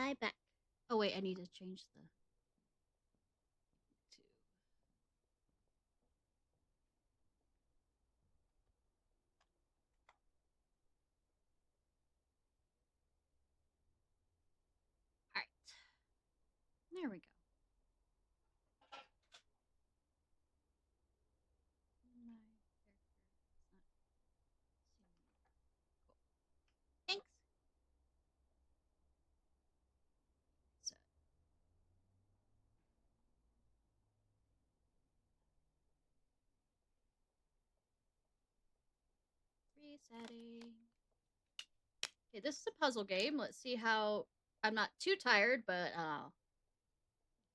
I back? Oh wait, I need to change the. All right, there we go. Thanks. So, resetting. Okay, this is a puzzle game. Let's see how. I'm not too tired, but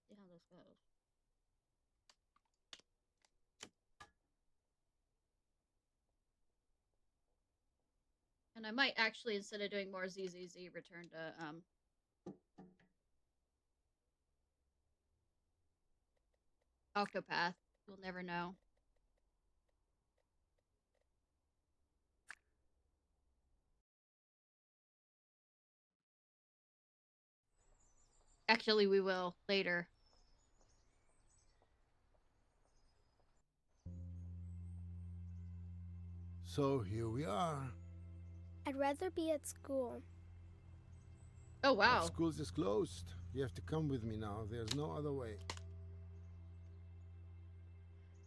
see how this goes. And I might actually, instead of doing more ZZZ, return to Octopath. You'll never know. Actually, we will later. So here we are. I'd rather be at school. Oh, wow. But school's is closed. You have to come with me now. There's no other way.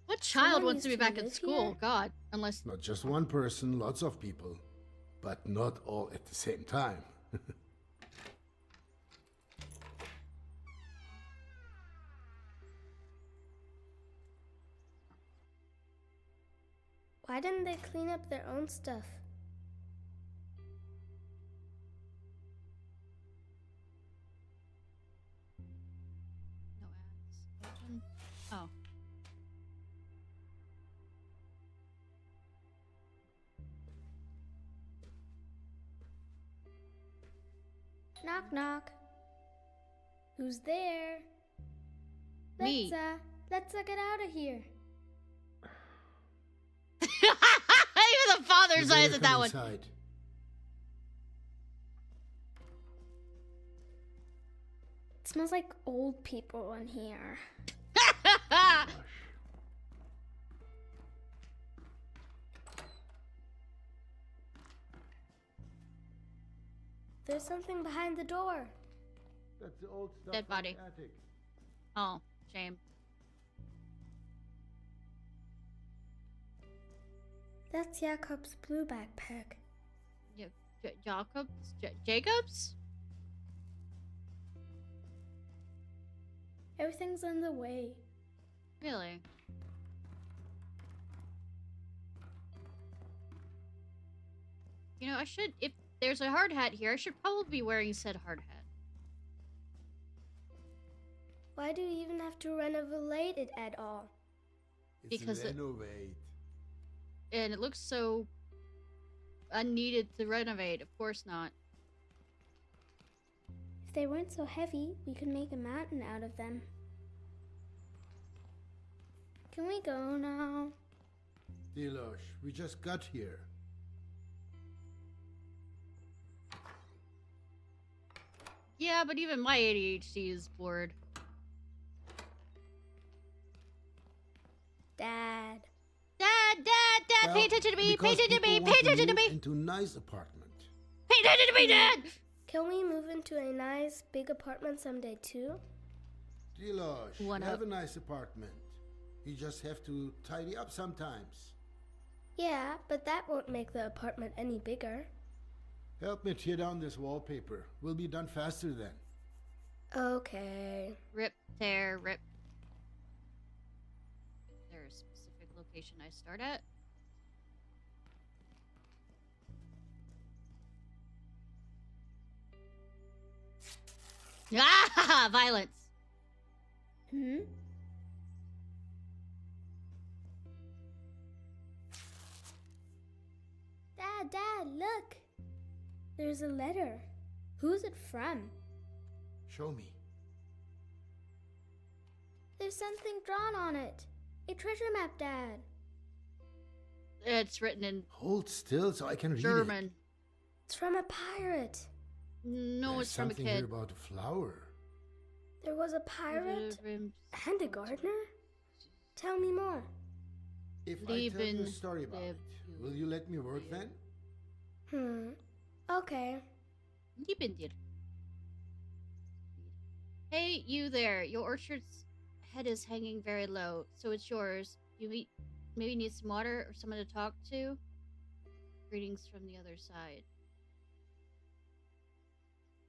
What child Someone wants to be used to back at live school? here? God, unless. Not just one person, lots of people. But not all at the same time. Why didn't they clean up their own stuff? No ads. Open. Oh. Knock, knock. Who's there? Me. Let's get out of here. Even the father You says better it that come one. inside. It smells like old people in here. There's something behind the door. That's the old stuff Dead from body. the attic. Oh, shame. That's Jakob's blue backpack. Jacobs? Everything's in the way. Really? You know, I should, if there's a hard hat here, I should probably be wearing said hard hat. Why do you even have to renovate it at all? It's Because renovate. And it looks so unneeded to renovate. Of course not. If they weren't so heavy, we could make a mountain out of them. Can we go now? Delosh, we just got here. Yeah, but even my ADHD is bored. Dad. Dad, pay attention to me, pay Because attention to me, people pay want to attention to move me, into a nice apartment. pay attention to me, Dad! Can we move into a nice big apartment someday too? Delosh, you One have up. a nice apartment. You just have to tidy up sometimes. Yeah, but that won't make the apartment any bigger. Help me tear down this wallpaper. We'll be done faster then. Okay. Rip, tear, rip. Is there a specific location I start at? Ah! Violence! Hmm? Dad, look! There's a letter. Who's it from? Show me. There's something drawn on it. A treasure map, Dad. It's written in Hold still so I can read it. German. It's from a pirate. No, There's it's from a something here kid. about a flower. There was a pirate and a gardener? Tell me more. If I tell you a Leben story about it, lebt will you let me work then? Okay. Lieben dir. Hey, you there. Your orchard's head is hanging very low, so it's yours. Maybe need some water or someone to talk to? Greetings from the other side.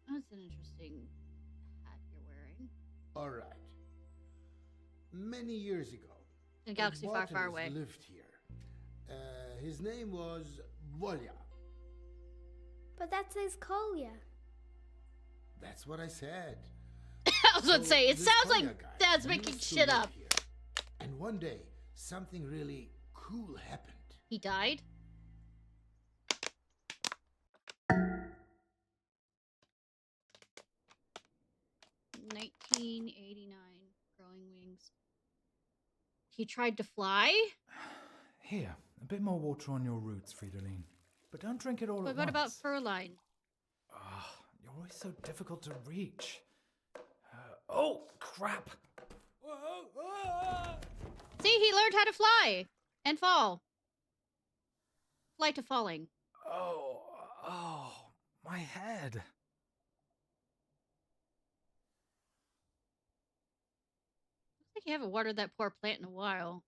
That's an interesting hat you're wearing. Alright. Many years ago, In a galaxy far, far botanist away. lived here. His name was Volya. But that says Kolya. That's what I said. I was gonna say, it this sounds like Kolya guy Dad's used making to shit live up. here. And one day, something really cool happened. He died? $19.89. Growing wings. He tried to fly? Here, a bit more water on your roots, Fridolin. But don't drink it all But at what about once. Furline? You're always so difficult to reach. Oh, crap! See, he learned how to fly and fall. Fly to falling. Oh, my head. Looks like you haven't watered that poor plant in a while.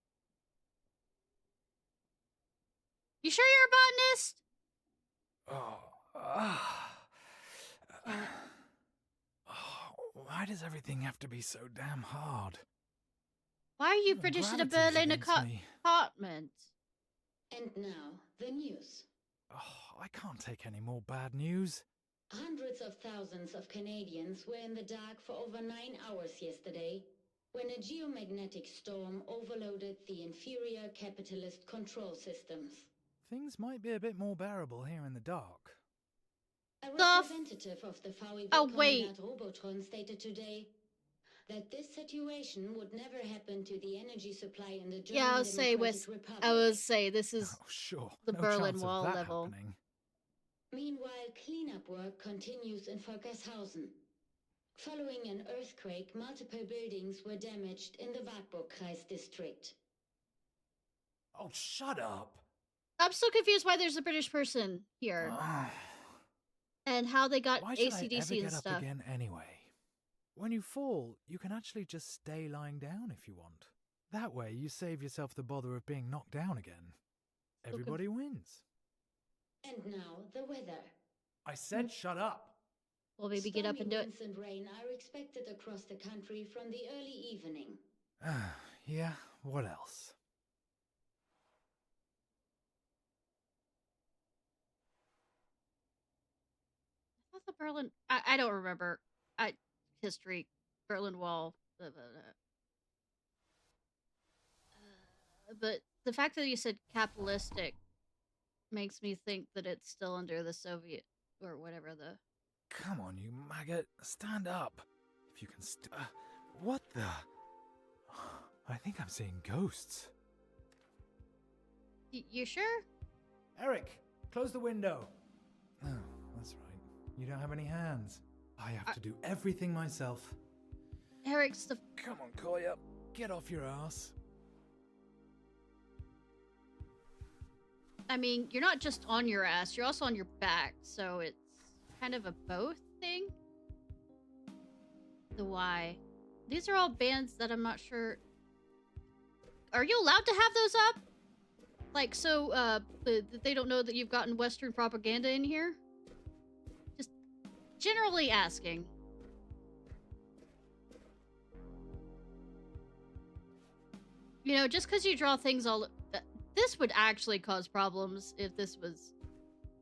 You sure you're a botanist? Damn it. Why does everything have to be so damn hard? Why are you Even British in a gravity's Berlin against me. apartment? And now, the news. I can't take any more bad news. Hundreds of thousands of Canadians were in the dark for over 9 hours yesterday when a geomagnetic storm overloaded the inferior capitalist control systems. Things might be a bit more bearable here in the dark. A Stuff. representative of the VW Oh, wait. Robotron stated today that this situation would never happen to the energy supply in the German Yeah, Democratic Republic. I was say this is Oh, sure. the no Berlin chance Wall of that level. happening. Meanwhile, cleanup work continues in Volkershausen. Following an earthquake, multiple buildings were damaged in the Wartburg-Kreis district. Oh, shut up! I'm so confused why there's a British person here and how they got Why should I ever ACDC get and up stuff. again anyway? When you fall, you can actually just stay lying down if you want. That way, you save yourself the bother of being knocked down again. Everybody wins. And now, the weather. I said shut up! Well, maybe get up and do it. Stormy winds and rain are expected across the country from the early evening. Yeah, what else? I thought the Berlin. I don't remember. History. Berlin Wall. But the fact that you said capitalistic makes me think that it's still under the Soviet or whatever the. Come on, you maggot. Stand up. If you can what the? I think I'm seeing ghosts. You sure? Eric, close the window. Oh, that's right. You don't have any hands. I have to do everything myself. Eric's the. Come on, Kolya. Get off your ass. I mean, you're not just on your ass, you're also on your back, so it's kind of a both thing. The why. These are all bands that I'm not sure. Are you allowed to have those up? Like, so, that they don't know that you've gotten Western propaganda in here? Just generally asking. You know, just because you draw things all... this would actually cause problems if this was...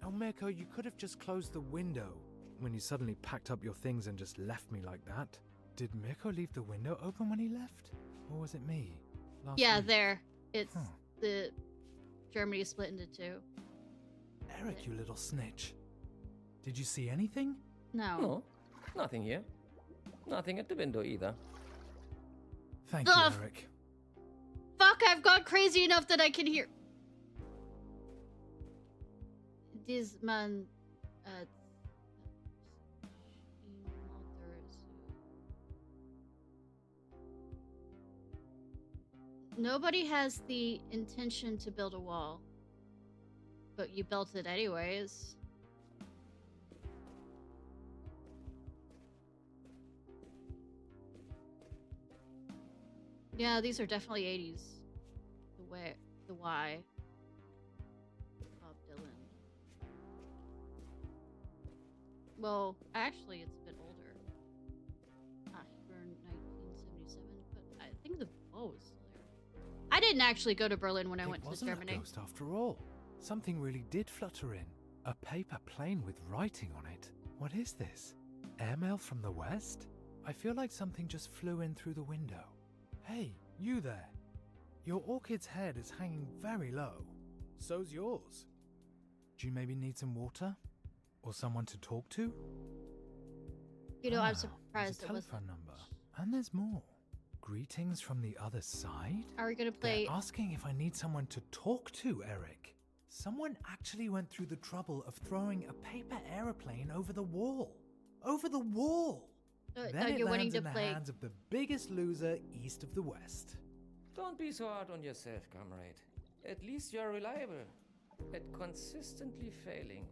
Oh, Mirko, you could have just closed the window when you suddenly packed up your things and just left me like that. Did Mirko leave the window open when he left? Or was it me? Last Yeah, week? there. It's the... Germany is split into two. Eric, you little snitch. Did you see anything? No. No, nothing here. Nothing at the window either. Thank you, Ugh. Eric. Fuck, I've gone crazy enough that I can hear... This man... Nobody has the intention to build a wall. But you built it anyways. Yeah, these are definitely 80s. The Y. Bob Dylan. Well, actually, it's a bit older. He burned 1977, but I think the wall was still there. I didn't actually go to Berlin when I went to It Germany. wasn't a ghost after all. Something really did flutter in. A paper plane with writing on it. What is this? Airmail from the west? I feel like something just flew in through the window. Hey, you there. Your orchid's head is hanging very low. So's yours. Do you maybe need some water? Or someone to talk to? You know, I'm There's surprised a it was. telephone number. And there's more. Greetings from the other side? Are we gonna play? They're asking if I need someone to talk to, Eric. Someone actually went through the trouble of throwing a paper aeroplane over the wall. Over the wall! Then it you're wanting lands to in the play. hands of the biggest loser east of the west. Don't be so hard on yourself, comrade. At least you're reliable. At consistently failing.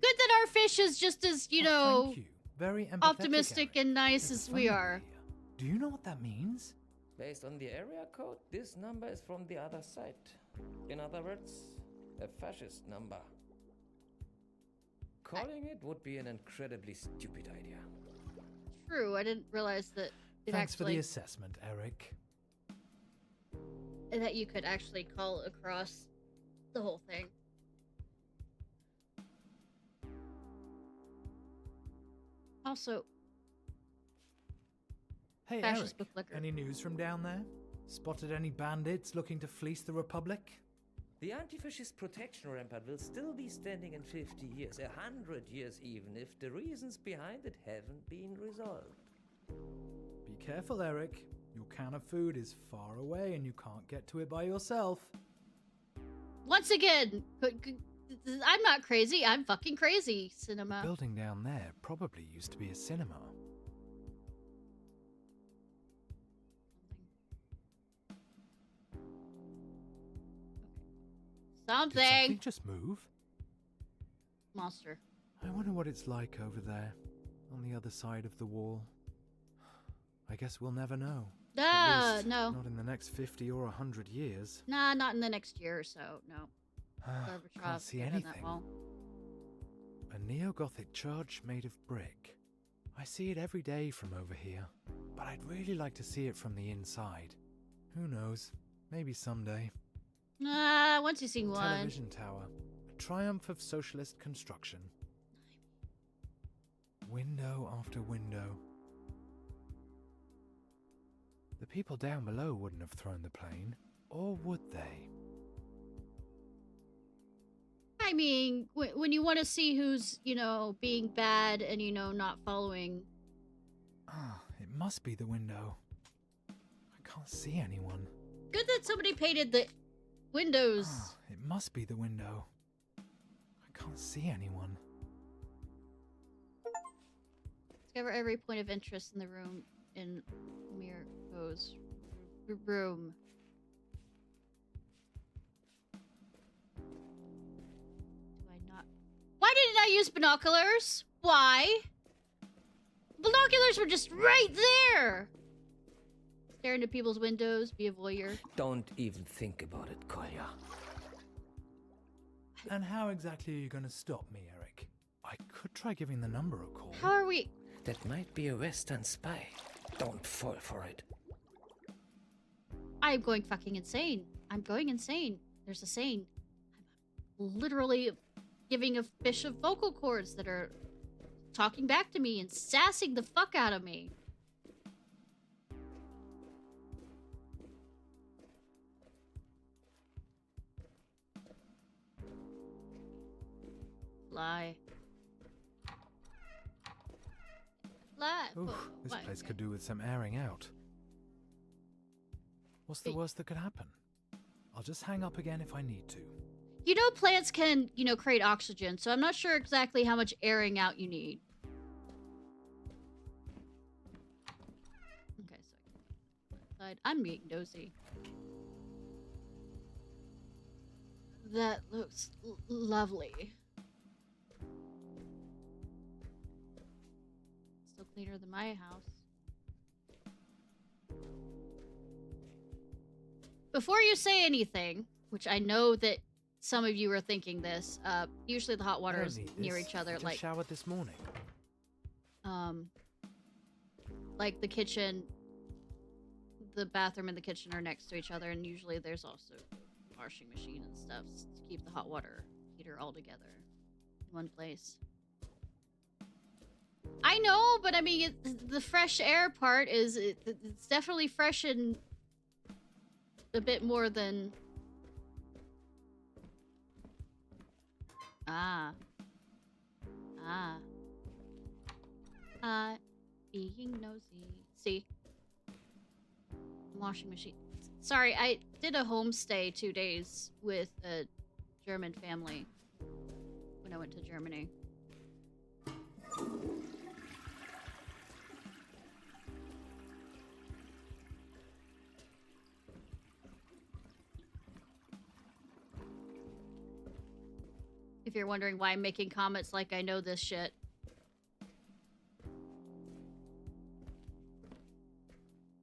Good that our fish is just as, you know, Thank you. Very empathetic, optimistic Eric. and nice There's a as we phone are. here. Do you know what that means? Based on the area code, this number is from the other side. In other words, a fascist number. Calling it would be an incredibly stupid idea. True, I didn't realize that it Thanks for actually the assessment, Eric. that you could actually call across the whole thing. Also, Hey, fascist Eric, book liquor. any news from down there? Spotted any bandits looking to fleece the Republic? The anti-fascist protection rampart will still be standing in 50 years, 100 years even, if the reasons behind it haven't been resolved. Be careful, Eric. Your can of food is far away and you can't get to it by yourself. Once again, I'm not crazy. I'm fucking crazy. Cinema. The building down there probably used to be a cinema. Did Something. something just move? Monster. I wonder what it's like over there, on the other side of the wall. I guess we'll never know. At least, No. Not in the next 50 or 100 years. Nah, not in the next year or so. No. Can't see get on that anything. wall. A neo-Gothic church made of brick. I see it every day from over here, but I'd really like to see it from the inside. Who knows? Maybe someday. Once you've seen one. Television tower. A triumph of socialist construction. Window after window. The people down below wouldn't have thrown the plane, or would they? I mean, when you want to see who's, you know, being bad and, you know, not following. Ah, it must be the window. I can't see anyone. Good that somebody painted the windows. Ah, it must be the window. I can't see anyone. Discover every point of interest in the room in Mirko's room. Do I not? Why didn't I use binoculars? Why? Binoculars were just right there! Stare into people's windows, be a voyeur. Don't even think about it, Kolya. And how exactly are you going to stop me, Eric? I could try giving the number a call. How are we? That might be a Western spy. Don't fall for it. I'm going fucking insane. I'm going insane. There's a saying. I'm literally giving a fish of vocal cords that are talking back to me and sassing the fuck out of me. Fly. Fly. Oof, Oh, this fly. place could do with some airing out. What's the Hey. worst that could happen? I'll just hang up again if I need to. You know plants can, you know, create oxygen, so I'm not sure exactly how much airing out you need. Okay, so I'm being nosy. That looks lovely. Still cleaner than my house. Before you say anything, which I know that some of you are thinking this, usually the hot water I is don't need near this. each other, I just like showered this morning. the kitchen, the bathroom and the kitchen are next to each other, and usually there's also a washing machine and stuff to keep the hot water heater all together in one place. I know, but I mean, the fresh air part is it's definitely fresh and a bit more than being nosy. See, washing machine. Sorry, I did a homestay 2 days with a German family when I went to Germany. If you're wondering why I'm making comments like I know this shit.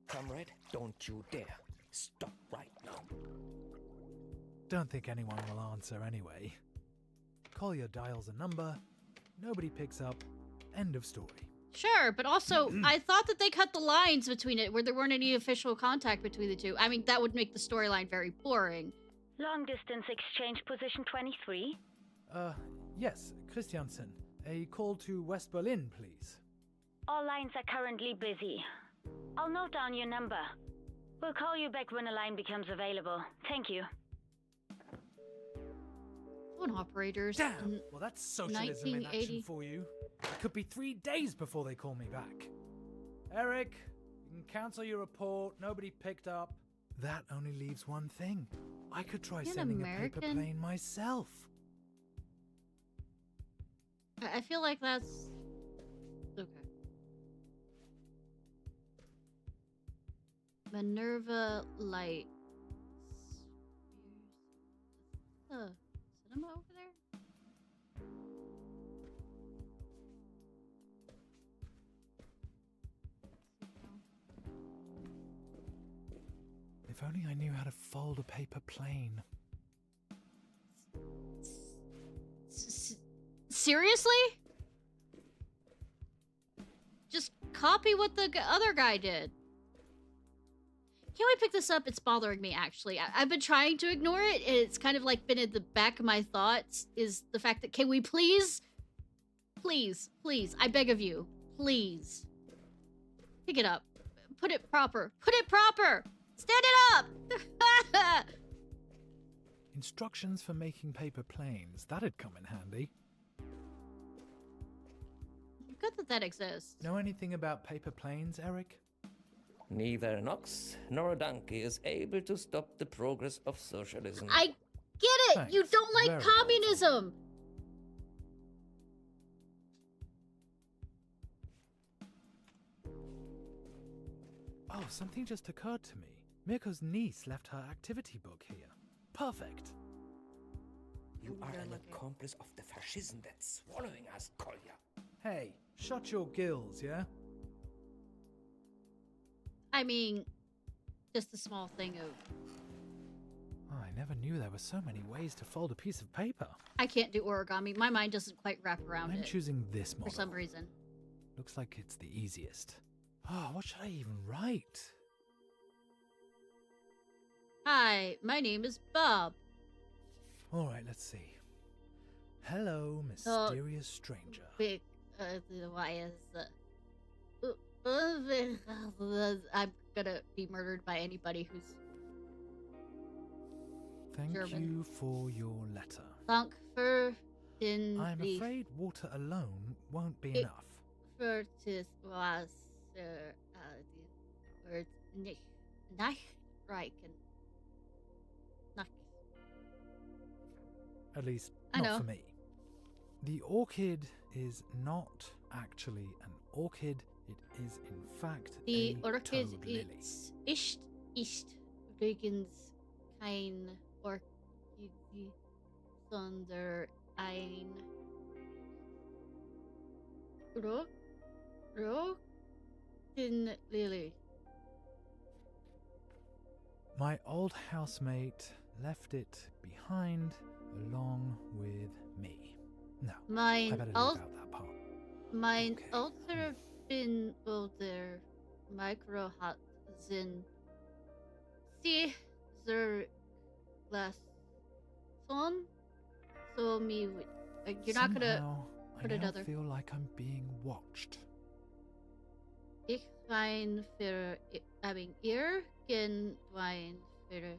Comrade, don't you dare. Stop right now. Don't think anyone will answer anyway. Collier dials a number, nobody picks up, end of story. Sure, but also, I thought that they cut the lines between it where there weren't any official contact between the two. I mean, that would make the storyline very boring. Long distance exchange position 23. Yes, Christiansen. A call to West Berlin, please. All lines are currently busy. I'll note down your number. We'll call you back when a line becomes available. Thank you. Phone operators. Damn! Well, that's socialism in 1980. action for you. It could be 3 days before they call me back. Eric, you can cancel your report. Nobody picked up. That only leaves one thing. I could try You're an sending a paper American? plane myself. I feel like that's... Okay. Minerva Light. Cinema over there? If only I knew how to fold a paper plane. Seriously? Just copy what the other guy did. Can we pick this up? It's bothering me, actually. I've been trying to ignore it, and it's kind of like been in the back of my thoughts, is the fact that, can we please, I beg of you, please, pick it up. Put it proper. Put it proper! Stand it up! Instructions for making paper planes. That'd come in handy. Good that that exists. Know anything about paper planes, Eric? Neither an ox nor a donkey is able to stop the progress of socialism. I get it! Thanks. You don't like Very communism! Oh, something just occurred to me. Mirko's niece left her activity book here. Perfect. You are an accomplice of the fascism that's swallowing us, Kolya. Hey, shut your gills, yeah? I mean, just a small thing of... Oh, I never knew there were so many ways to fold a piece of paper. I can't do origami. My mind doesn't quite wrap around I'm it choosing this model. for some reason. Looks like it's the easiest. Oh, what should I even write? Hi, my name is Bob. Alright, let's see. Hello, mysterious stranger. Big, why is I'm gonna be murdered by anybody who's Thank German. you for your letter. Dank für den I'm Brief. afraid water alone won't be It- enough. Für das Wasser, die Wort nicht nachreichen. Nach. At least, I not know. for me. The orchid is not actually an orchid. It is, in fact, Die a Orchid toad lily. ist übrigens kein Orchid. Sonder ein Ro in Lily. My old housemate left it behind along with me. No, I Mein better leave out that part. Mein Okay. alter bin oder Micro hat sind sie zur Lesson so me you're not gonna Somehow, put I now another. feel like I'm being watched. Ich wein für ihr gen wein für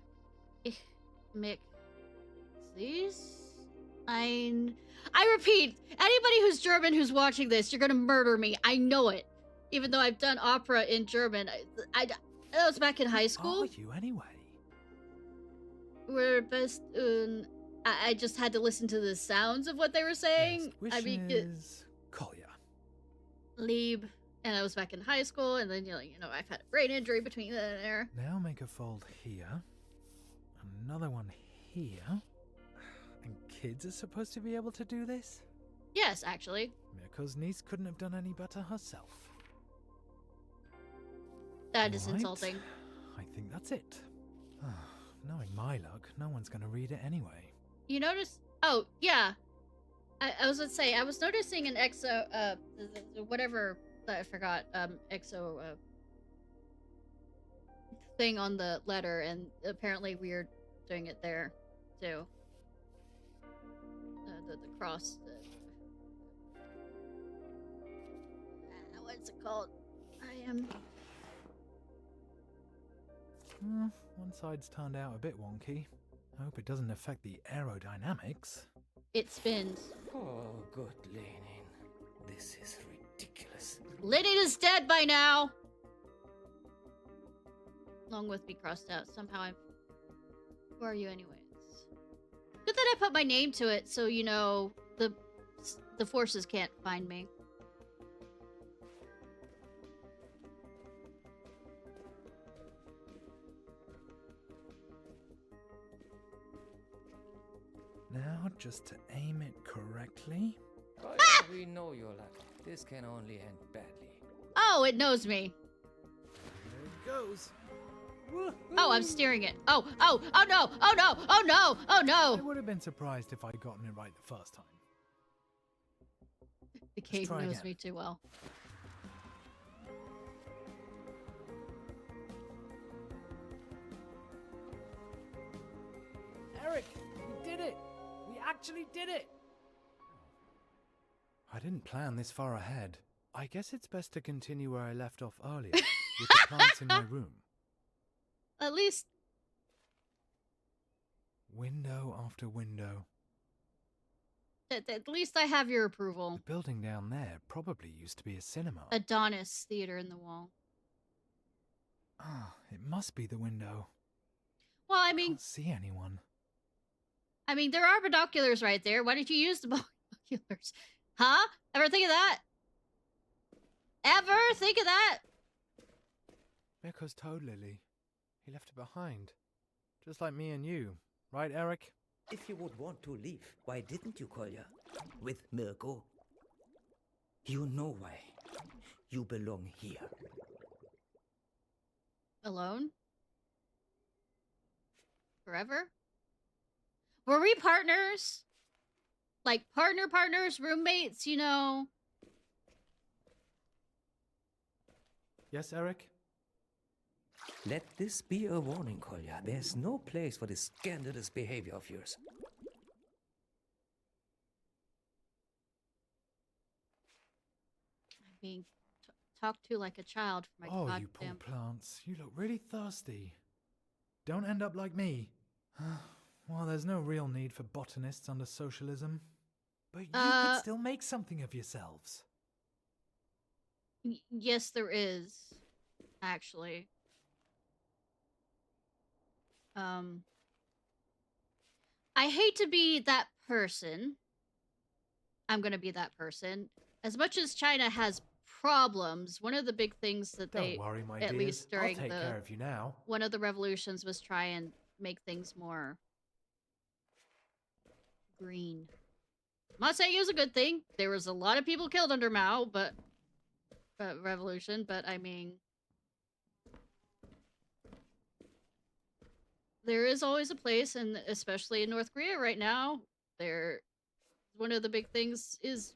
ich mich these I repeat, anybody who's German who's watching this, you're gonna murder me. I know it. Even though I've done opera in German. That was back in high Who school. are you anyway? We're best I just had to listen to the sounds of what they were saying. Best I mean, wishes, Kolya. Lieb, and I was back in high school, and then I've had a brain injury between then and there. Now make a fold here. Another one here. And kids are supposed to be able to do this? Yes, actually. Mirko's niece couldn't have done any better herself. That is Right. insulting. I think that's it. Knowing my luck, no one's going to read it anyway. You notice? Oh, yeah. I was gonna say, I was noticing an EXO, whatever, I forgot, EXO, thing on the letter, and apparently we're doing it there, too. The cross. What's it called? I am. One side's turned out a bit wonky. I hope it doesn't affect the aerodynamics. It spins. Oh, good Lenin. This is ridiculous. Lenin is dead by now! Long with me crossed out. Somehow I'm. Who are you, anyways? Good that I put my name to it, so the forces can't find me. Now, just to aim it correctly. Oh, yeah, we know your luck. This can only end badly. Oh, it knows me. There it goes. Oh, I'm steering it. Oh no! Oh no! Oh no! Oh no! I would have been surprised if I'd gotten it right the first time. The cave try knows again. me too well. Eric, we did it! We actually did it! I didn't plan this far ahead. I guess it's best to continue where I left off earlier, with the plants in my room. At least Window after window. At least I have your approval. The building down there probably used to be a cinema. Adonis Theater in the wall. Ah, it must be the window. Well, I mean, Can't see anyone. there are binoculars right there. Why don't you use the binoculars? Huh? Ever think of that? Ever think of that? Mirko's toad lily. He left it behind. Just like me and you. Right, Eric? If you would want to leave, why didn't you, Kolya? With Mirko? You know why. You belong here. Alone? Forever? Were we partners? Like partners, roommates, Yes, Eric? Let this be a warning, Kolya. There's no place for this scandalous behavior of yours. I'm being talked to like a child for my Oh, goddamn. you poor plants. You look really thirsty. Don't end up like me. Well, there's no real need for botanists under socialism. But you could still make something of yourselves. Yes, there is. Actually. I hate to be that person. I'm gonna be that person. As much as China has problems, one of the big things that Don't they, worry, my at dears. least during I'll take care of you now. one of the revolutions was try and make things more green. I'm not saying it was a good thing. There was a lot of people killed under Mao, but revolution, but I mean, there is always a place, and especially in North Korea right now, one of the big things is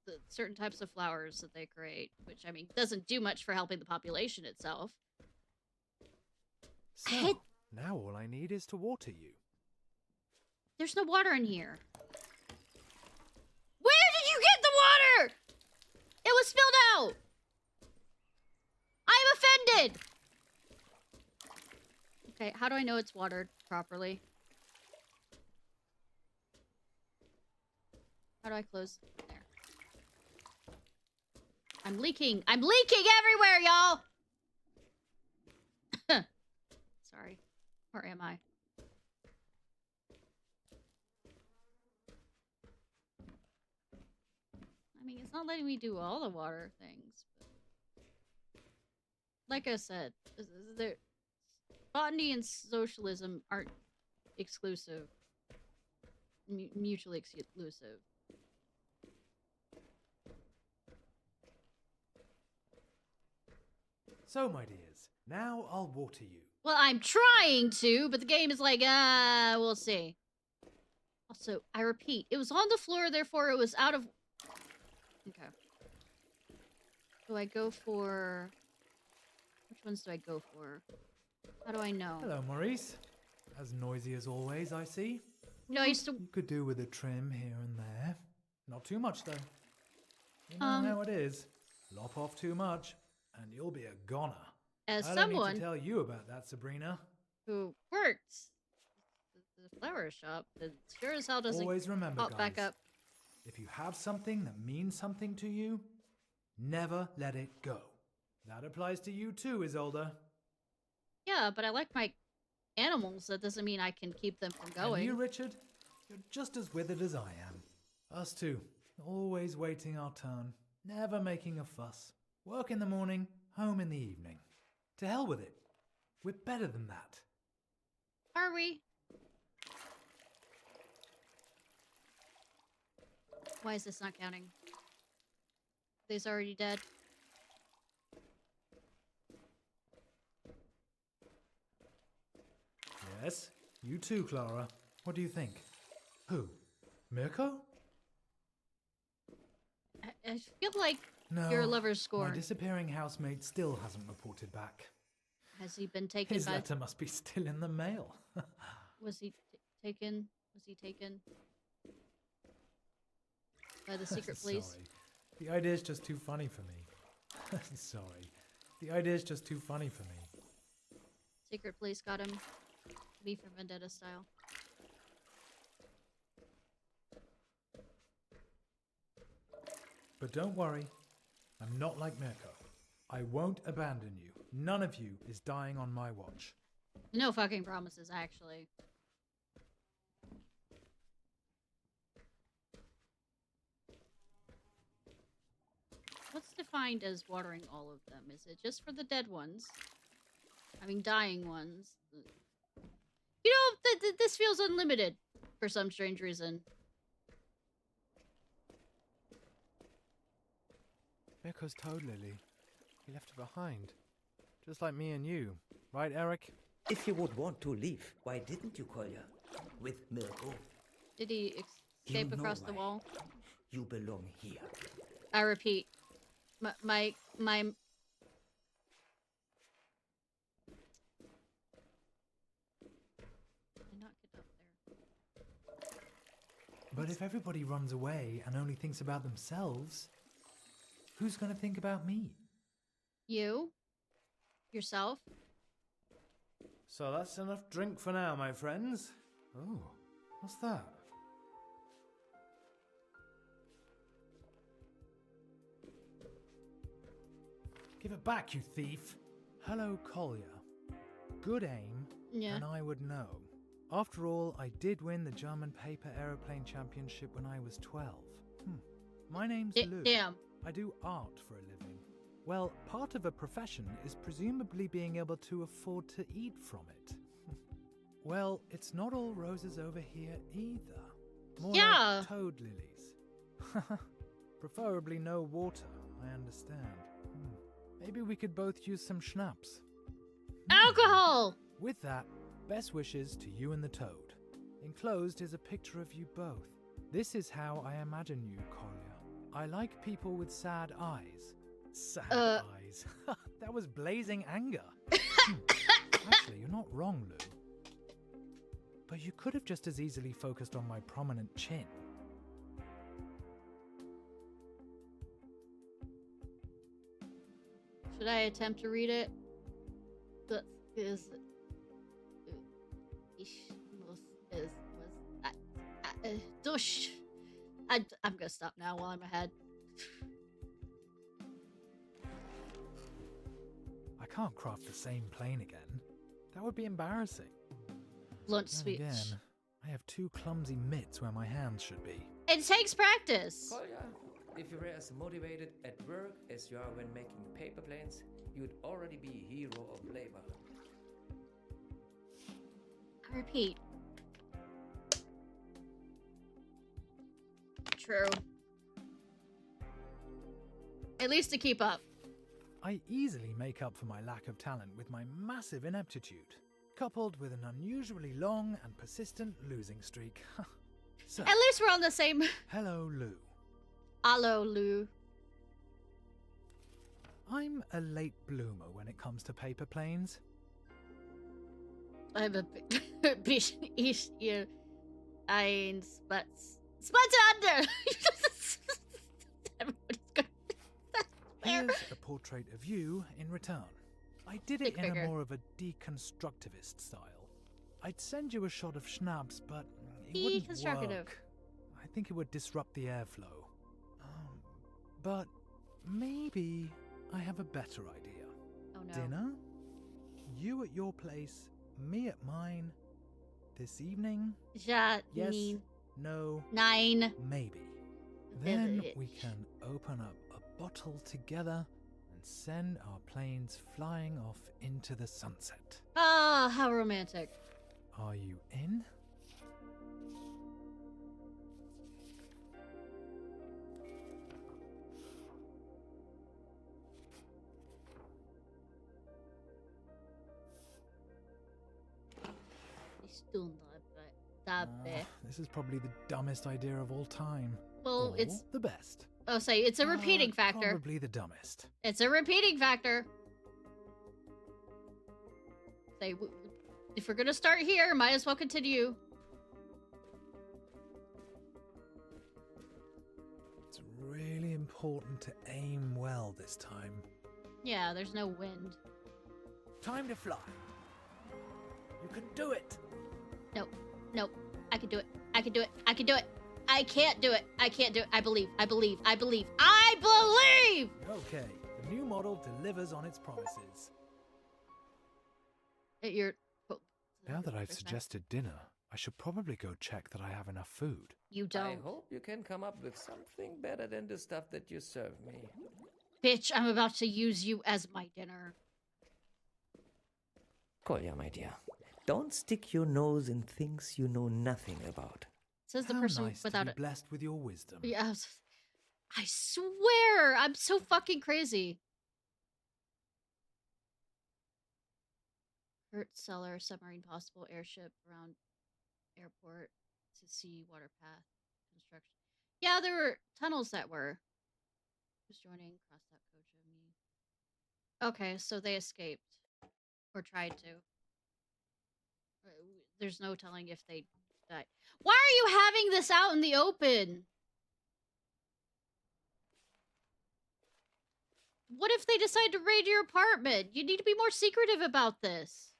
the certain types of flowers that they create, which I mean doesn't do much for helping the population itself. So, now all I need is to water you. There's no water in here. Where did you get the water? It was spilled out. I'm offended. Okay, how do I know it's watered properly? How do I close? There. I'm leaking. I'm leaking everywhere, y'all. Sorry. Where am I? I mean, it's not letting me do all the water things. But like I said, botany and socialism aren't exclusive. Mutually exclusive. So, my dears, now I'll water you. Well, I'm trying to, but the game is like, we'll see. Also, I repeat, it was on the floor, therefore it was out of... Okay. Do I go for... Which ones do I go for? How do I know? Hello, Maurice. As noisy as always, I see. No, I used to... You could do with a trim here and there. Not too much, though. You know how it is. Lop off too much, and you'll be a goner. As I don't need someone to tell you about that, Sabrina. who works the flower shop, that sure as hell doesn't Always remember, pop guys, back up. if you have something that means something to you, never let it go. That applies to you too, Isolde. Yeah, but I like my animals. That doesn't mean I can keep them from going. And you, Richard, you're just as withered as I am. Us too, always waiting our turn, never making a fuss. Work in the morning, home in the evening. To hell with it. We're better than that. Are we? Why is this not counting? They's already dead. Yes, you too, Clara. What do you think? Who? Mirko? I feel like No, your lover's scorn. my disappearing housemate still hasn't reported back. Has he been taken His by... letter must be still in the mail. Was he taken? Was he taken by the secret police? Sorry. The idea's just too funny for me. Sorry. The idea's just too funny for me. Secret police got him. V for Vendetta style. But don't worry. I'm not like Mirko. I won't abandon you. None of you is dying on my watch. No fucking promises, actually. What's defined as watering all of them? Is it just for the dead ones? I mean, dying ones. You know, this feels unlimited for some strange reason. Mirko's toad lily. He left her behind. Just like me and you. Right, Eric? If you would want to leave, why didn't you, Kolya? With Mirko. Did he escape You know across the why. wall? You belong here. I repeat, my Did I not get up there? But if everybody runs away and only thinks about themselves, who's going to think about me? You? Yourself? So that's enough drink for now, my friends. Oh, what's that? Give it back, you thief! Hello, Kolya. Good aim, Yeah. and I would know. After all, I did win the German Paper Aeroplane Championship when I was 12. My name's Lou. Damn. I do art for a living. Well, part of a profession is presumably being able to afford to eat from it. Well, it's not all roses over here either. More Yeah. like toad lilies. Preferably no water, I understand. Maybe we could both use some schnapps. Alcohol! With that, best wishes to you and the toad. Enclosed is a picture of you both. This is how I imagine you, Kolya. I like people with sad eyes. Sad eyes. That was blazing anger. Actually, you're not wrong, Lou. But you could have just as easily focused on my prominent chin. Should I attempt to read it? That is Dush. I'm gonna stop now while I'm ahead. I can't craft the same plane again. That would be embarrassing. Blunt Then speech. again, I have two clumsy mitts where my hands should be. It takes practice. Kolya, if you were as motivated at work as you are when making paper planes, you'd already be a hero of labor. I repeat. True. At least to keep up. I easily make up for my lack of talent with my massive ineptitude, coupled with an unusually long and persistent losing streak. So, At least we're on the same. hello, Lou. Hello, Lou. I'm a late bloomer when it comes to paper planes. I'm a bit easier. Ein Spatz. Under! Everybody's going. Here's a portrait of you in return. I did it Stick in figure. a more of a deconstructivist style. I'd send you a shot of schnapps, but it wouldn't Deconstructive. work. I think it would disrupt the airflow. But maybe I have a better idea. Oh no. Dinner? You at your place, me at mine. This evening? Ja, Yes, nine. no, 9. maybe. Then Village. we can open up a bottle together and send our planes flying off into the sunset. Ah, how romantic. Are you in? This is probably the dumbest idea of all time. Well, Or it's. the best. Oh, say it's a repeating factor. Probably the dumbest. It's a repeating factor. Say, if we're gonna start here, might as well continue. It's really important to aim well this time. Yeah, there's no wind. Time to fly. You can do it. Nope. Nope. I can do it. I can do it. I can do it. I can't do it. I can't do it. I believe. I believe. I believe. I believe! Okay, the new model delivers on its promises. You're. Oh, Now that I've first time. suggested dinner, I should probably go check that I have enough food. You I don't. hope you can come up with something better than the stuff that you serve me. Bitch, I'm about to use you as my dinner. Kolya, my dear, don't stick your nose in things you know nothing about. Says the How person nice without to it. be blessed with your wisdom. Yeah, I swear, I'm so fucking crazy. Hurt cellar, submarine possible, airship around airport to see water path construction. Yeah, there were tunnels that were. Who's joining? Crossed out coach of me. Okay, so they escaped. Or tried to. There's no telling if they died. Why are you having this out in the open? What if they decide to raid your apartment? You need to be more secretive about this.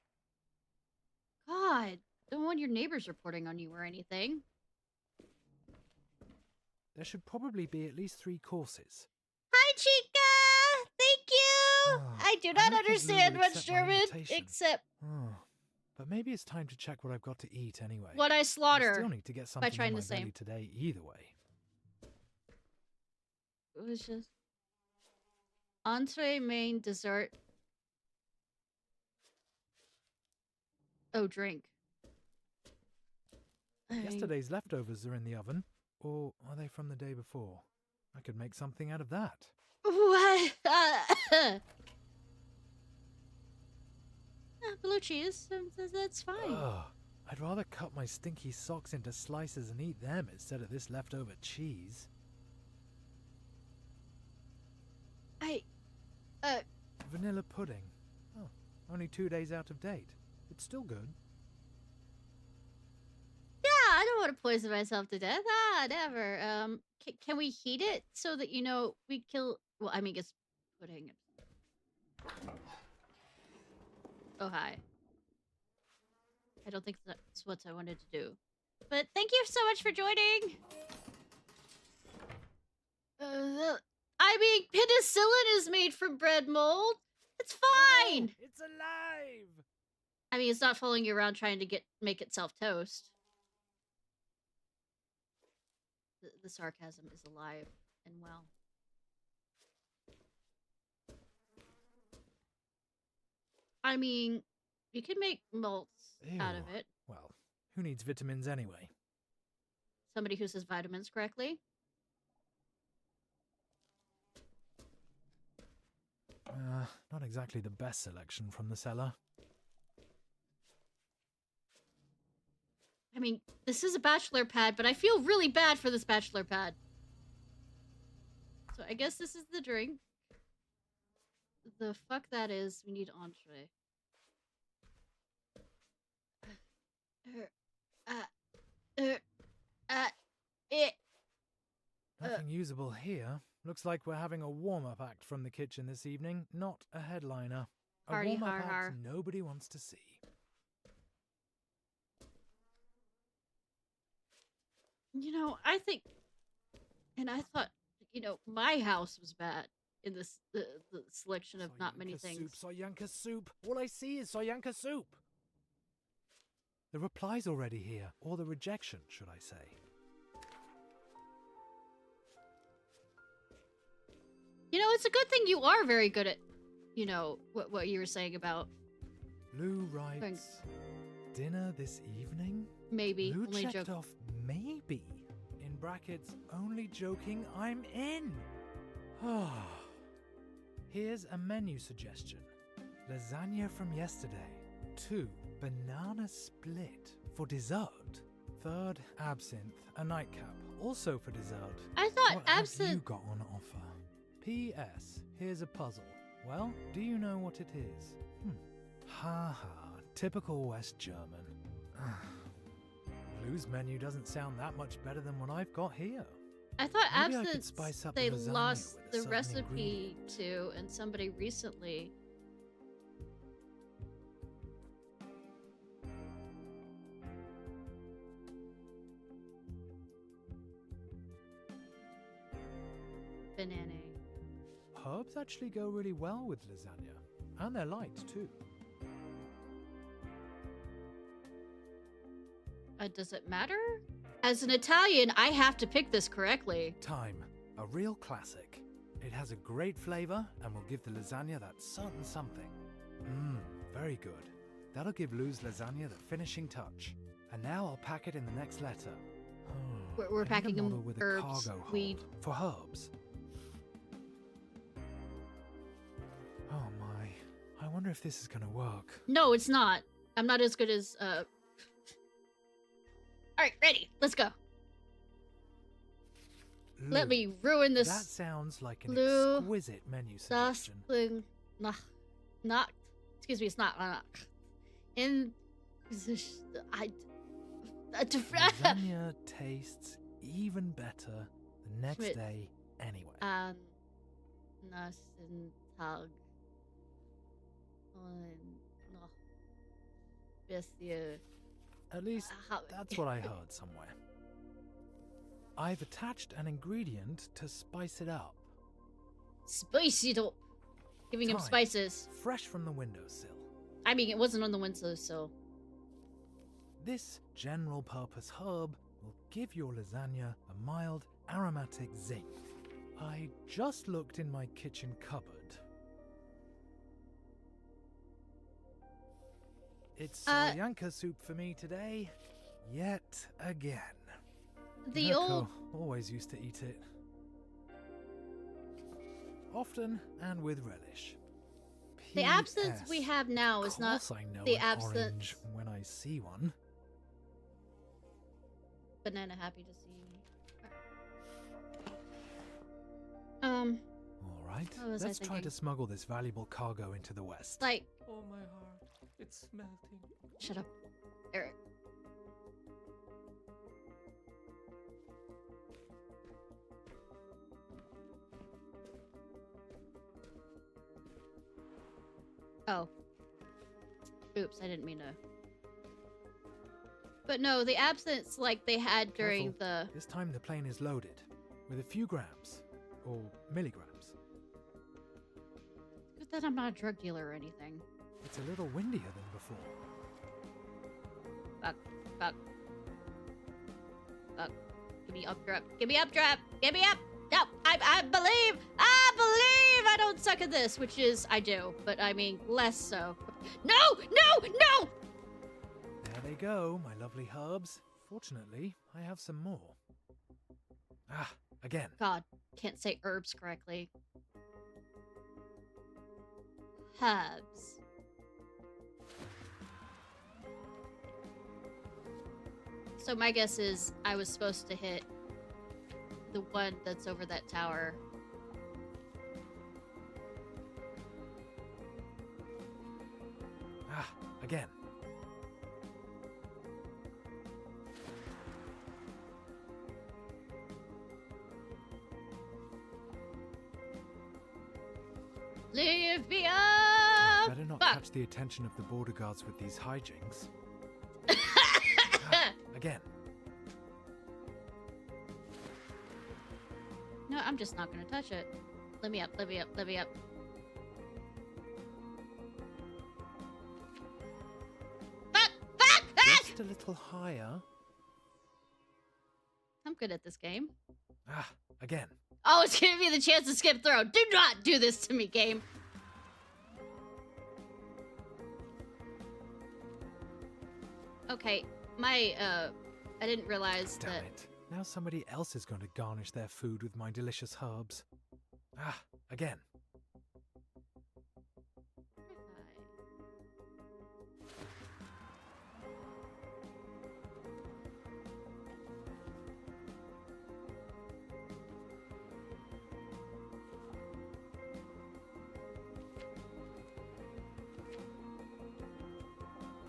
God, don't want your neighbors reporting on you or anything. There should probably be at least 3 courses. Hi, Chica! Thank you! Ah, I do I not don't think Lou understand would much accept my German, invitation. except Oh, but maybe it's time to check what I've got to eat anyway. what I I slaughter. still need to get something trying in my the same. belly today either way. It was just... Entree, main, dessert. Oh, drink. Yesterday's leftovers are in the oven. Or are they from the day before? I could make something out of that. What? Blue cheese. That's fine. Ugh. I'd rather cut my stinky socks into slices and eat them instead of this leftover cheese. Vanilla pudding. Oh, only 2 days out of date. It's still good. Yeah, I don't want to poison myself to death. Never. Can we heat it so that, we kill... Well, I mean, it's pudding. Oh, hi. I don't think that's what I wanted to do. But thank you so much for joining! I mean, penicillin is made from bread mold! It's fine! Oh, it's alive! I mean, it's not following you around trying to make itself toast. The sarcasm is alive and well. I mean, you can make malts out of it. Well, who needs vitamins anyway? Somebody who says vitamins correctly. Not exactly the best selection from the cellar. I mean, this is a bachelor pad, but I feel really bad for this bachelor pad. So I guess this is the drink. The fuck that is, we need entree. Nothing usable here. Looks like we're having a warm-up act from the kitchen this evening, not a headliner. A Hardy warm-up har act har. nobody wants to see. I think, and I thought, my house was bad in this the selection of not many things. Soyanka soup. All I see is Soyanka soup. The reply's already here, or the rejection, should I say. It's a good thing you are very good at, what you were saying about Lou writes, dinner this evening? maybe. Lou Only checked joke. off maybe. In brackets, only joking, I'm in. Here's a menu suggestion. Lasagna from yesterday. 2, banana split for dessert. 3rd, absinthe, a nightcap, also for dessert. I thought What have you absinthe. got on offer? P.S. Here's a puzzle. Well, do you know what it is? Ha ha, typical West German. Lou's menu doesn't sound that much better than what I've got here. I thought Maybe I could absinthe spice up they the lasagna lost with a the certain recipe ingredient. to, and somebody recently. Banana. Herbs actually go really well with lasagna. And they're light, too. Does it matter? As an Italian, I have to pick this correctly. Thyme, a real classic. It has a great flavor and will give the lasagna that certain something. Very good. That'll give Lou's lasagna the finishing touch. And now I'll pack it in the next letter. We're I need packing a them model with herbs, a cargo hold weed. for herbs. Oh my. I wonder if this is gonna work. No, it's not. I'm not as good as, Alright, ready. Let's go. Let Lou, me ruin this. That sounds like an Lou, exquisite menu suggestion. Not. Excuse me, it's not. In. Lasagna tastes even better the next Schmidt. day anyway. Nassen Tag. Noch bisschen. At least, that's what I heard somewhere. I've attached an ingredient to spice it up. Spice it up. Giving him Thyme, spices. fresh from the windowsill. I mean, it wasn't on the windowsill. This general-purpose herb will give your lasagna a mild, aromatic zing. I just looked in my kitchen cupboard. It's Soyanka soup for me today. Yet again. The Mirko old always used to eat it. Often and with relish. the absence we P.S. have now is not Of course I know the an absence. orange when I see one. Banana happy to see me. All right, What was I let's try thinking? to smuggle this valuable cargo into the west. Like, Oh, my heart. It's melting. shut up, Eric. Oh. Oops, I didn't mean to. But no, the absence like they had during Careful. This time the plane is loaded with a few grams or milligrams. Good that I'm not a drug dealer or anything. It's a little windier than before. Fuck. Fuck. Fuck. Give me updraft. Give me updraft. Give me up. No, I believe. I believe I don't suck at this, which is I do, but I mean less so. No, no, no. There they go, my lovely herbs. Fortunately, I have some more. Ah, again. God, can't say herbs correctly. Herbs. So my guess is I was supposed to hit the one that's over that tower. Ah, again. Leave me up! Better not Fuck. catch the attention of the border guards with these hijinks. Ah, again. No, I'm just not gonna touch it. Let me up, let me up, let me up. Fuck! Fuck! Ah! Just a little higher. I'm good at this game. Ah, again. Oh, it's giving me the chance to skip throw. Do not do this to me, game. Okay, my, I didn't realize Damn that... it. Now somebody else is going to garnish their food with my delicious herbs. Ah, again.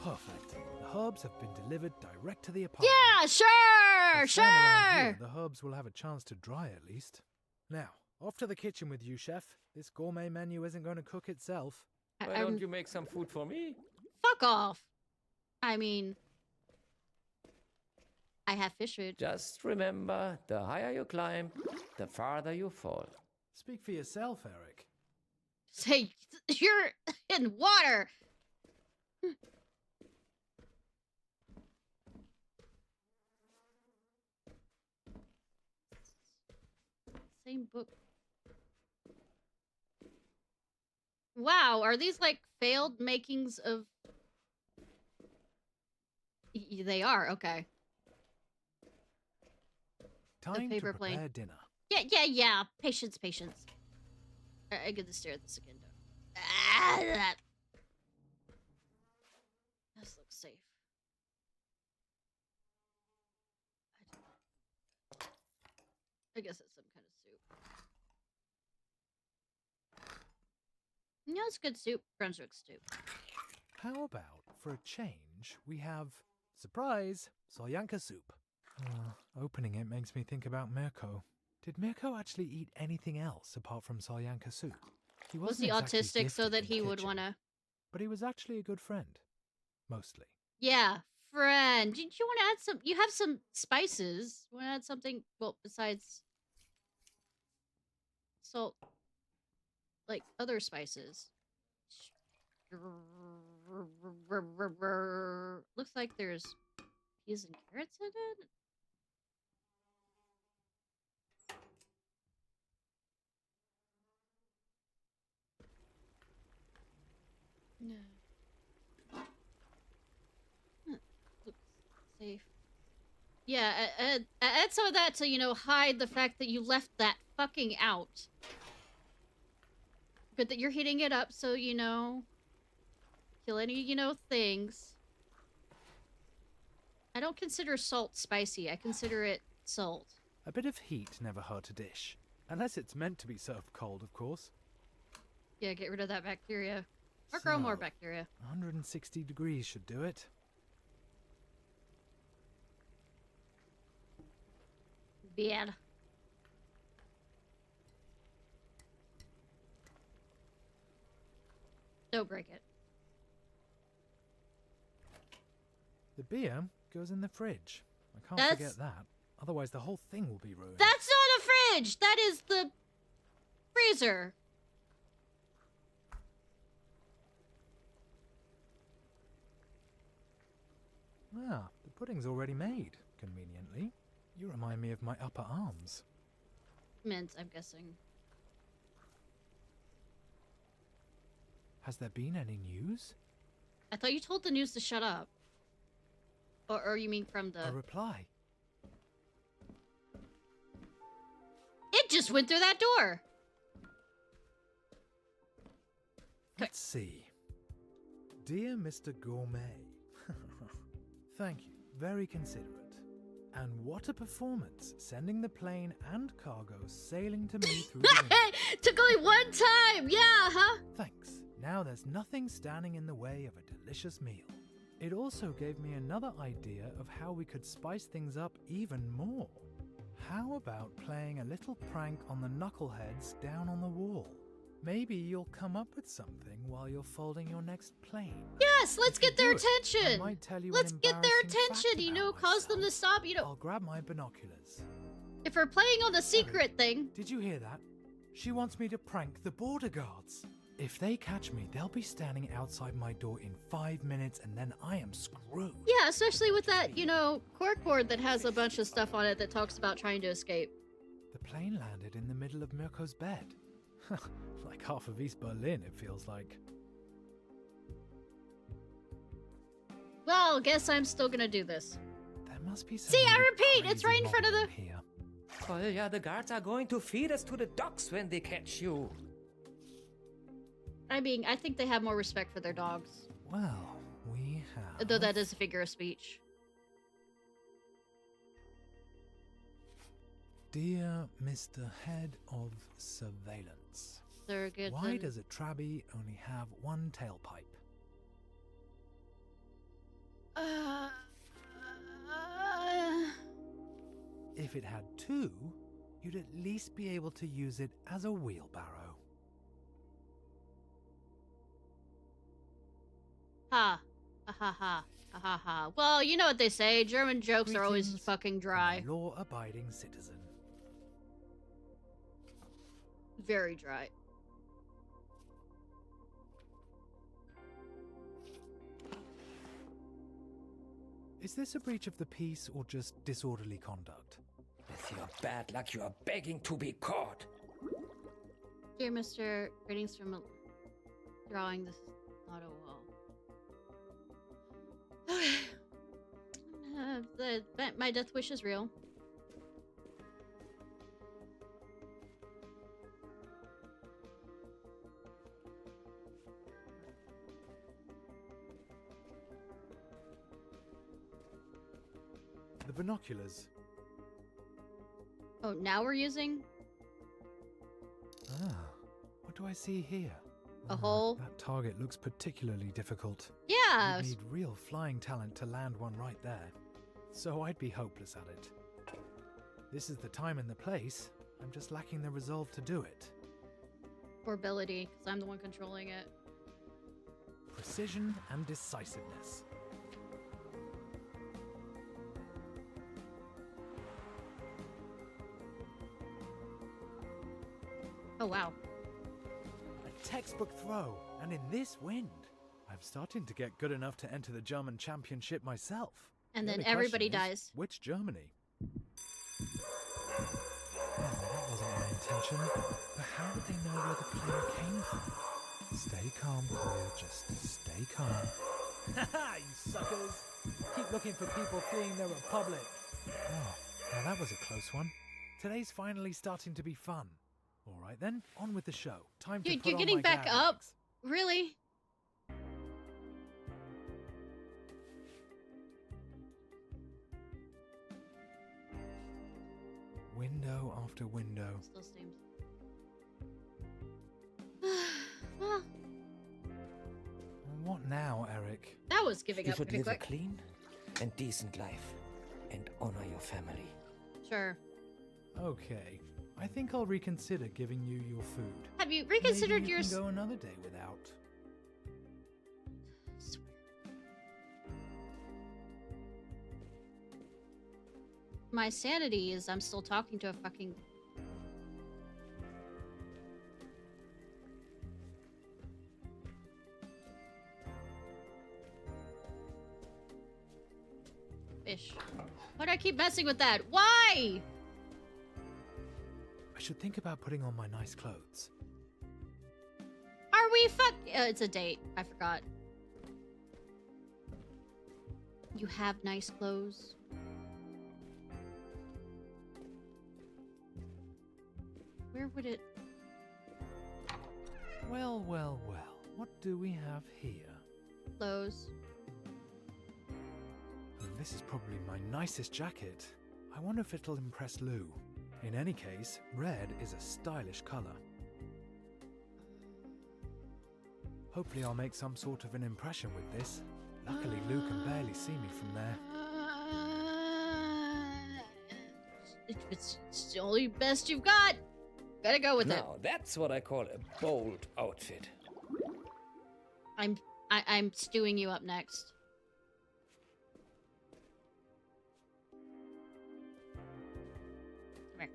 Perfect. The herbs have been delivered direct to the apartment. Yeah, sure, So stand around sure. here, the herbs will have a chance to dry at least. Now, off to the kitchen with you, chef. This gourmet menu isn't going to cook itself. Why don't you make some food for me? Fuck off. I mean, I have fish food. Just remember, the higher you climb, the farther you fall. Speak for yourself, Eric. Say, you're in water. Same book. Wow, are these like failed makings of... They are, okay. Time paper to plane. prepare dinner. Yeah. Patience. I get to stare at this again, though. Ah, this looks safe. I guess it's some kind of soup. No, it's good soup. Brunswick soup. How about, for a change, we have, surprise, solyanka soup. Opening it makes me think about Mirko. Did Mirko actually eat anything else apart from solyanka soup? He Was wasn't he exactly autistic so gifted that in he the would kitchen, want to... But he was actually a good friend. Mostly. Yeah, friend. Did you want to add some... You have some spices. Want to add something, well, besides salt? Like, other spices. Looks like there's peas and carrots in it. No. Looks safe. Yeah, add some of that to, you know, hide the fact that you left that fucking out. But that you're heating it up so, you know, kill any, you know, things. I don't consider salt spicy. I consider it salt. A bit of heat never hurt a dish. Unless it's meant to be served cold, of course. Yeah, get rid of that bacteria. Or grow more bacteria. 160 degrees should do it. Bad. Don't break it. The beer goes in the fridge. I can't forget that. Otherwise the whole thing will be ruined. That's not a fridge! That is the freezer. Ah, the pudding's already made, conveniently. You remind me of my upper arms. Mint, I'm guessing. Has there been any news? I thought you told the news to shut up. Or you mean from the... A reply. It just went through that door! Let's see. Dear Mr. Gourmet. Thank you. Very considerate. And what a performance, sending the plane and cargo sailing to me through the window. Took only one time! Yeah, huh? Thanks. Now there's nothing standing in the way of a delicious meal. It also gave me another idea of how we could spice things up even more. How about playing a little prank on the knuckleheads down on the wall? Maybe you'll come up with something while you're folding your next plane. Yes, let's get their I attention. might tell you Let's an get their embarrassing fact attention, you know, about cause them to myself. stop, you know. I'll grab my binoculars. If we're playing on the secret thing. Did you hear that? She wants me to prank the border guards. If they catch me, they'll be standing outside my door in 5 minutes and then I am screwed. Yeah, especially with that, you know, corkboard that has a bunch of stuff on it that talks about trying to escape. The plane landed in the middle of Mirko's bed. Like half of East Berlin, it feels like. Well, guess I'm still gonna do this. There must be some See, I really repeat, it's crazy right in front of mob the... here. Oh yeah, the guards are going to feed us to the dogs when they catch you. I mean, I think they have more respect for their dogs. Well, we have... Though that is a figure of speech. Dear Mr. Head of Surveillance. Surrogate. Why does a Trabby only have one tailpipe? If it had two, you'd at least be able to use it as a wheelbarrow. Ha. Ha ha ha. Ha ha ha. Well, you know what they say. German jokes are always Greetings fucking from dry. a law-abiding citizen. Very dry. Is this a breach of the peace or just disorderly conduct? With your bad luck, you are begging to be caught. Dear Mr. Greetings from a drawing. This is not a wall. My death wish is real. The binoculars. Oh, now we're using Ah, what do I see here? a hole. That target looks particularly difficult. Yeah. You'd need real flying talent to land one right there. So I'd be hopeless at it. This is the time and the place. I'm just lacking the resolve to do it. Or ability, because I'm the one controlling it. Precision and decisiveness. Oh, wow. A textbook throw, and in this wind. I'm starting to get good enough to enter the German championship myself. And The then only everybody question is, dies. which Germany? Oh, that wasn't my intention. But how did they know where the plane came from? Stay calm, Collier. Just stay calm. Haha, you suckers! Keep looking for people fleeing their republic. Oh, now that was a close one. Today's finally starting to be fun. All right then, on with the show. Time to Dude, put you're on getting my back gag up? bags. Really? Window after window. Still seems. Well, What now, Eric? that was giving You up should pretty live a quick. clean and decent life and honor your family. Sure. Okay, I think I'll reconsider giving you your food. Have you reconsidered Maybe your... you can go another day without. My sanity is I'm still talking to a fucking... fish. Why do I keep messing with that? Why? I should think about putting on my nice clothes. Are we it's a date. I forgot. You have nice clothes. Where would it... Well, well, well. What do we have here? Clothes. This is probably my nicest jacket. I wonder if it'll impress Lou. In any case, red is a stylish color. Hopefully I'll make some sort of an impression with this. Luckily, Lou can barely see me from there. It's the only best you've got. Gotta go with it. Now, that's what I call a bold outfit. I'm stewing you up next.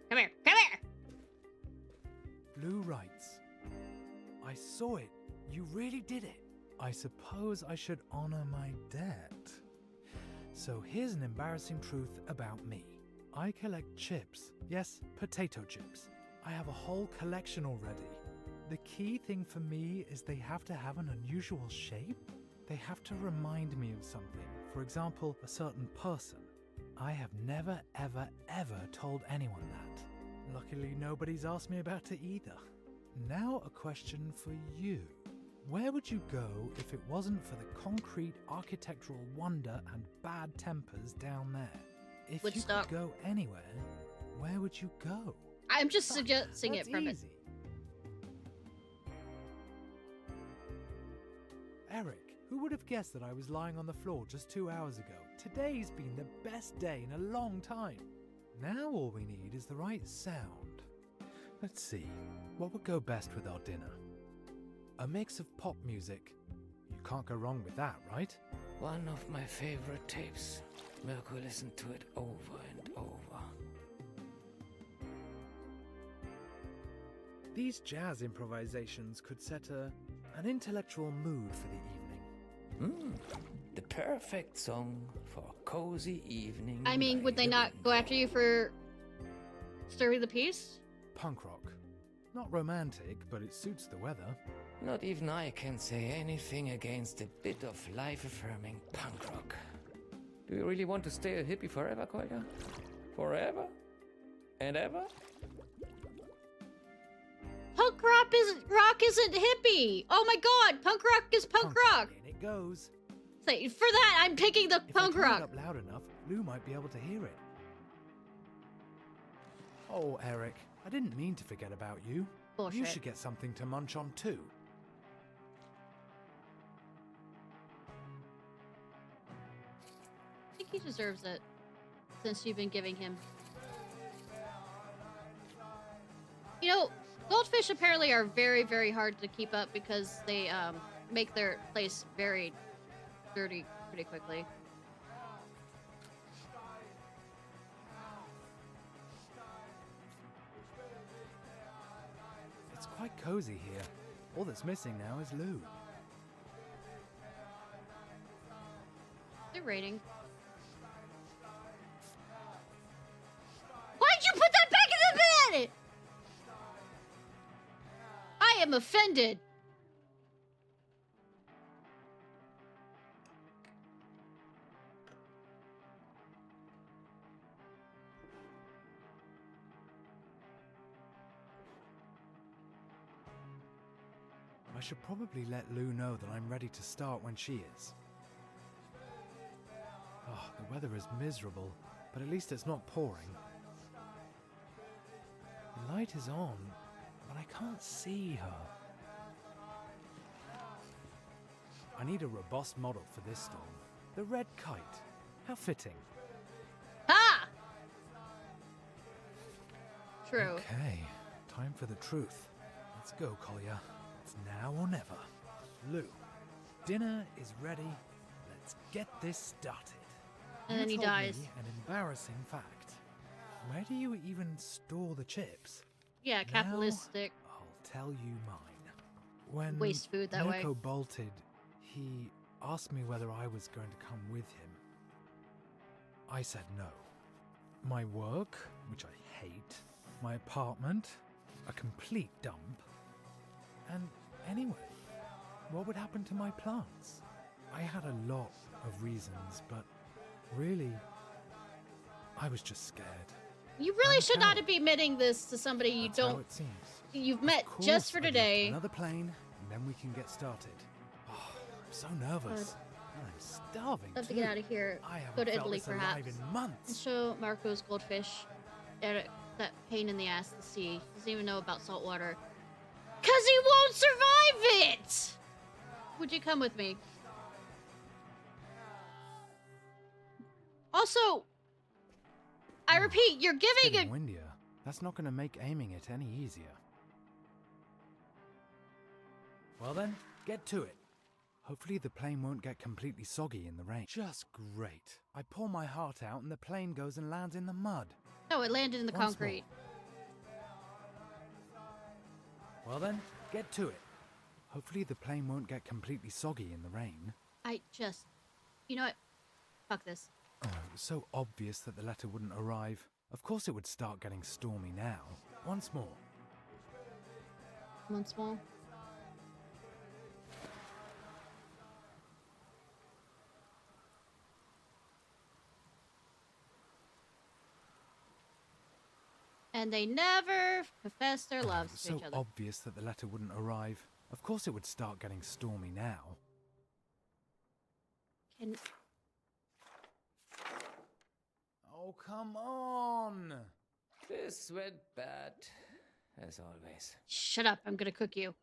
Come here, come here! Lou writes, I saw it. You really did it. I suppose I should honor my debt. So here's an embarrassing truth about me. I collect chips. Yes, potato chips. I have a whole collection already. The key thing for me is they have to have an unusual shape. They have to remind me of something. For example, a certain person. I have never, ever, ever told anyone that. Luckily, nobody's asked me about it either. Now a question for you. Where would you go if it wasn't for the concrete architectural wonder and bad tempers down there? If Woodstock. you could go anywhere, where would you go? I'm just suggesting it That's from it. easy. Eric, who would have guessed that I was lying on the floor just 2 hours ago? Today's been the best day in a long time. Now all we need is the right sound. Let's see, what would go best with our dinner? A mix of pop music. You can't go wrong with that, right? One of my favorite tapes. Mirko listened to it over and over. These jazz improvisations could set an intellectual mood for the evening. The perfect song for a cozy evening. I mean, by would they the not go window. after you for stirring the peace? Punk rock. Not romantic, but it suits the weather. Not even I can say anything against a bit of life-affirming punk rock. Do you really want to stay a hippie forever, Kolja? Forever? And ever? Punk rock isn't hippie. Oh my god, punk rock is punk rock. In it goes. Say, for that, I'm taking the If punk I turn rock. it up loud enough, Lou might be able to hear it. Oh, Eric, I didn't mean to forget about you. Bullshit. You should get something to munch on too. I think he deserves it, since you've been giving him. You know, goldfish apparently are very, very hard to keep up because they make their place very dirty pretty quickly. It's quite cozy here. All that's missing now is Lou. They're rating. Why'd you put that back in the bed? I am offended. I should probably let Lou know that I'm ready to start when she is. Oh, the weather is miserable, but at least it's not pouring. The light is on, but I can't see her. I need a robust model for this storm. The red kite. How fitting. Ha! True. Okay, time for the truth. Let's go, Collier. It's now or never. Lou, dinner is ready. Let's get this started. And then he You told dies. me an embarrassing fact. Where do you even store the chips? Yeah, Now, capitalistic. I'll tell you mine. When Waste food that way. Neko bolted, he asked me whether I was going to come with him. I said no. My work, which I hate, my apartment, a complete dump. And anyway, what would happen to my plants? I had a lot of reasons, but really, I was just scared. You really I'm should not coward. be admitting this to somebody you That's how don't. it seems. You've Of met course, just for I'd love today. Another plane, and then we can get started. Oh, I'm so nervous. And I'm starving Have to too. get out of here. I haven't Go to felt Italy, this perhaps. alive in And months. show Marco's goldfish. Eric, that pain in the ass to see. He doesn't even know about salt water. 'Cause he won't survive it! Would you come with me? Also, I repeat, you're It's giving getting a... windier. That's not going to make aiming it any easier. Well then, get to it. Hopefully the plane won't get completely soggy in the rain. Just great. I pour my heart out and the plane goes and lands in the mud. No, it landed in the Once concrete. Well then, get to it. Hopefully the plane won't get completely soggy in the rain. I just... You know what? Fuck this. Oh, it was so obvious that the letter wouldn't arrive. Of course it would start getting stormy now. Once more. Once more. And they never confess their Oh, it loves was to so each other. obvious that the letter wouldn't arrive. Of course it would start getting stormy now. Can... Oh, come on! This went bad, as always. Shut up, I'm gonna cook you.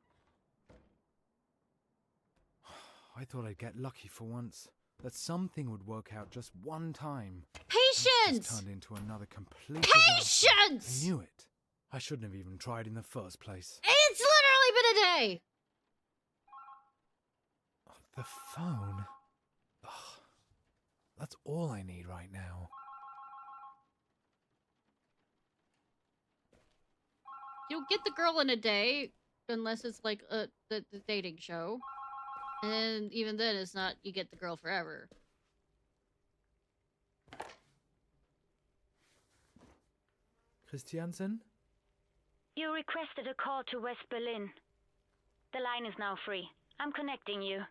I thought I'd get lucky for once. That something would work out just one time. It's Patience! turned into another complete disaster. Patience! I knew it. I shouldn't have even tried in the first place. It's literally been a day! The phone. Ugh. That's all I need right now. You'll get the girl in a day, unless it's like the dating show. And even then, it's not you get the girl forever. Christiansen? You requested a call to West Berlin. The line is now free. I'm connecting you.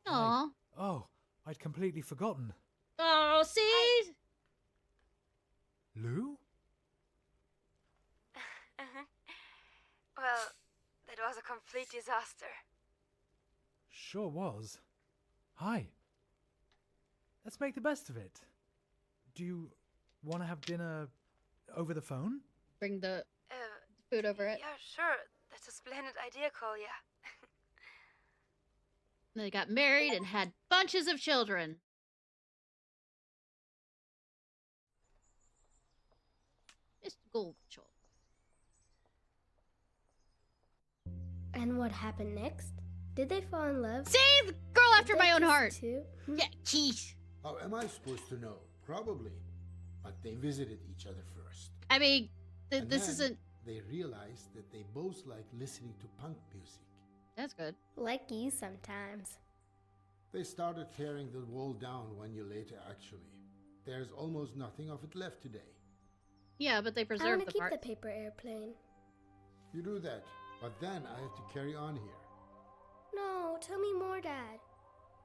Aw. Oh, I'd completely forgotten. Oh, see? Lou? Well, that was a complete disaster. Sure was. Hi. Let's make the best of it. Do you want to have dinner over the phone? Bring the food over it. Yeah, sure. That's a splendid idea, Kolya. They got married and had bunches of children. Mr. Goldschall. And what happened next? Did they fall in love? See? The girl after Did my they own kiss heart. Too? Yeah, jeez. How am I supposed to know? Probably. But they visited each other first. I mean, And this then isn't... They realized that they both like listening to punk music. That's good. Like you sometimes. They started tearing the wall down 1 year later, actually. There's almost nothing of it left today. Yeah, but they I preserved want the to keep part. the paper airplane. You do that, but then I have to carry on here. No, tell me more, Dad.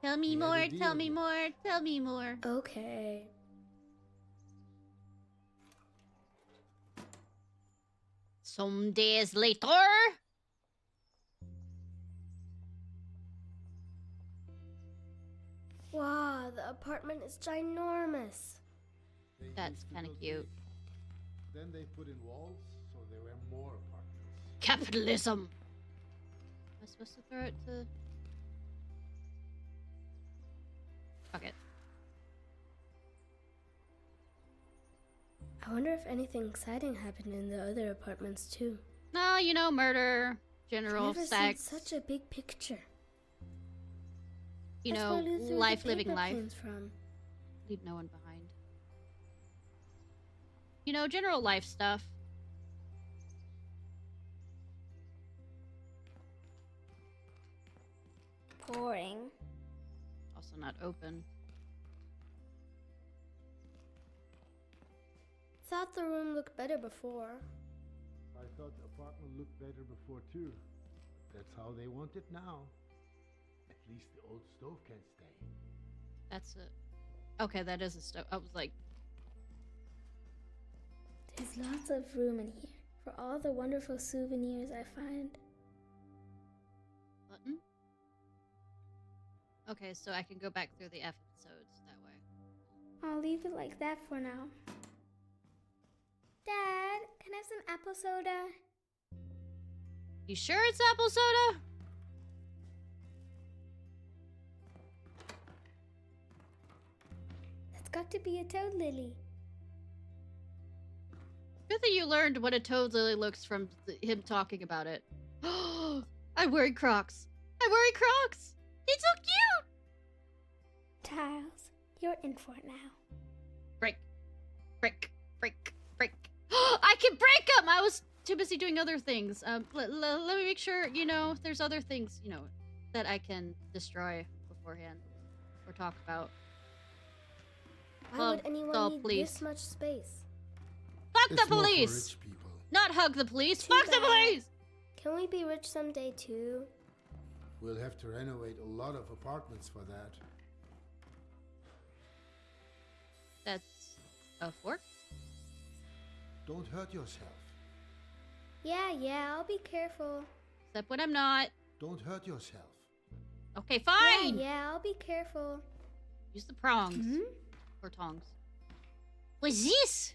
Tell me We had more, a deal tell me here. more, tell me more. Okay. Some days later... Wow, the apartment is ginormous. They That's used to kinda build cute. big. Then they put in walls, so there were more apartments. Capitalism! Am I supposed to throw it to... Fuck it. I wonder if anything exciting happened in the other apartments too. No, you know, murder, general Never sex, seen such a big picture. you That's know, where Lou threw the life living paper life. planes from. Leave no one behind. You know, general life stuff. Boring. Also not open. Thought the room looked better before. I thought the apartment looked better before too. That's how they want it now. At least the old stove can stay. That's it. Okay, that is a stove. I was like, There's lots of room in here for all the wonderful souvenirs I find. button? Okay, so I can go back through the episodes that way. I'll leave it like that for now. Dad, can I have some apple soda? You sure it's apple soda? That's got to be a toad lily. Good thing you learned what a toad lily looks from him talking about it. I worry Crocs. I worry Crocs. He's so cute. Tiles, you're in for it now. Break, break, break, break. I can break them. I was too busy doing other things. Let me make sure, you know, there's other things, you know, that I can destroy beforehand or talk about. Why would anyone oh, need please. this much space? Fuck It's the more for police. rich people. Not hug the police. Too Fuck the bad. police. Can we be rich someday too? We'll have to renovate a lot of apartments for that. That's a fork. Don't hurt yourself. Yeah, I'll be careful. Except when I'm not. Don't hurt yourself. Okay, fine. Yeah, I'll be careful. Use the prongs. Hmm? Or tongs. What's this?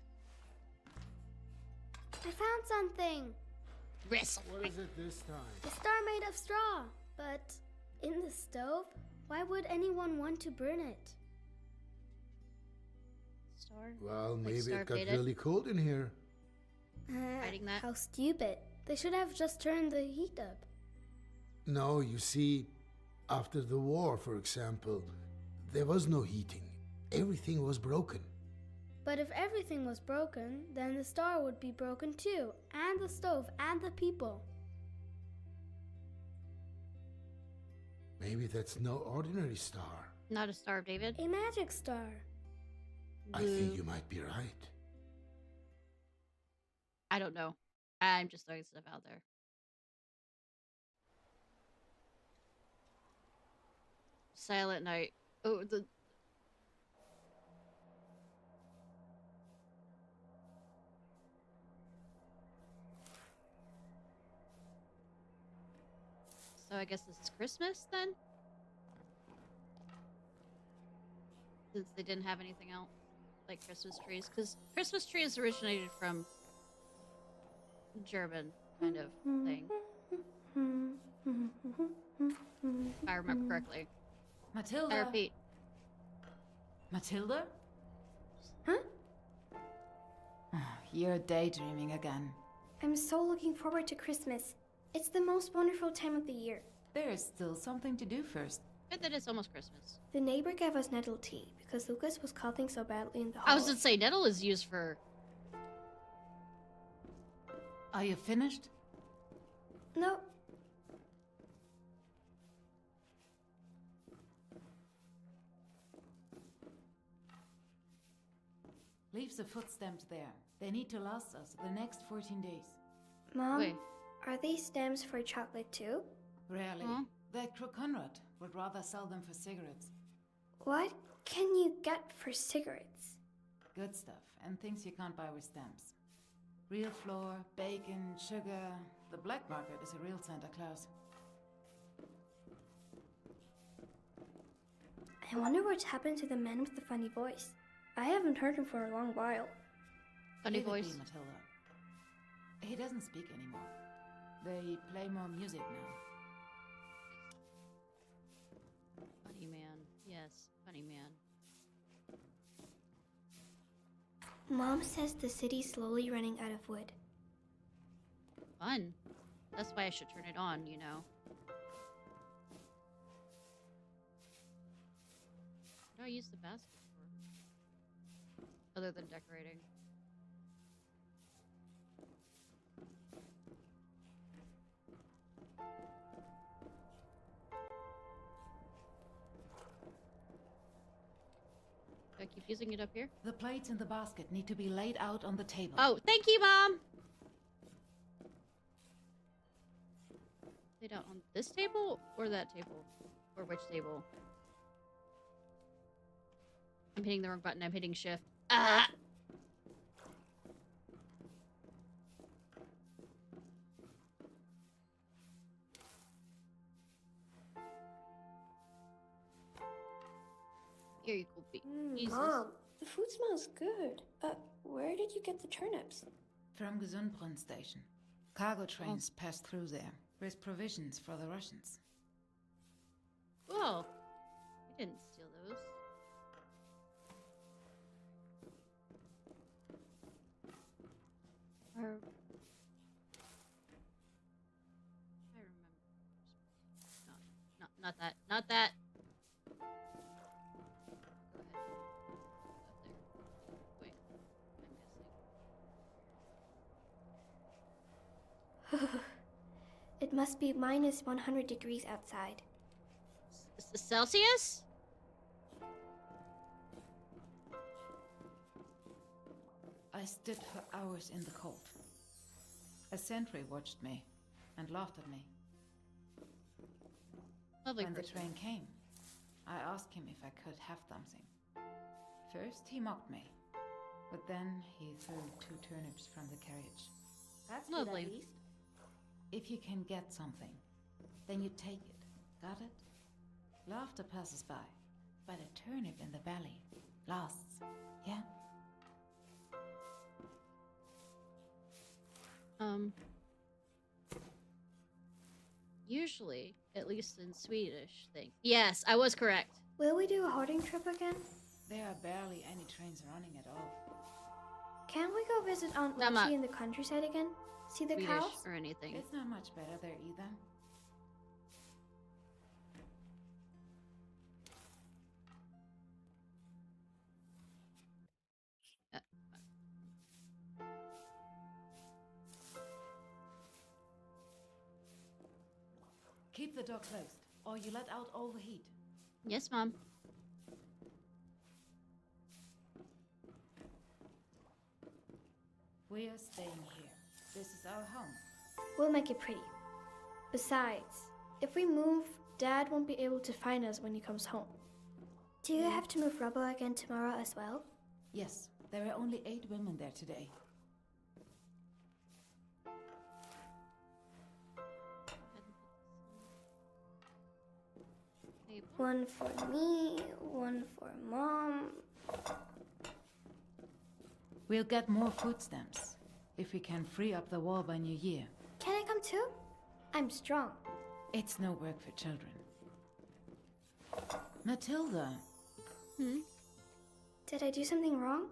I found something. Wrestle. What is it this time? A star made of straw. But in the stove? Why would anyone want to burn it? Star. Well, Like maybe it got Starfaded. really cold in here. Hiding that. How stupid. They should have just turned the heat up. No, you see, after the war, for example, there was no heating. Everything was broken. But if everything was broken, then the star would be broken too. And the stove and the people. Maybe that's no ordinary star. Not a star, David. A magic star. I think you might be right. I don't know. I'm just throwing stuff out there. Silent Night. Oh, the... So I guess this is Christmas then? Since they didn't have anything else like Christmas trees. Because Christmas trees originated from German kind of thing. If I remember correctly. I Matilda. repeat. Matilda? Huh? You're daydreaming again. I'm so looking forward to Christmas. It's the most wonderful time of the year. There's still something to do first. Good that it's almost Christmas. The neighbor gave us nettle tea because Lucas was coughing so badly in the hall. I was gonna say nettle is used for. Are you finished? No. Leave the foot stamps there. They need to last us the next 14 days. Mom, Wait. are these stamps for chocolate too? Rarely. Huh? That crook Conrad would rather sell them for cigarettes. What can you get for cigarettes? Good stuff, and things you can't buy with stamps. Real flour, bacon, sugar. The black market is a real Santa Claus. I wonder what's happened to the man with the funny voice. I haven't heard him for a long while. Funny Leave it be, voice. Matilda. He doesn't speak anymore. They play more music now. Funny man. Yes, funny man. Mom says the city's slowly running out of wood. Fun. That's why I should turn it on, you know. What do I use the basket for? Other than decorating. Do I keep using it up here? The plates in the basket need to be laid out on the table. Oh, thank you, Mom! Lay down on this table or that table? Or which table? I'm hitting the wrong button. I'm hitting shift. Ah! Here you go, Jesus. Mom, the food smells good. Where did you get the turnips? From Gesundbrunnen station. Cargo trains pass through there with provisions for the Russians. Whoa. We didn't steal those. I remember. No, not that. Not that. Go ahead. Up there. Wait. I'm guessing. It must be minus 100 degrees outside. Celsius? I stood for hours in the cold. A sentry watched me and laughed at me. Lovely When the person. train came, I asked him if I could have something. First, he mocked me, but then he threw 2 turnips from the carriage. That's Lovely. good at least. If you can get something, then you take it. Got it? Laughter passes by, but a turnip in the belly lasts. Yeah? Usually, at least in Swedish thing. Yes, I was correct. Will we do a hoarding trip again? There are barely any trains running at all. Can we go visit Aunt No, I'm not Lucy in the countryside again? See the Swedish cows? or anything. It's not much better there either. Keep the door closed, or you let out all the heat. Yes, Mom. We are staying here. This is our home. We'll make it pretty. Besides, if we move, Dad won't be able to find us when he comes home. Do you have to move rubble again tomorrow as well? Yes, there are only 8 women there today. One for me, one for Mom. We'll get more food stamps if we can free up the wall by New Year. Can I come too? I'm strong. It's no work for children. Matilda, Did I do something wrong?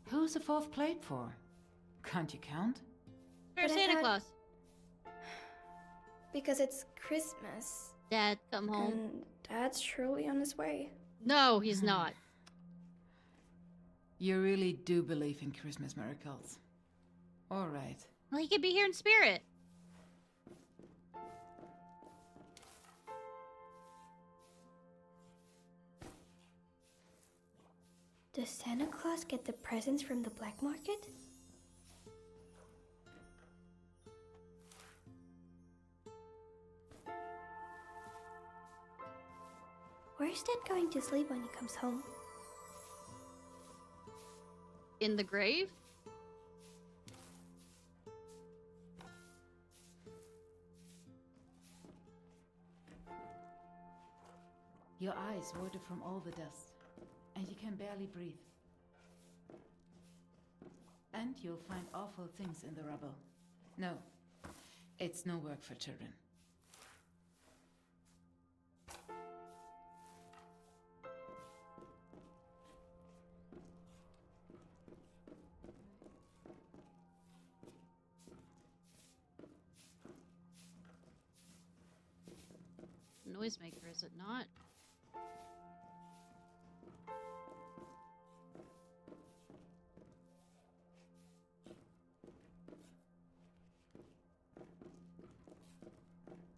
who's the 4th plate for? Can't you count? Where's But I Santa thought- Claus? Because it's Christmas. Dad, come home. And Dad's surely on his way. No, he's not. You really do believe in Christmas miracles. All right. Well, he could be here in spirit. Does Santa Claus get the presents from the black market? Where's Dad going to sleep when he comes home? In the grave? Your eyes water from all the dust, and you can barely breathe. And you'll find awful things in the rubble. No, it's no work for children. Noisemaker, is it not?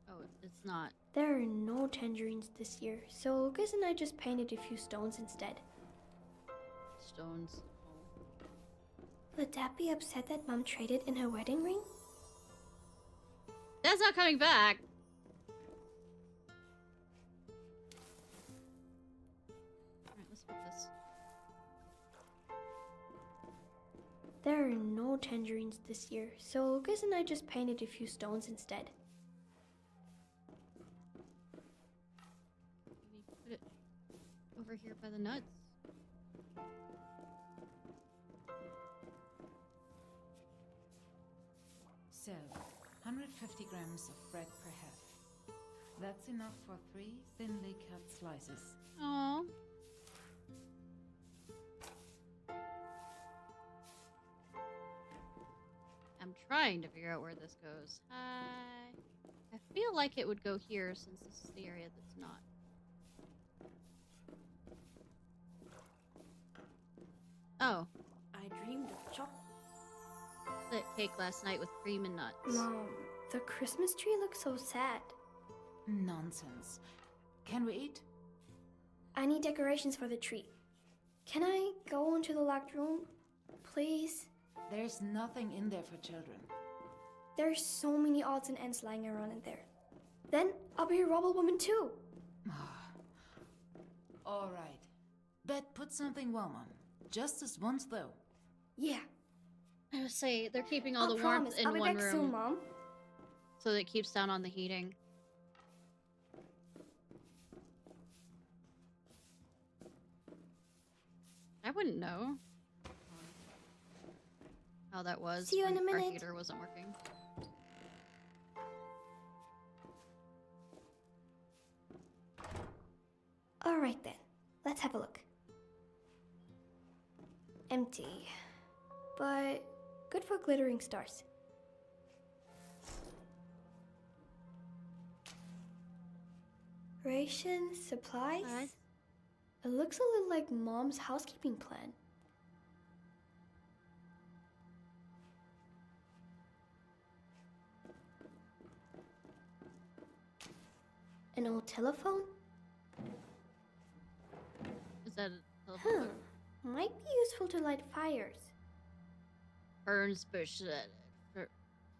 Oh, it's not. There are no tangerines this year, so Lucas and I just painted a few stones instead. Stones. Would Dad be upset that Mom traded in her wedding ring? That's not coming back! Alright, let's put this. There are no tangerines this year, so Lucas and I just painted a few stones instead. Maybe put it over here by the nuts. So, 150 grams of bread per half. That's enough for 3 thinly cut slices. Aww. I'm trying to figure out where this goes. I feel like it would go here since this is the area that's not. Oh. I dreamed of chocolate Cake last night with cream and nuts. Mom, the Christmas tree looks so sad. Nonsense. Can we eat? I need decorations for the tree. Can I go into the locked room? Please? There's nothing in there for children. There's so many odds and ends lying around in there. Then I'll be a rubble woman too. All right. Bet put something warm on. Just this once, though. Yeah. I would say they're keeping all I'll the warmth promise. in I'll be one back room soon, Mom. so that it keeps down on the heating. I wouldn't know how that was. See you in a when our minute. heater wasn't working. All right then. Let's have a look. Empty. But good for glittering stars. Rations, supplies? Supplies? It looks a little like Mom's housekeeping plan. An old telephone? Is that a Huh. telephone? Might be useful to light fires. Burns Bush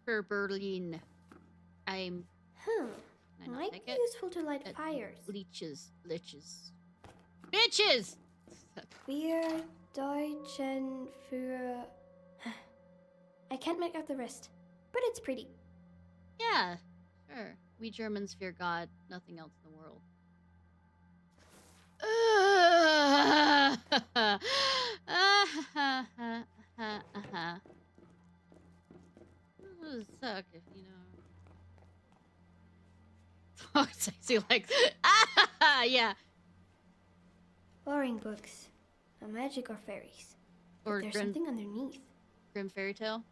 for Berlin. I'm Huh. Can I not Might take be it? useful to light At fires. Liches. Bitches! Wir Deutschen für... I can't make out the rest, but it's pretty. Yeah, sure. We Germans fear God, nothing else in the world. It would suck if, you know... Oh, sexy like... yeah. Boring books. No magic or fairies. But Or there's Grim, something underneath. Grim Fairy Tale.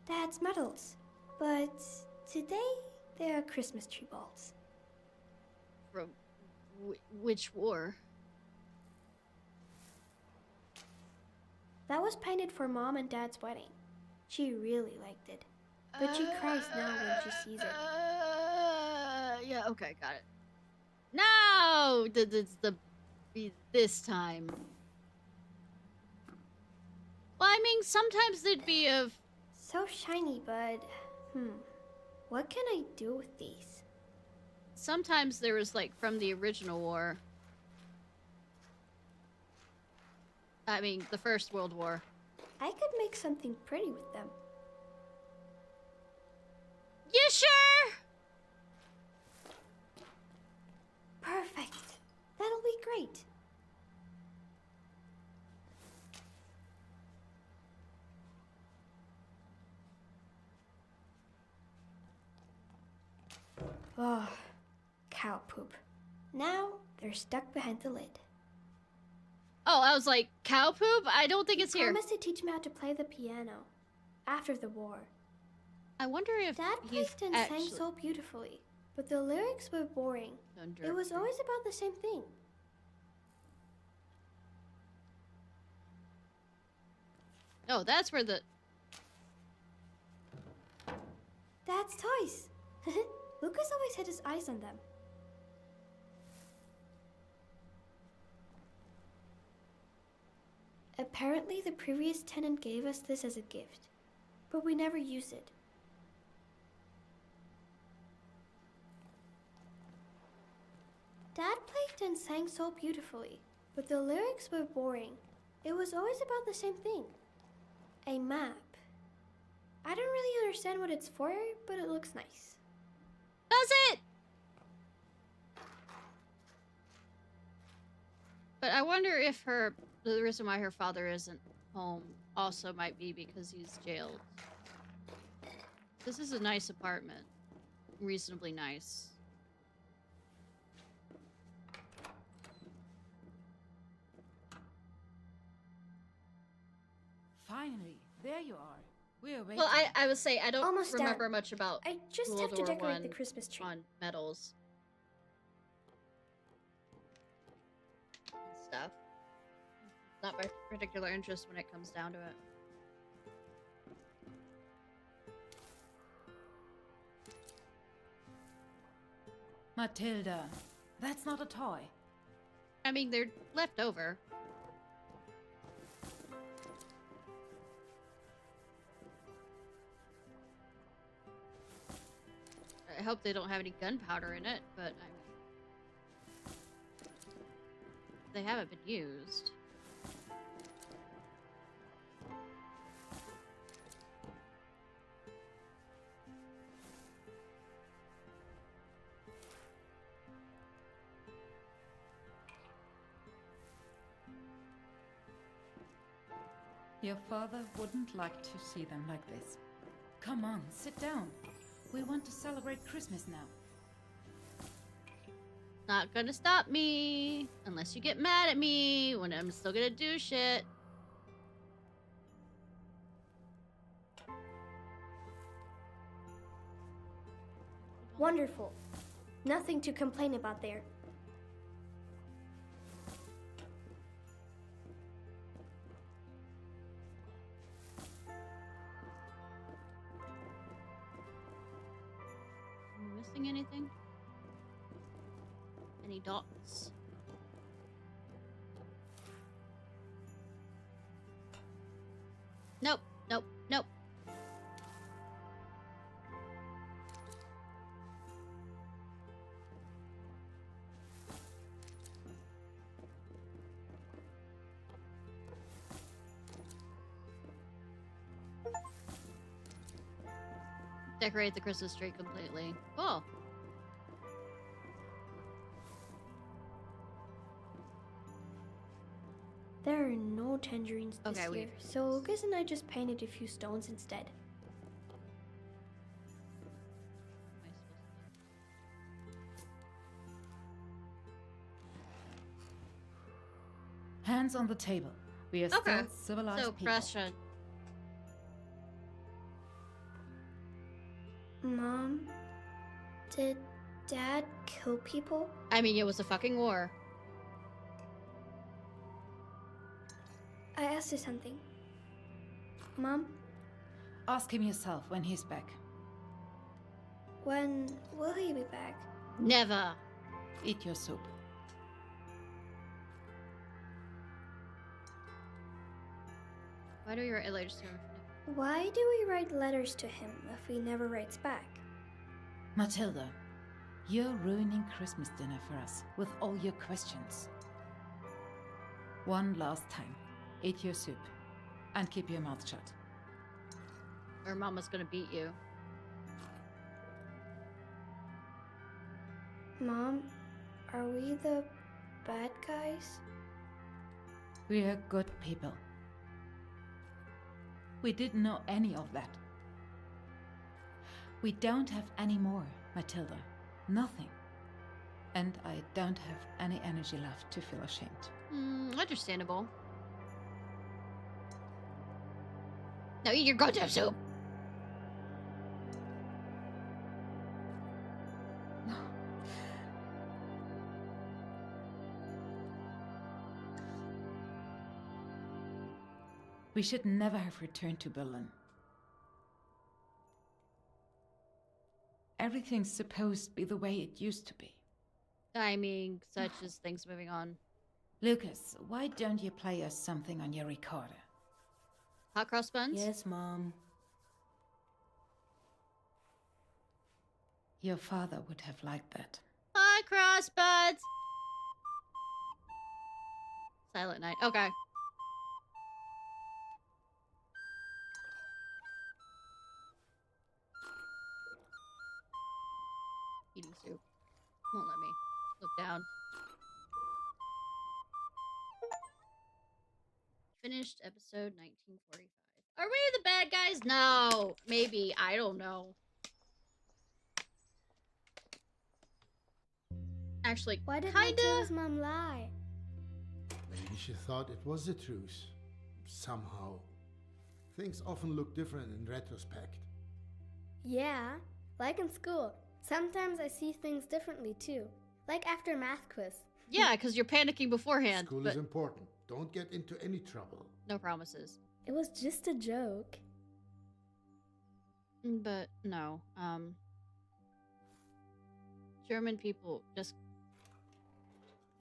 Dad's medals. But today, they're Christmas tree balls. From which war? That was painted for Mom and Dad's wedding. She really liked it. But she cries now when she sees it. Yeah, okay, got it. No! This time. Well, I mean, sometimes they'd be of... So shiny, but... What can I do with these? Sometimes there was, like, from the original war. I mean, the First World War. I could make something pretty with them. You sure? great. Oh, cow poop. Now they're stuck behind the lid. Oh, I was like, cow poop? I don't think it's here. Promised to teach me how to play the piano after the war. I wonder if Dad he's played and actually... sang so beautifully, but the lyrics were boring. It was always about the same thing. Oh, that's where the... Dad's toys. Lucas always had his eyes on them. Apparently, the previous tenant gave us this as a gift, but we never used it. Dad played and sang so beautifully, but the lyrics were boring. It was always about the same thing. A map. I don't really understand what it's for, but it looks nice. Does it? But I wonder if the reason why her father isn't home also might be because he's jailed. This is a nice apartment. Reasonably nice. Finally, there you are. We're waiting. Well, I would say I don't Almost remember done. much about I just World have to War decorate I the Christmas tree. on medals and stuff. Not my particular interest when it comes down to it. Matilda, that's not a toy. I mean, they're left over. I hope they don't have any gunpowder in it, but I mean, they haven't been used. Your father wouldn't like to see them like this. Come on, sit down. We want to celebrate Christmas now. Not gonna stop me unless you get mad at me when I'm still gonna do shit. Wonderful. Nothing to complain about there. Am I missing anything? Any dots? Nope, nope, nope. Decorate the Christmas tree completely. Cool. There are no tangerines this Okay, year, so Lucas and I just painted a few stones instead. Hands on the table. We are still civilized So people. Russia. Mom, did Dad kill people? I mean, it was a fucking war. I asked you something. Mom, Ask him yourself when he's back. when will he be back? Never. Eat your soup. Why do we write letters to him? Why do we write letters to him if he never writes back? Matilda, you're ruining Christmas dinner for us with all your questions. One last time. Eat your soup. And keep your mouth shut. Or Mama's gonna beat you. Mom, are we the bad guys? We're good people. We didn't know any of that. We don't have any more, Matilda. Nothing. And I don't have any energy left to feel ashamed. Understandable. Now eat your goddamn soup. We should never have returned to Berlin. Everything's supposed to be the way it used to be. I mean, such as things moving on. Lucas, why don't you play us something on your recorder? Hot cross buns? Yes, Mom. Your father would have liked that. Hot cross buns! Silent night. Okay. Eating soup. Won't let me look down. Finished episode 1945. Are we the bad guys? No. Maybe. I don't know. Actually, Why did kinda. Matilda's mom lie? Maybe she thought it was the truth. Somehow. Things often look different in retrospect. Yeah, like in school. Sometimes I see things differently too. Like after math quiz. Yeah, because you're panicking beforehand. School but is important. Don't get into any trouble. no promises. It was just a joke. But no. German people just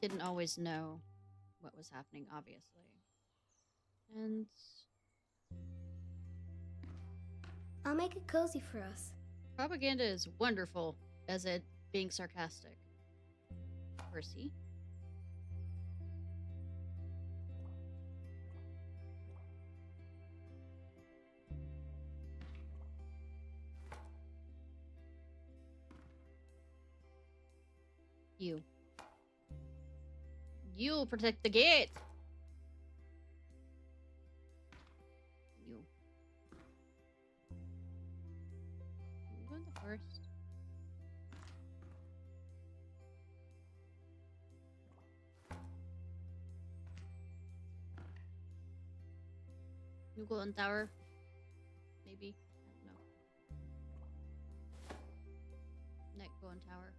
didn't always know what was happening, obviously. And I'll make it cozy for us. propaganda is wonderful as it being sarcastic. Percy. You. You'll protect the gate. You. I'm going the first. You go on tower. Maybe. I don't know. Nick, go on tower.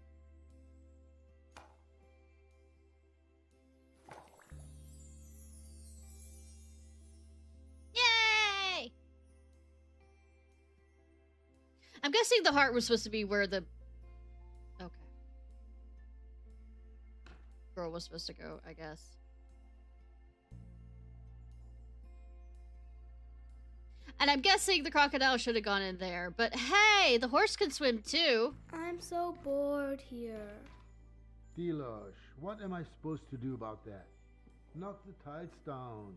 Yay! I'm guessing the heart was supposed to be where the... Okay. Girl was supposed to go, I guess. And I'm guessing the crocodile should have gone in there. But hey, the horse can swim too. I'm so bored here. Delosh, what am I supposed to do about that? Knock the tiles down.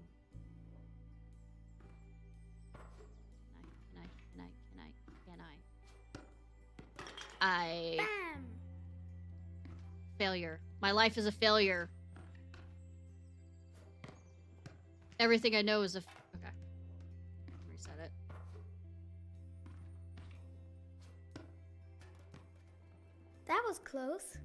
Can I? Bam! Failure. My life is a failure. Everything I know is a... Okay. Reset it. That was close.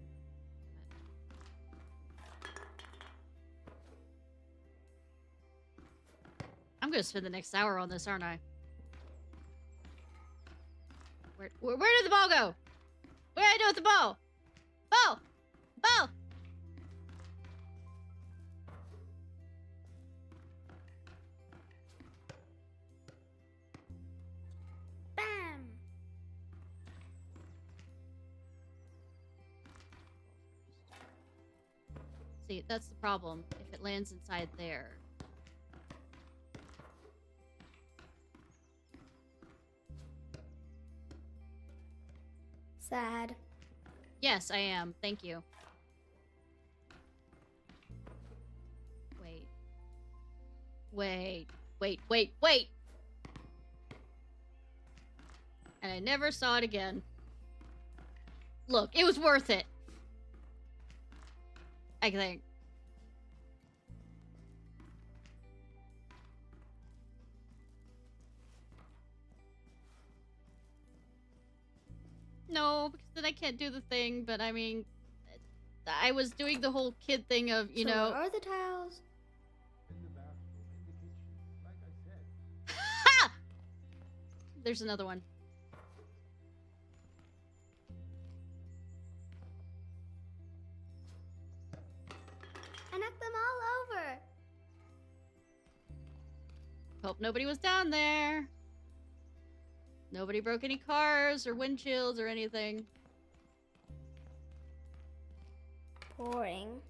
I'm gonna spend the next hour on this, aren't I? Where did the ball go? What did I do with the ball? Ball! Ball! Bam! See, that's the problem. If it lands inside there. Sad. Yes, I am. Thank you. Wait. Wait. Wait, wait, wait! And I never saw it again. Look, it was worth it. I think. No, because then I can't do the thing, but I mean, I was doing the whole kid thing of, you So know... where are the tiles? In the bathroom, in the kitchen, like I said. Ha! There's another one. I knocked them all over. Hope nobody was down there. Nobody broke any cars or windshields or anything. Boring.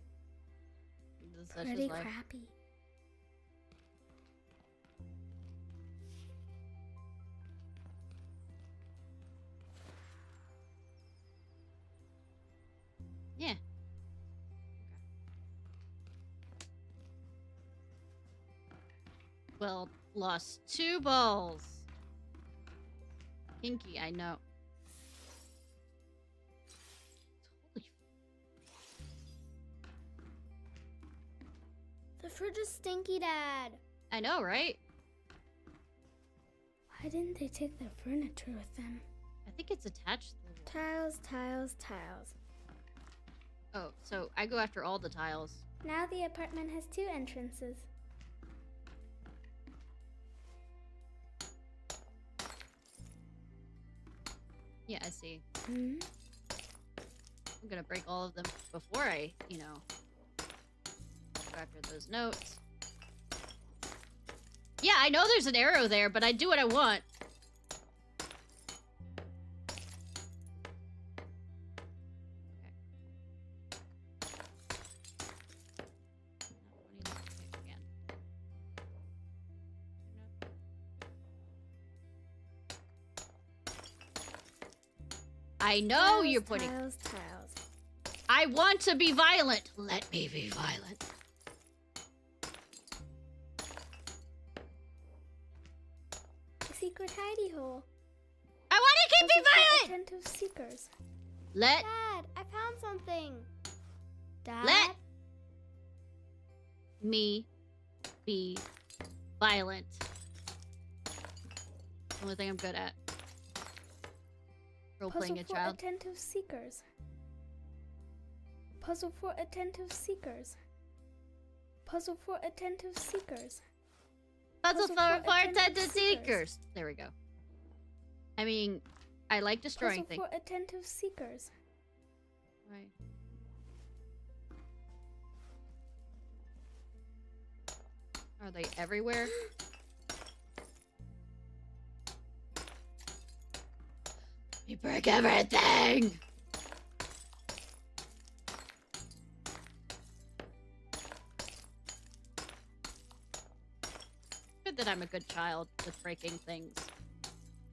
This is such Pretty is life. crappy. Yeah. Well, lost 2 balls. Pinky, I know. Holy The fridge is stinky, Dad. I know, right? Why didn't they take the furniture with them? I think it's attached to the wall. Tiles, tiles, tiles. Oh, so I go after all the tiles. Now the apartment has 2 entrances. Yeah, I see. Hmm? I'm gonna break all of them before I, you know, go after those notes. Yeah, I know there's an arrow there, but I do what I want. I know Tiles, you're putting... Tiles, tiles. I want to be violent. Let me be violent. A secret hidey hole. I want to keep being Also for violent! attentive seekers. Let Dad, I found something. Dad? Let me be violent. Only thing I'm good at. Role-playing a Puzzle child. for attentive seekers. Puzzle for attentive seekers. Puzzle for attentive seekers. Puzzle Puzzle for for attentive attentive seekers. There we go. I mean, I like destroying Puzzle things. for attentive seekers. Right. Are they everywhere? You break everything! Good that I'm a good child with breaking things.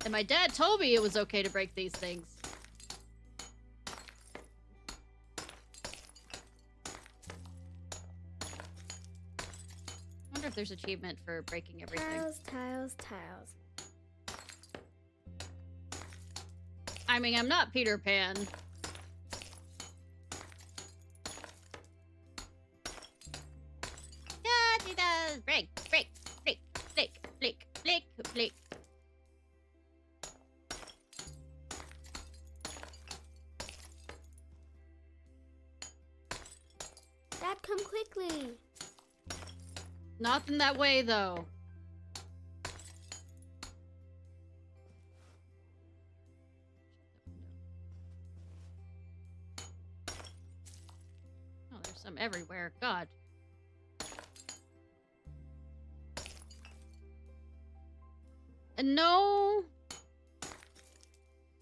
And my dad told me it was okay to break these things. I wonder if there's achievement for breaking everything. Tiles, tiles, tiles. I mean, I'm not Peter Pan. Yeah, he does. Break, break, break, break, break, break, break. Dad, come quickly. Not in that way, though. Oh, there's some everywhere. God. And no.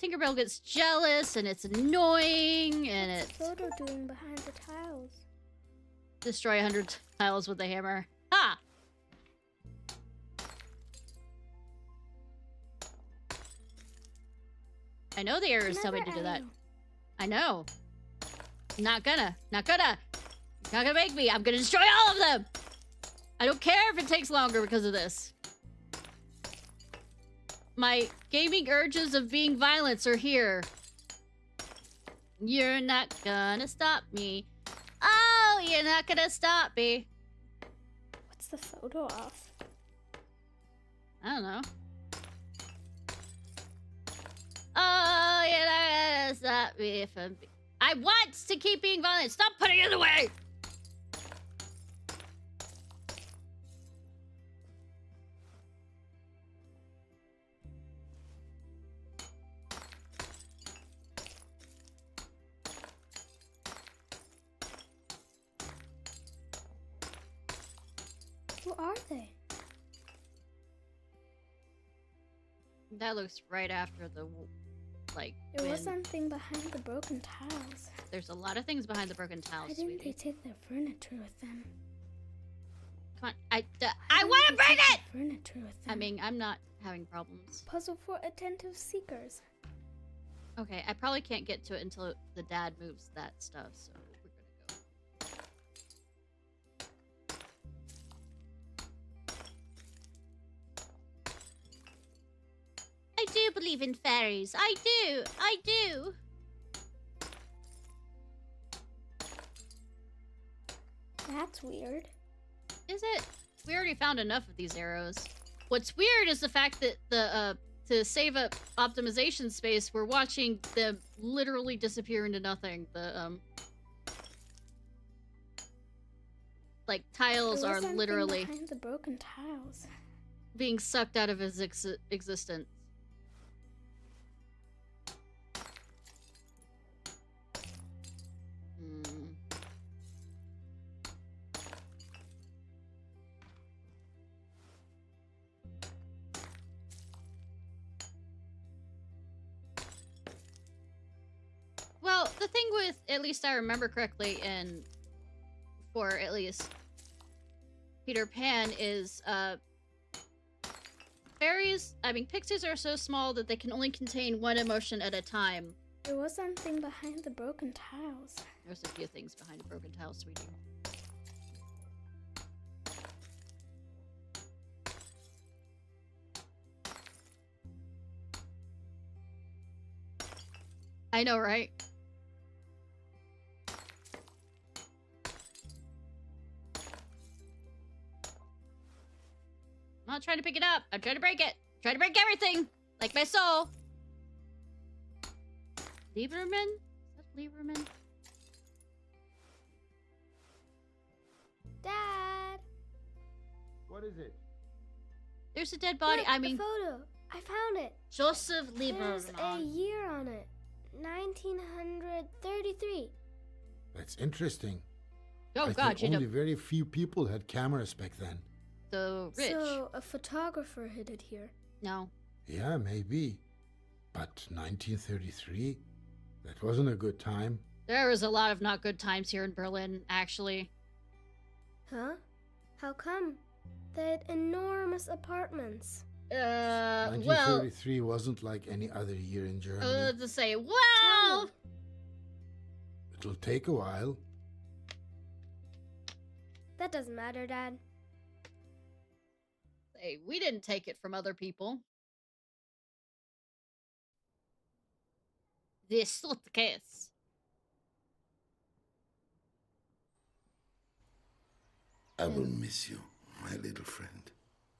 Tinkerbell gets jealous, and it's annoying, and What's it's... the photo doing behind the tiles? Destroy 100 tiles with a hammer. Ha! I know the errors tell me to do that. I know. Not gonna. Not gonna. You're not gonna make me. I'm gonna destroy all of them! I don't care if it takes longer because of this. My gaming urges of being violent are here. You're not gonna stop me. Oh, you're not gonna stop me. What's the photo of? I don't know. Oh, you're not if I want to keep being violent. Stop putting it in the way. Who are they? That looks right after the, like, There was when- something behind the broken tiles. There's a lot of things behind the broken tiles, Why didn't sweetie. they take their furniture with them? Come on, I Why want to didn't they bring take it! their furniture with them? I mean, I'm not having problems. Puzzle for attentive seekers. Okay, I probably can't get to it until the dad moves that stuff, so we're gonna go. I do believe in fairies. I do. I do. That's weird. Is it? We already found enough of these arrows. What's weird is the fact that the to save up optimization space, we're watching them literally disappear into nothing. The like tiles There are was something literally behind the broken tiles. being sucked out of his existence. Hmm. Well, the thing with, at least I remember correctly, and for at least Peter Pan is, fairies, I mean, pixies are so small that they can only contain one emotion at a time. There was something behind the broken tiles. There's a few things behind a broken tile, sweetie. I know, right? I'm not trying to pick it up. I'm trying to break it. I'm trying to break everything. Like my soul. Lieberman? Is that Lieberman? Dad! What is it? There's a dead body. Look, I mean, the photo. I found it. Joseph There's a Lieberman. year on it. 1933. That's interesting. Oh I God, thought you know, only very few people had cameras back then. the rich. So, a photographer hid it here. No. Yeah, maybe. But 1933? That wasn't a good time. There was a lot of not good times here in Berlin, actually. Huh? How come? They had enormous apartments. Well, 1933 wasn't like any other year in Germany. to say, Tell well, me. It'll take a while. That doesn't matter, Dad. hey, we didn't take it from other people. This suitcase. I will miss you, my little friend.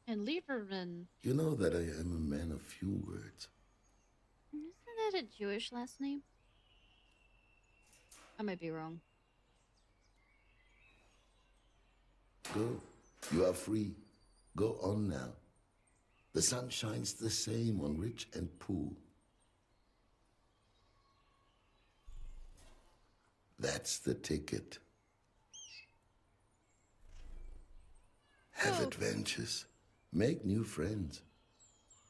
And Lieberman. You know that I am a man of few words. Isn't that a Jewish last name? I might be wrong. Go. You are free. Go on now. The sun shines the same on rich and poor. That's the ticket. Have Oh. adventures. Make new friends.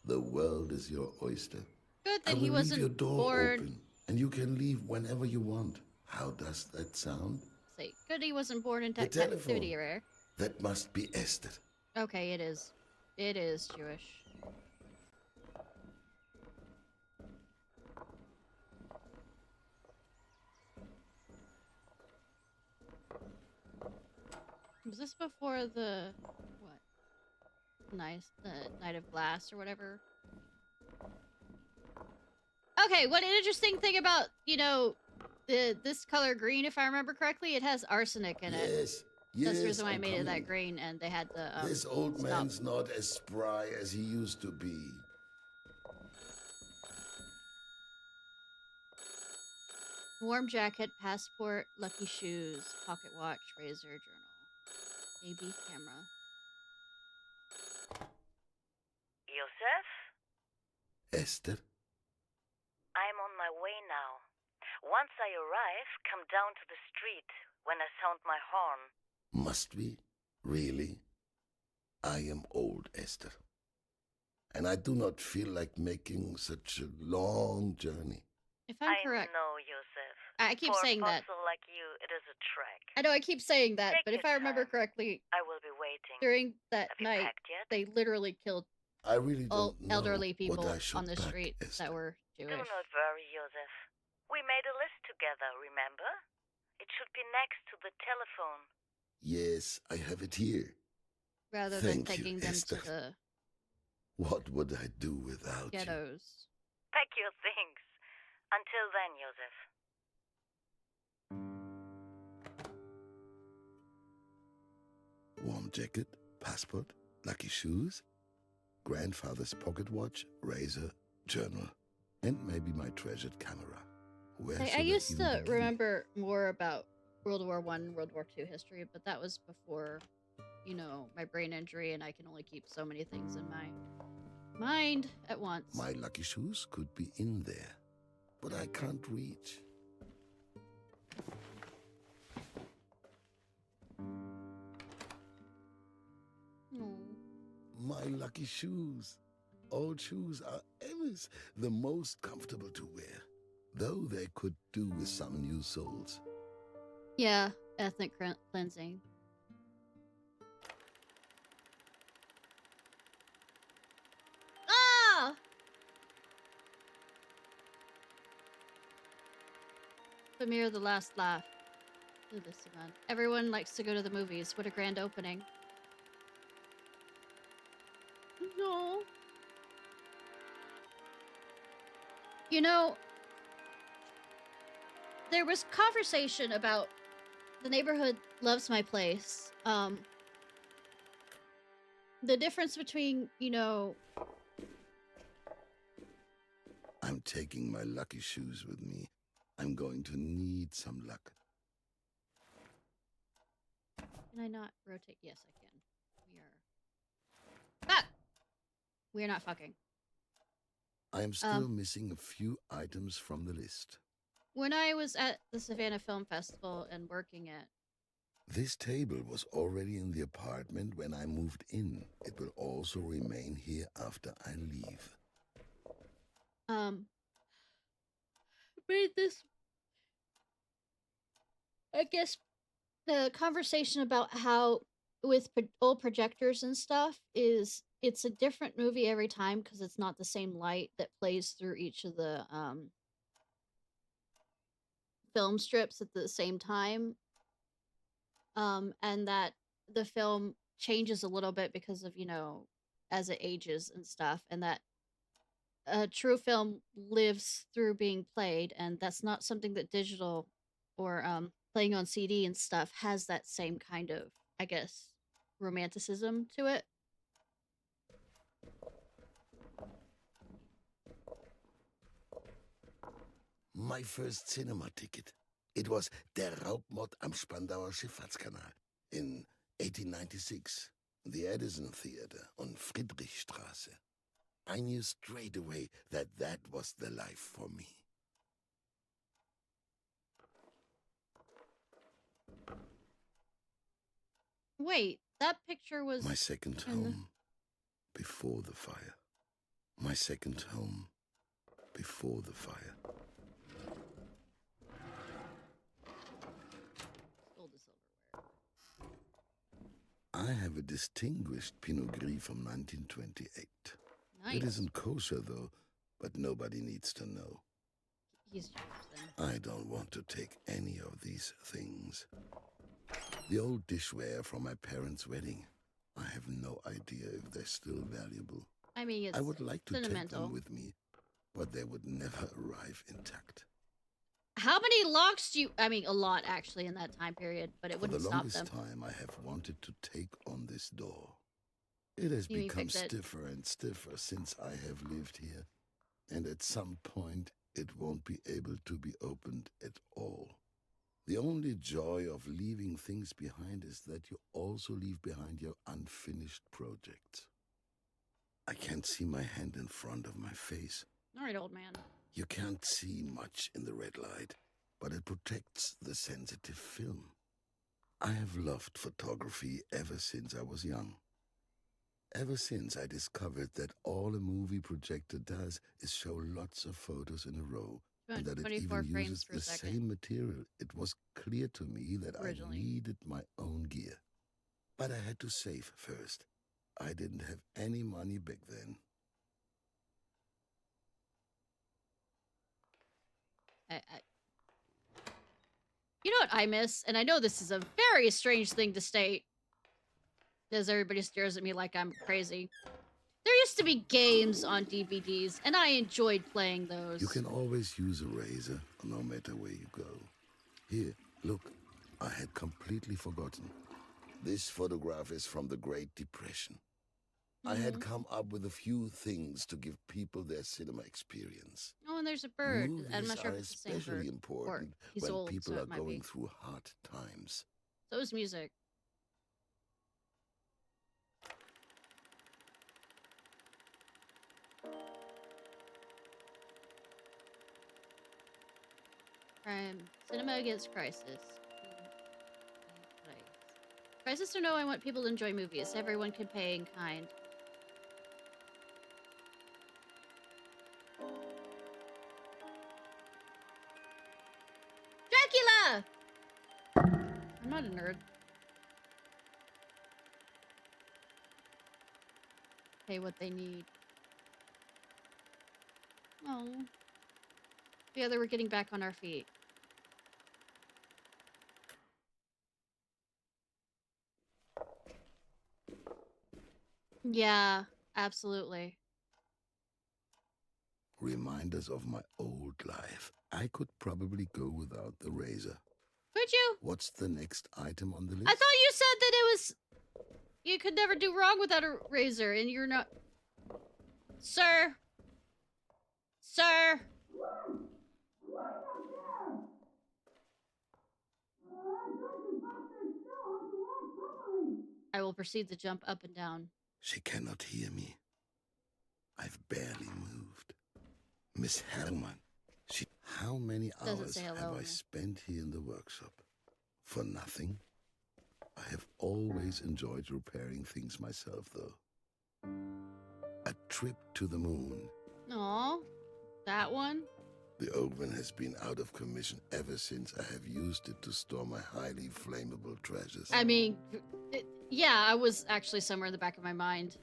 The world is your oyster. Good I that will he leave wasn't your door born. open, and you can leave whenever you want. How does that sound? Say, good he wasn't born in The captivity, telephone. rare. That must be Esther. Okay, it is. It is Jewish. Was this before the what? The Night of Glass or whatever? Okay, what an interesting thing about, you know, this color green, if I remember correctly, it has arsenic in it. Yes, yes. That's the reason why I I'm made it that coming. green, and they had to This old stop. man's not as spry as he used to be. Warm jacket, passport, lucky shoes, pocket watch, razor, journal, AB camera. Yosef? Esther? I'm on my way now. Once I arrive, come down to the street when I sound my horn. Must we? Really? I am old, Esther. And I do not feel like making such a long journey. If I'm correct. I know, Yosef. I keep For saying a that. fossil like you, it is a trek. I know I keep saying that, Take but if your I remember time. correctly, I will be waiting. during that Have you night, packed yet? they literally killed I really all don't know elderly people what I should on the pack, street Esther. that were Jewish. Do not worry, Yosef. We made a list together, remember? It should be next to the telephone. Yes, I have it here. Rather than Thank you, taking them Esther. to the What would I do without you? ghettos. Pack your things. Until then, Yosef. Warm jacket, passport, lucky shoes, grandfather's pocket watch, razor, journal, and maybe my treasured camera. Where I should used even to begin? remember more about World War I, World War II history, but that was before, my brain injury, and I can only keep so many things in my mind at once. My lucky shoes could be in there, but I can't reach. Oh. My lucky shoes. Old shoes are always the most comfortable to wear, though they could do with some new soles. Yeah, ethnic cleansing. Ah! Premiere The Last Laugh. Do this event. Everyone likes to go to the movies. What a grand opening. No. There was conversation about the neighborhood loves my place. The difference between, I'm taking my lucky shoes with me. I'm going to need some luck. Can I not rotate? Yes, I can. Fuck! We're not fucking. I am still missing a few items from the list. When I was at the Savannah Film Festival and working at... This table was already in the apartment when I moved in. It will also remain here after I leave. Made this... I guess the conversation about how with old projectors and stuff is it's a different movie every time because it's not the same light that plays through each of the film strips at the same time, and that the film changes a little bit because of as it ages and stuff, and that a true film lives through being played, and that's not something that digital or playing on CD and stuff has that same kind of, I guess, romanticism to it. My first cinema ticket. It was Der Raubmord am Spandauer Schifffahrtskanal in 1896, the Edison Theater on Friedrichstraße. I knew straight away that that was the life for me. Wait, that picture was... My second home before the fire. My second home before the fire. Stole the silverware. I have a distinguished Pinot Gris from 1928. Nice. It isn't kosher, though, but nobody needs to know. He's Jewish, then. I don't want to take any of these things. The old dishware from my parents' wedding. I have no idea if they're still valuable. I mean, it's I would like to take sentimental. them with me, but they would never arrive intact. How many locks do you... I mean, a lot, actually, in that time period, but it wouldn't For the stop longest them. time, I have wanted to take on this door. It has You mean become fix it? stiffer and stiffer since I have lived here. And at some point, it won't be able to be opened at The only joy of leaving things behind is that you also leave behind your unfinished projects. I can't see my hand in front of my face. All right, old man. You can't see much in the red light, but it protects the sensitive film. I have loved photography ever since I was young. Ever since I discovered that all a movie projector does is show lots of photos in a row, and that it 24 even frames uses per the second. same material, it was clear to me that Originally. I needed my own gear. But I had to save first. I didn't have any money back then. You know what I miss? And I know this is a very strange thing to state, as everybody stares at me like I'm crazy. There used to be games on DVDs, and I enjoyed playing those. You can always use a razor, no matter where you go. Here, look, I had completely forgotten. This photograph is from the Great Depression. I had come up with a few things to give people their cinema experience. Oh, and there's a bird. Movies I'm not sure are if it's the same bird. especially important He's when old, people so are it might going be. through hard times. So is music. Cinema against crisis. Crisis or no, I want people to enjoy movies. Everyone can pay in kind. Dracula! I'm not a nerd. Pay what they need. Oh. Together we're getting back on our feet. Yeah, absolutely. Reminders of my old life. I could probably go without the razor. Could you? What's the next item on the list? I thought you said that it was... You could never do wrong without a razor, and you're not... Sir! Sir! I will proceed to jump up and down. She cannot hear me. I've barely moved. Miss Hellman, how many hours have I spent here in the workshop? For nothing? I have always enjoyed repairing things myself, though. A trip to the moon. Aw, that one? The oven has been out of commission ever since I have used it to store my highly flammable treasures. I mean, yeah, I was actually somewhere in the back of my mind.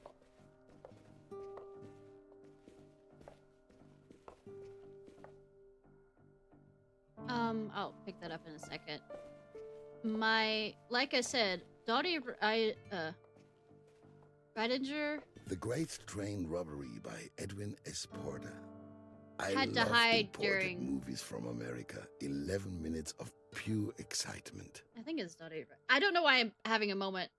I'll pick that up in a second. Like I said, Dottie, Ridinger. The Great Train Robbery by Edwin S. Porter. I had to love hide imported during movies from America. 11 minutes of pure excitement. I think it's Dottie. I don't know why I'm having a moment.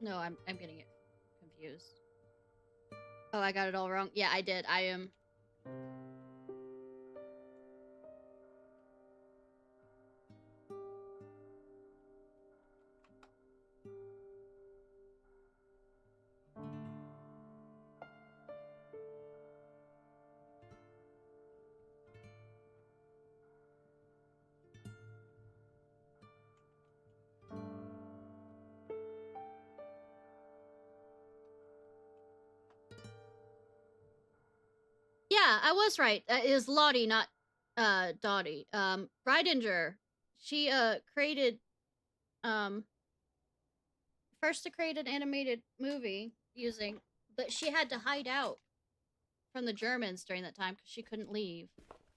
No, I'm getting it confused. Oh, I got it all wrong. Yeah, I did. I am. Yeah, I was right. It is Lottie, not Dottie. Ridinger. She created first to create an animated movie using, but she had to hide out from the Germans during that time because she couldn't leave.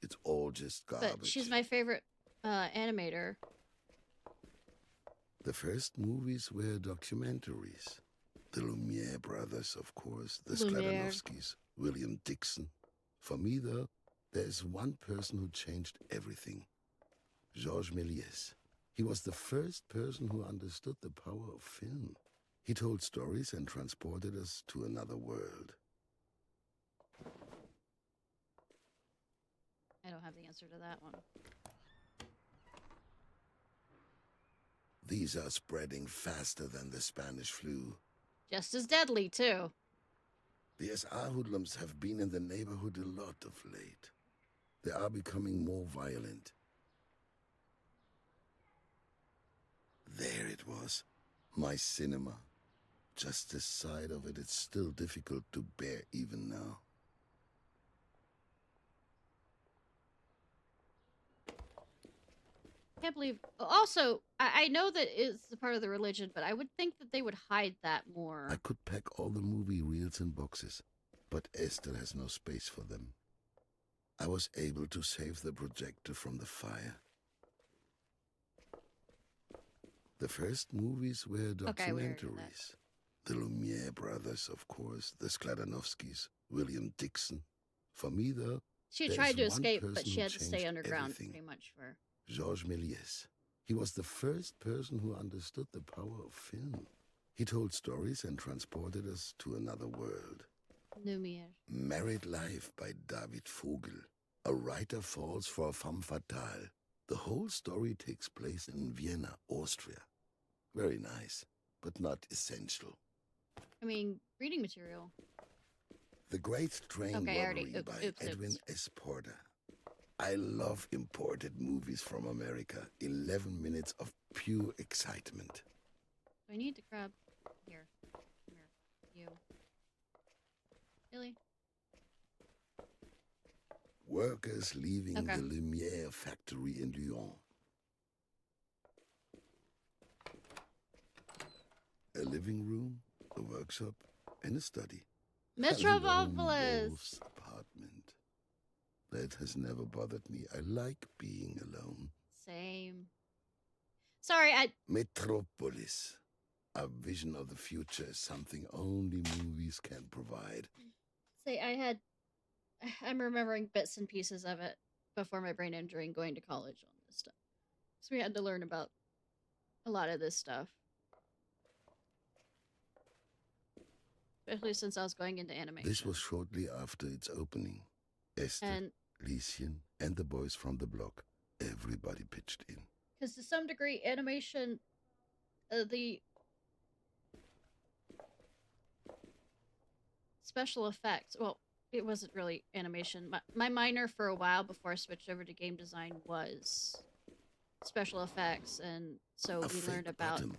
It's all just garbage. But she's my favorite animator. The first movies were documentaries. The Lumiere brothers, of course, the Skladanovskys, William Dixon. For me, though, there is one person who changed everything. Georges Méliès. He was the first person who understood the power of film. He told stories and transported us to another world. I don't have the answer to that one. These are spreading faster than the Spanish flu. Just as deadly, too. The SR hoodlums have been in the neighborhood a lot of late. They are becoming more violent. There it was. My cinema. Just the sight of it is still difficult to bear even now. Can't believe. Also, I know that it's a part of the religion, but I would think that they would hide that more. I could pack all the movie reels in boxes, but Esther has no space for them. I was able to save the projector from the fire. The first movies were documentaries. The Lumiere brothers, of course, the Skladanovskys, William Dixon. For me, though, she tried to escape, but she had to stay underground pretty much for... Georges Méliès. He was the first person who understood the power of film. He told stories and transported us to another world. Lumiere. Married Life by David Vogel. A writer falls for a femme fatale. The whole story takes place in Vienna, Austria. Very nice, but not essential. I mean, reading material. The Great Train Robbery by Edwin S. Porter. I love imported movies from America. 11 minutes of pure excitement. I need to grab... Here. Come here. You. Really? Workers leaving the Lumiere factory in Lyon. A living room, a workshop, and a study. Metropolis! Apartment. That has never bothered me. I like being alone. Same. Sorry, Metropolis. A vision of the future is something only movies can provide. I'm remembering bits and pieces of it before my brain injury and going to college on this stuff. So we had to learn about a lot of this stuff. Especially since I was going into animation. This was shortly after its opening. Esther, Lieschen, and the boys from the block. Everybody pitched in. Because to some degree, animation, the special effects, well, it wasn't really animation. My minor for a while before I switched over to game design was special effects, and so we learned about... Bottom,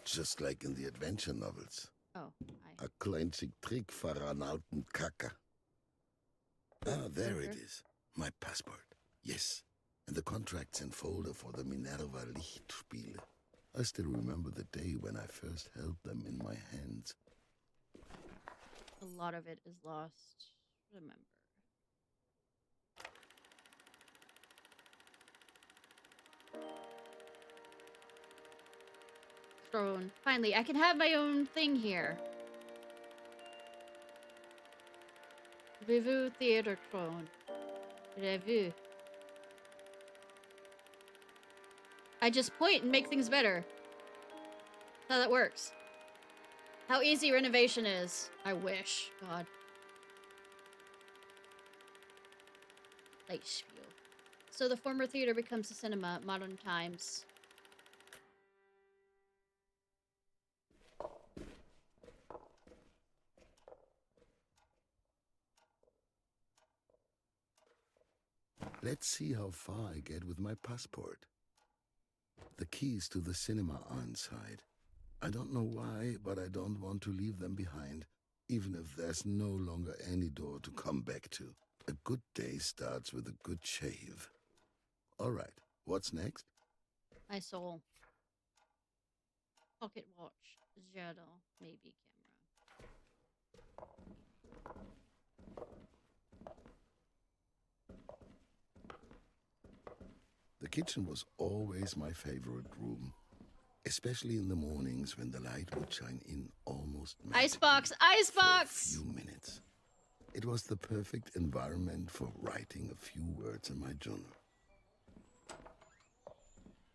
just like in the adventure novels. Oh, A kleinzig Trick für einen alten Kacker. Ah, there it is. My passport. Yes. And the contracts and folder for the Minerva Lichtspiele. I still remember the day when I first held them in my hands. A lot of it is lost. Remember. Throne. Finally, I can have my own thing here. Avez-vous Theater Throne? Avez-vous? I just point and make things better. That's how that works. How easy renovation is. I wish. God. Lichtspiel. So the former theater becomes a cinema, modern times. Let's see how far I get with my passport. The keys to the cinema are inside. I don't know why, but I don't want to leave them behind, even if there's no longer any door to come back to. A good day starts with a good shave. All right, what's next? My soul. Pocket watch. Journal. Maybe camera. The kitchen was always my favorite room, especially in the mornings when the light would shine in almost Icebox! Icebox! For a few minutes. It was the perfect environment for writing a few words in my journal.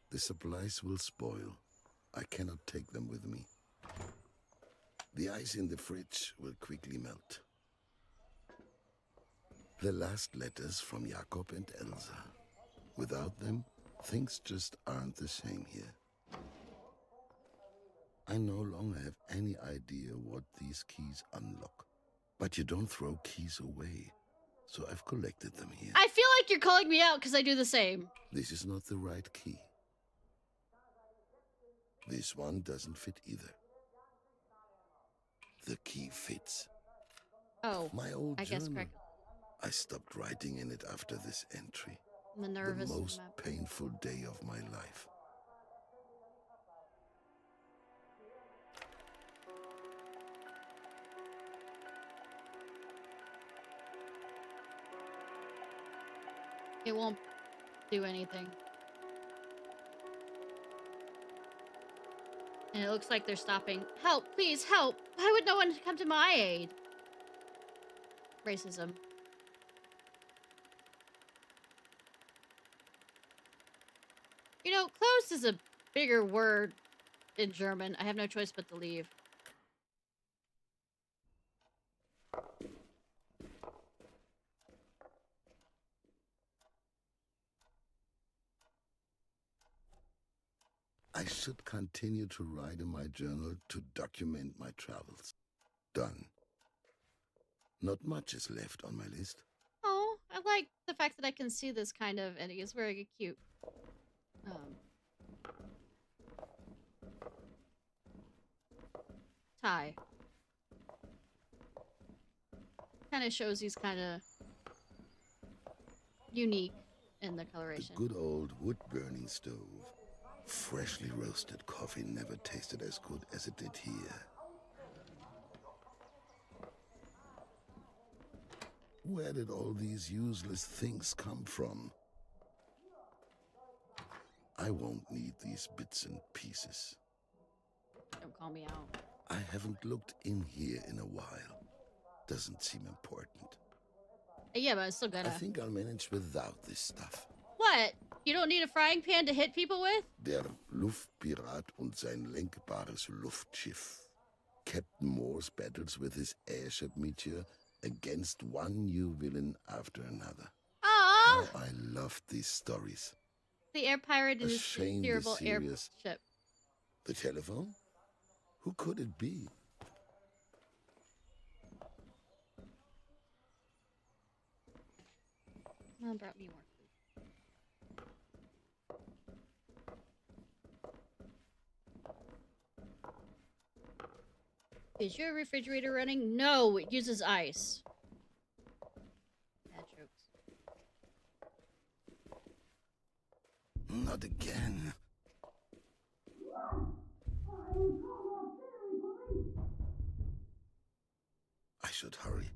The supplies will spoil. I cannot take them with me. The ice in the fridge will quickly melt. The last letters from Jakob and Elsa. Without them, things just aren't the same here. I no longer have any idea what these keys unlock. But you don't throw keys away, so I've collected them here. I feel like you're calling me out because I do the same. This is not the right key. This one doesn't fit either. The key fits. Oh, My old I guess journal. correct. I stopped writing in it after this entry. I'm the nervous. The most painful day of my life. It won't do anything. And it looks like they're stopping. Help, please, help! Why would no one come to my aid? Racism. You know, closed is a bigger word in German. I have no choice but to leave. I should continue to write in my journal to document my travels. Done. Not much is left on my list. Oh, I like the fact that I can see this kind of, and it's very cute. Tie. Kind of shows he's kind of unique in the coloration. The good old wood-burning stove. Freshly roasted coffee never tasted as good as it did here. Where did all these useless things come from? I won't need these bits and pieces. Don't call me out. I haven't looked in here in a while. Doesn't seem important. Yeah, but I still gotta... I think I'll manage without this stuff. What? You don't need a frying pan to hit people with? Der Luftpirat und sein lenkbares Luftschiff. Captain Moore's battles with his airship meteor against one new villain after another. Aww! How I loved these stories. The air pirate is a Ashamed terrible this airship. The telephone? Who could it be? Mom brought me more food. Is your refrigerator running? No, it uses ice. Bad jokes. Not again. I should hurry.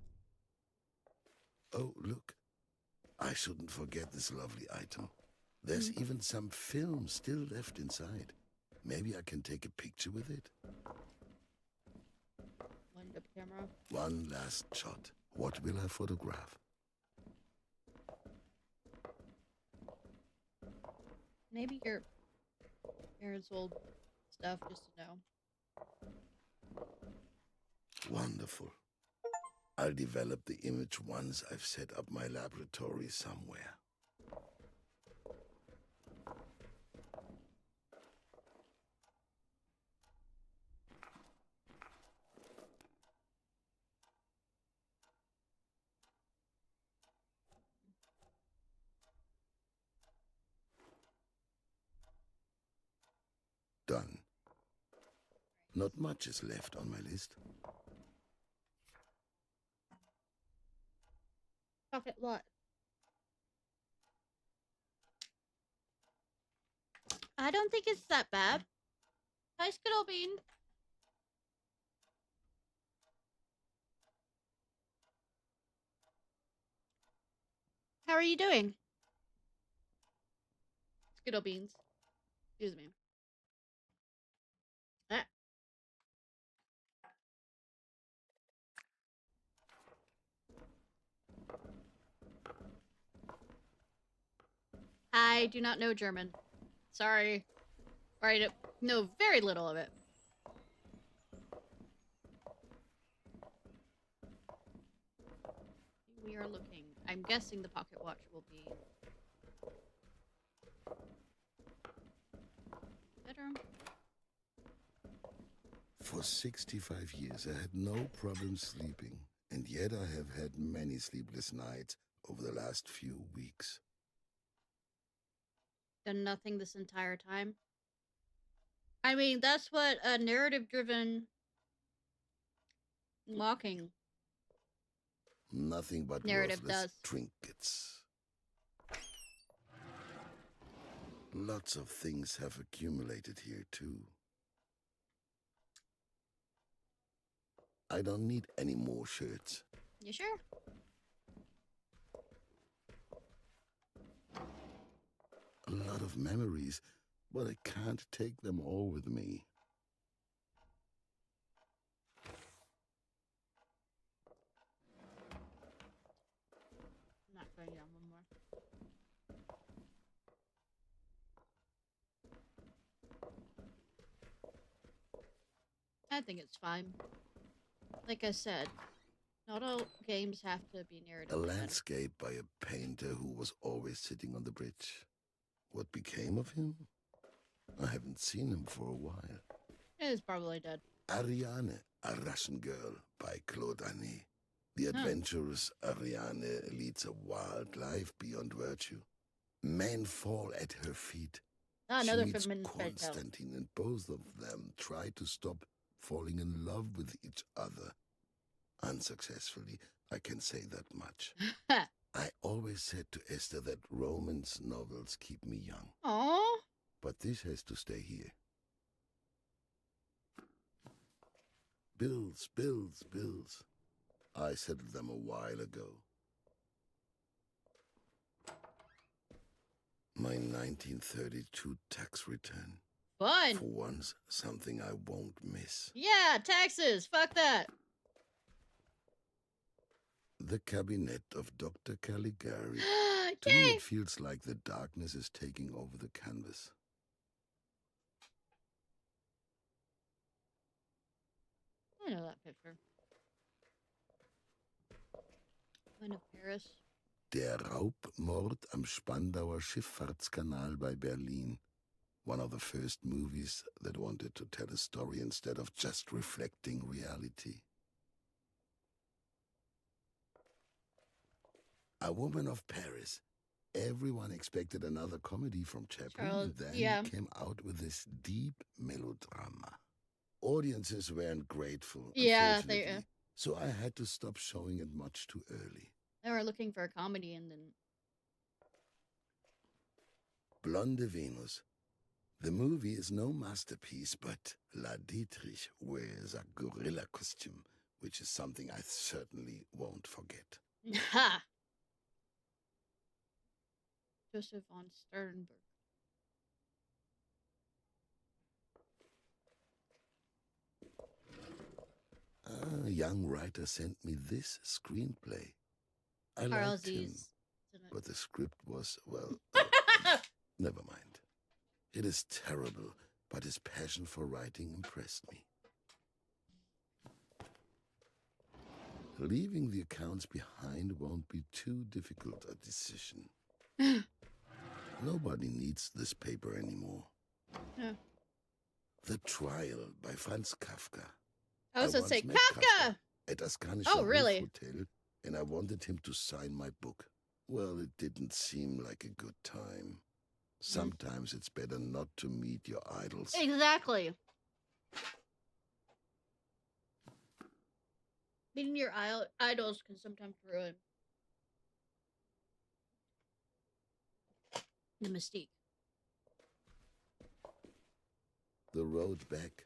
Oh, look. I shouldn't forget this lovely item. There's even some film still left inside. Maybe I can take a picture with it. Wind up camera. One last shot. What will I photograph? Maybe your parents' old stuff, just to know. Wonderful. I'll develop the image once I've set up my laboratory somewhere. Done. Not much is left on my list. Chocolate what? I don't think it's that bad. Hi, Skittle Bean. How are you doing? Skittle Beans. Excuse me. Ah. I do not know German. Sorry. Or I know very little of it. We are looking I'm guessing the pocket watch will be better. For 65 years, I had no problem sleeping, and yet I have had many sleepless nights over the last few weeks. Done nothing this entire time. I mean, that's what a narrative-driven walking Nothing but narrative worthless does. trinkets. Lots of things have accumulated here, too. I don't need any more shirts. You sure? A lot of memories, but I can't take them all with me. Not going down one more. I think it's fine. Like I said, not all games have to be narrative. A landscape by a painter who was always sitting on the bridge. What became of him? I haven't seen him for a while. He's probably dead. Ariane, a Russian girl by Claude Annet. The adventurous Ariane leads a wild life beyond virtue. Men fall at her feet. Another she meets from Constantine, and both of them try to stop falling in love with each other. Unsuccessfully, I can say that much. I always said to Esther that romance novels keep me young. Aww. But this has to stay here. Bills, bills, bills. I settled them a while ago. My 1932 tax return. Fun. For once, something I won't miss. Yeah, taxes. Fuck that. The cabinet of Dr. Caligari. To Yay! me, it feels like the darkness is taking over the canvas. I know that picture. One of Paris. Der Raubmord am Spandauer Schifffahrtskanal bei Berlin. One of the first movies that wanted to tell a story instead of just reflecting reality. A Woman of Paris. Everyone expected another comedy from Chaplin, and then he came out with this deep melodrama. Audiences weren't grateful, unfortunately, so I had to stop showing it much too early. They were looking for a comedy and then... Blonde Venus. The movie is no masterpiece, but La Dietrich wears a gorilla costume, which is something I certainly won't forget. Ha! Joseph von Sternberg. A young writer sent me this screenplay. I liked him, but the script was, well, never mind. It is terrible, but his passion for writing impressed me. Leaving the accounts behind won't be too difficult a decision. Nobody needs this paper anymore. Yeah. The Trial by Franz Kafka. I was going to say Kafka! At Askanischer really? Hotel, and I wanted him to sign my book. Well, it didn't seem like a good time. Sometimes it's better not to meet your idols. Exactly. Meeting your idols can sometimes ruin the mystique. The Road Back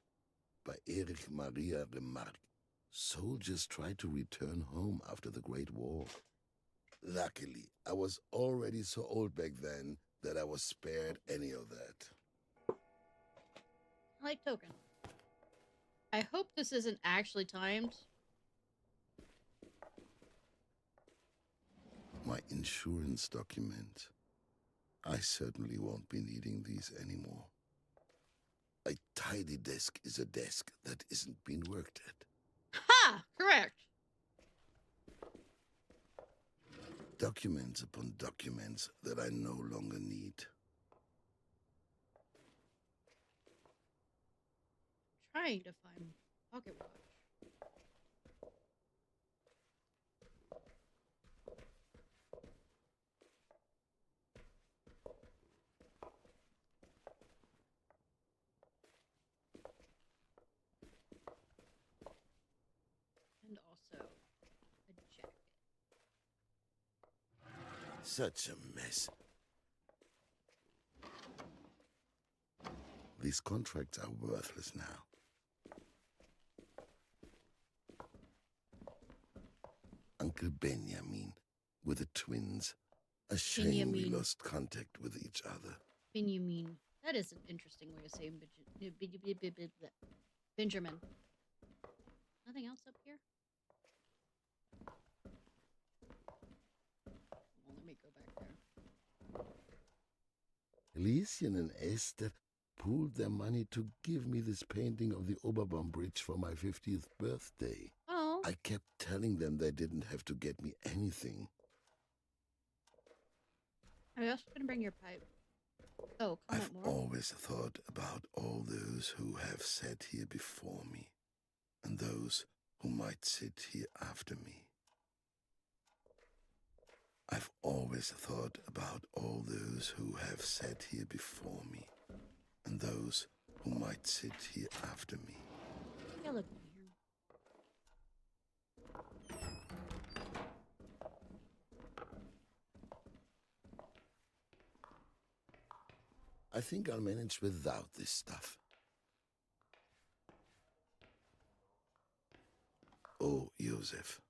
by Erich Maria Remarque. Soldiers try to return home after the Great War. Luckily, I was already so old back then that I was spared any of that. I like Token. I hope this isn't actually timed. My insurance document. I certainly won't be needing these anymore. A tidy desk is a desk that isn't being worked at. Ha! Correct. Documents upon documents that I no longer need. Trying to find pocket watch. And also a jacket. Such a mess. These contracts are worthless now. Uncle Benjamin with the twins. A shame we lost contact with each other. Benjamin. That is an interesting way of saying Benjamin. Nothing else up here? Well, let me go back there. Lieschen and Esther pooled their money to give me this painting of the Oberbaum Bridge for my 50th birthday. Oh. I kept telling them they didn't have to get me anything. Are you also going to bring your pipe? Oh, comment I've more. always thought about all those who have sat here before me, and those who might sit here after me. I've always thought about all those who have sat here before me, and those who might sit here after me. You look weird. I think I'll manage without this stuff. Oh, Joseph,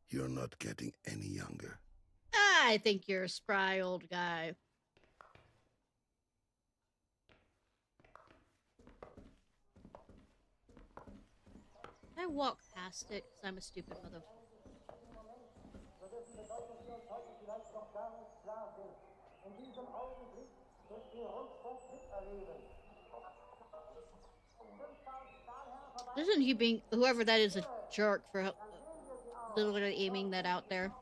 you're not getting any younger. I think you're a spry old guy. I walk past it because I'm a stupid mother. Isn't he being, whoever that is, a jerk for literally aiming that out there?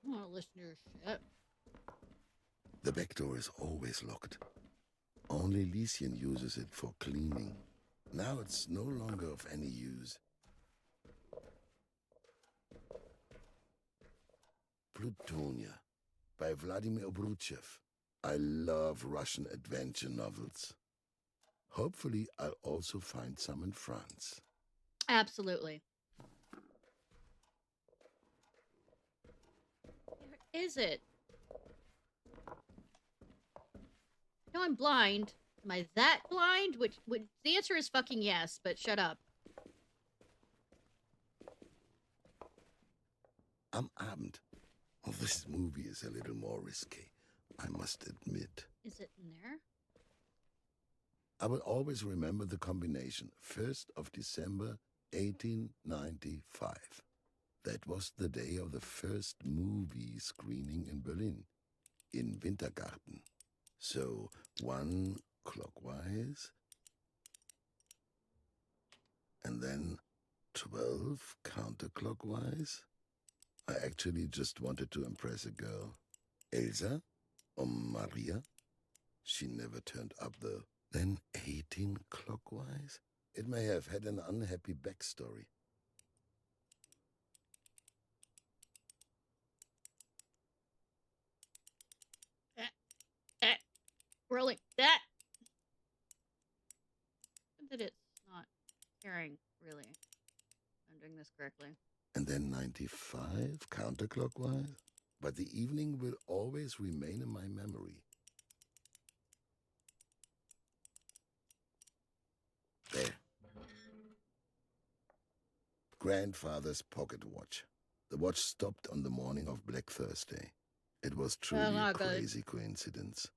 I don't want to listen to your shit. The back door is always locked. Only Lieschen uses it for cleaning. Now it's no longer of any use. Plutonia by Vladimir Obruchev. I love Russian adventure novels. Hopefully, I'll also find some in France. Absolutely. Where is it? No, I'm blind. Am I that blind? Which the answer is fucking yes, but shut up. Am Abend. Well, this movie is a little more risky, I must admit. Is it in there? I will always remember the combination. 1st of December, 1895. That was the day of the first movie screening in Berlin, in Wintergarten. So 1 clockwise, and then 12 counterclockwise. I actually just wanted to impress a girl. Elsa or Maria? She never turned up though. Then 18 clockwise? It may have had an unhappy backstory. Rolling that. That it's not caring, really. I'm doing this correctly. And then 95 counterclockwise? But the evening will always remain in my memory. There. Grandfather's pocket watch. The watch stopped on the morning of Black Thursday. It was truly a crazy coincidence.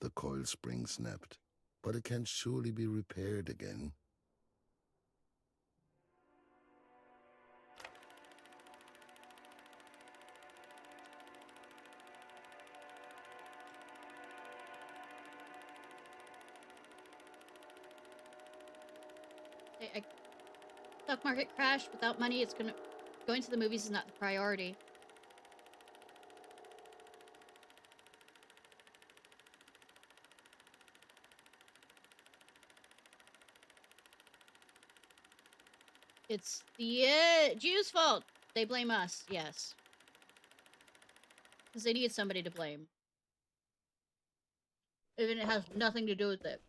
The coil spring snapped, but it can surely be repaired again. Stock market crash. Without money, going to the movies is not the priority. It's the Jews' fault. They blame us, yes. Because they need somebody to blame. Even it has nothing to do with it.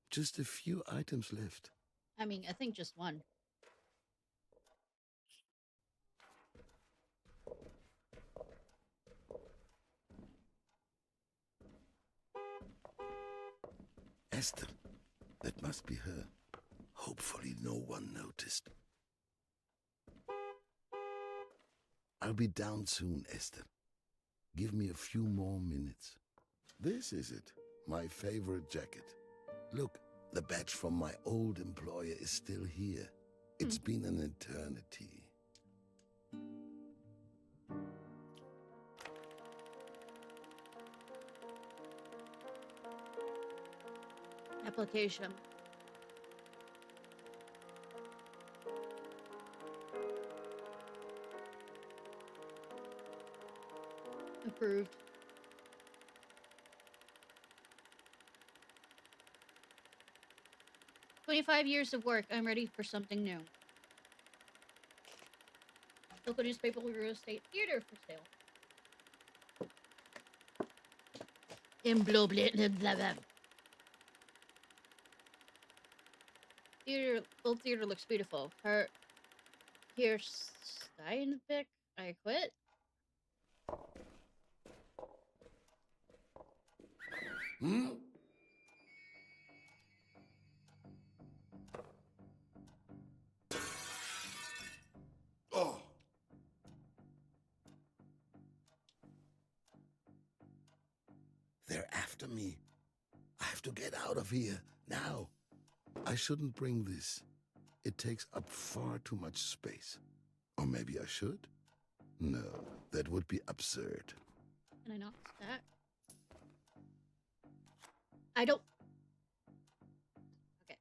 Just a few items left. I mean, I think just one. Esther. That must be her. Hopefully no one noticed. I'll be down soon, Esther. Give me a few more minutes. This is it. My favorite jacket. Look, the badge from my old employer is still here. It's been an eternity. Application. Approved. $25 years of work. I'm ready for something new. Local newspaper, real estate, theater for sale. In blah blah blah blah blah. Old theater looks beautiful. Here, Steinbeck. I quit. Hmm? Oh. They're after me. I have to get out of here now. I shouldn't bring this. It takes up far too much space. Or maybe I should? No, that would be absurd. Can I not stack? I don't. Okay.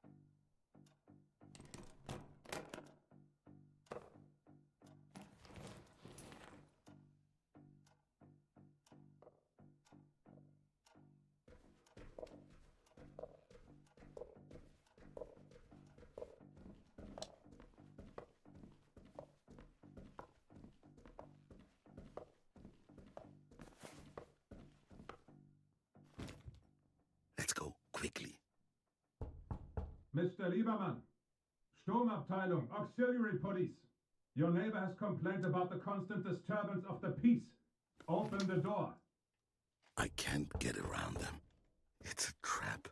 Let's go, quickly. Mr. Lieberman, Sturmabteilung, Auxiliary Police. Your neighbor has complained about the constant disturbance of the peace. Open the door. I can't get around them. It's a trap.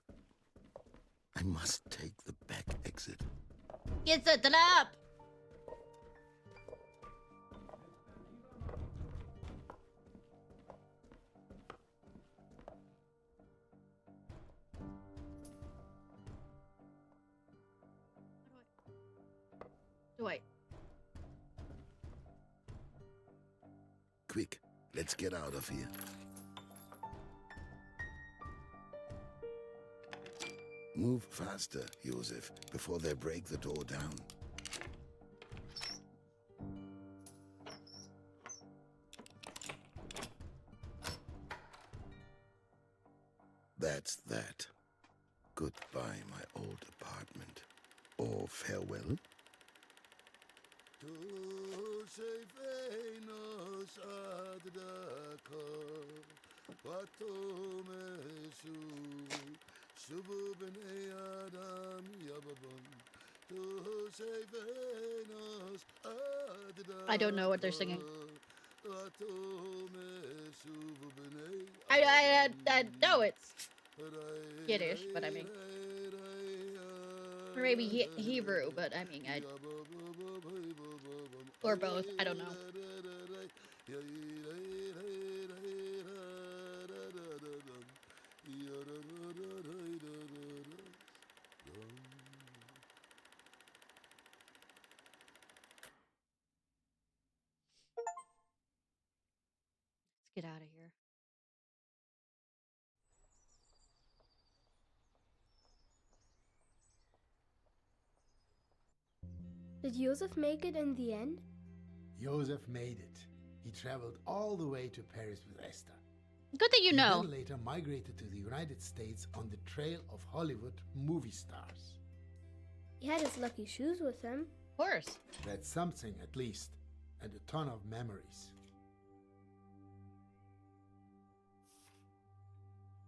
I must take the back exit. It's a trap! Wait. Quick, let's get out of here. Move faster, Josef, before they break the door down. That's that. Goodbye, my old apartment. Or farewell. I don't know what they're singing. I know it's Yiddish, but I mean, or maybe Hebrew, but I mean, or both. I don't know. Did Joseph make it in the end? Joseph made it. He traveled all the way to Paris with Esther. Good that you know. He then later migrated to the United States on the trail of Hollywood movie stars. He had his lucky shoes with him. Of course. That's something, at least, and a ton of memories.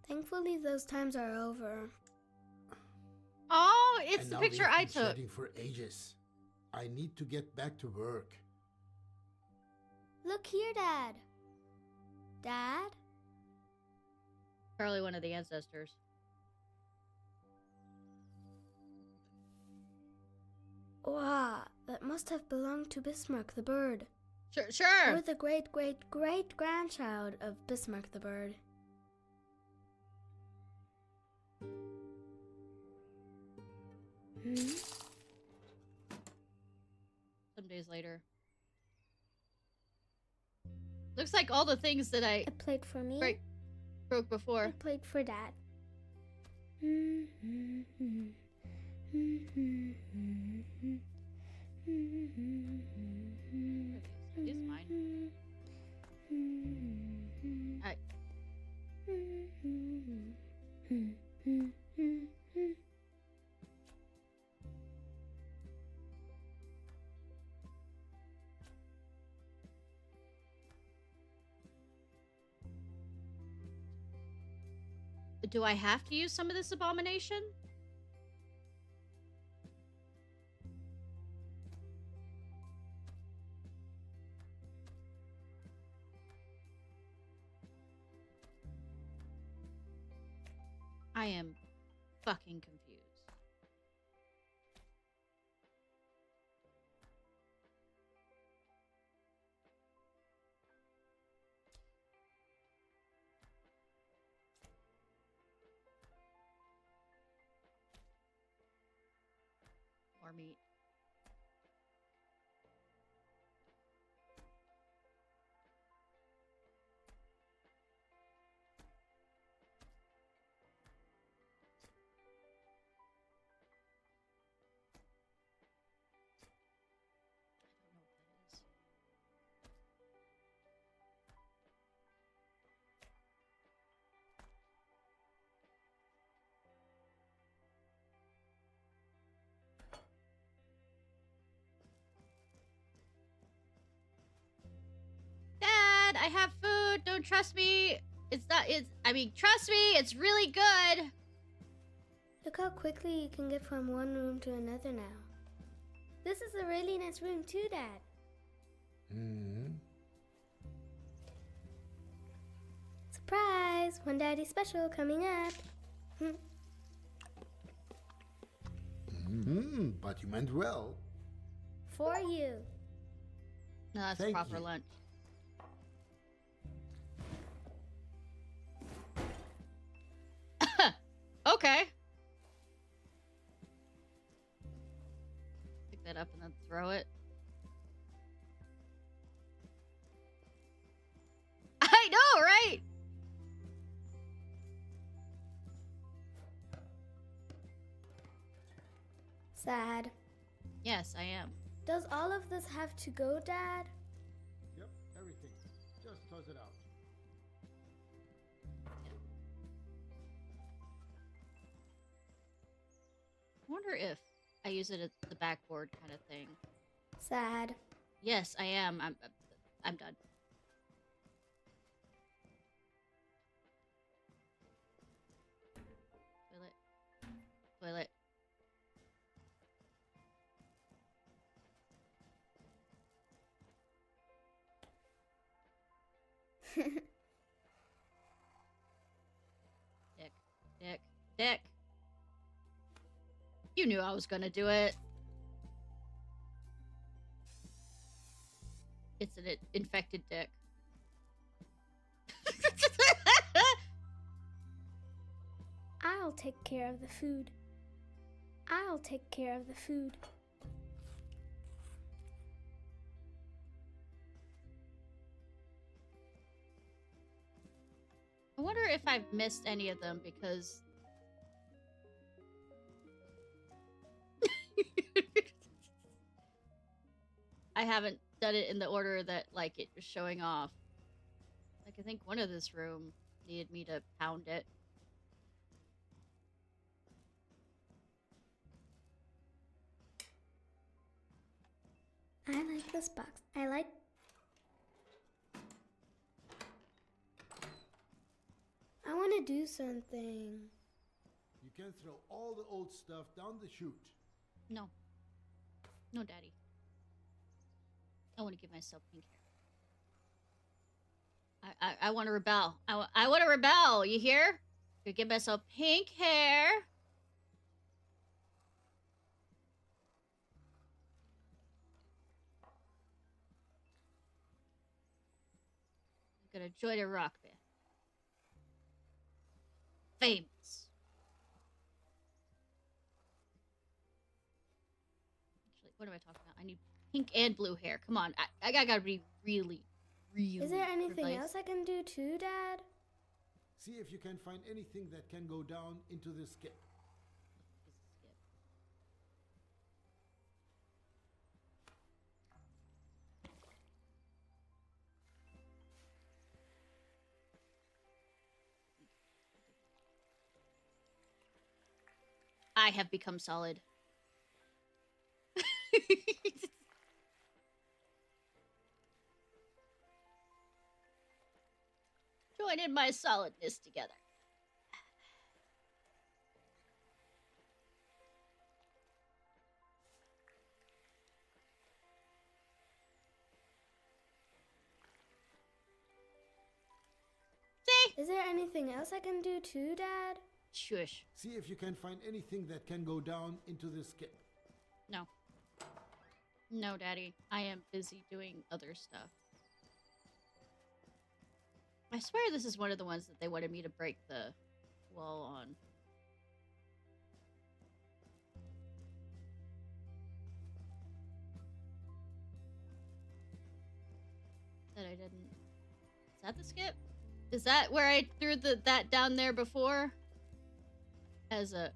Thankfully, those times are over. Oh, it's And the now picture we've I been took. chatting for ages. I need to get back to work. Look here, Dad. Dad? Probably one of the ancestors. Wow, that must have belonged to Bismarck the bird. Sure. Or the great-great-great-grandchild of Bismarck the bird. Some days later. Looks like all the things that I A plate for me. broke before. A plate for Dad. Is mine. Do I have to use some of this abomination? I am fucking confused. More meat. Dad, I have food. Don't trust me. Trust me. It's really good. Look how quickly you can get from one room to another now. This is a really nice room too, Dad. Surprise! One Daddy special coming up. But you meant well. For you. No, that's Thank proper you. lunch. Okay. Pick that up and then throw it. I know, right? Sad. Yes, I am. Does all of this have to go, Dad? Yep, everything. Just toss it out. I wonder if I use it as the backboard kind of thing. Sad. Yes, I am. I'm done. Toilet. Toilet. Dick. Dick. Dick. You knew I was gonna do it. It's an infected dick. I'll take care of the food. I'll take care of the food. I wonder if I've missed any of them because... haven't done it in the order that, like, it was showing off. Like, I think one of this room needed me to pound it. I like this box. I want to do something. You can throw all the old stuff down the chute. No. No, Daddy. I want to give myself pink hair. I want to rebel. I want to rebel. You hear? To give myself pink hair. I'm gonna join a rock band. Famous. Actually, what am I talking about? I need pink and blue hair. Come on. I gotta be really, really. Is there anything precise. else I can do too, Dad? See if you can find anything that can go down into the skip. I have become solid. Join in my solidness together. See? Is there anything else I can do too, Dad? Shush. See if you can find anything that can go down into the skip. No. No, Daddy. I am busy doing other stuff. I swear this is one of the ones that they wanted me to break the wall on. That I didn't. Is that the skip? Is that where I threw that down there before? As a...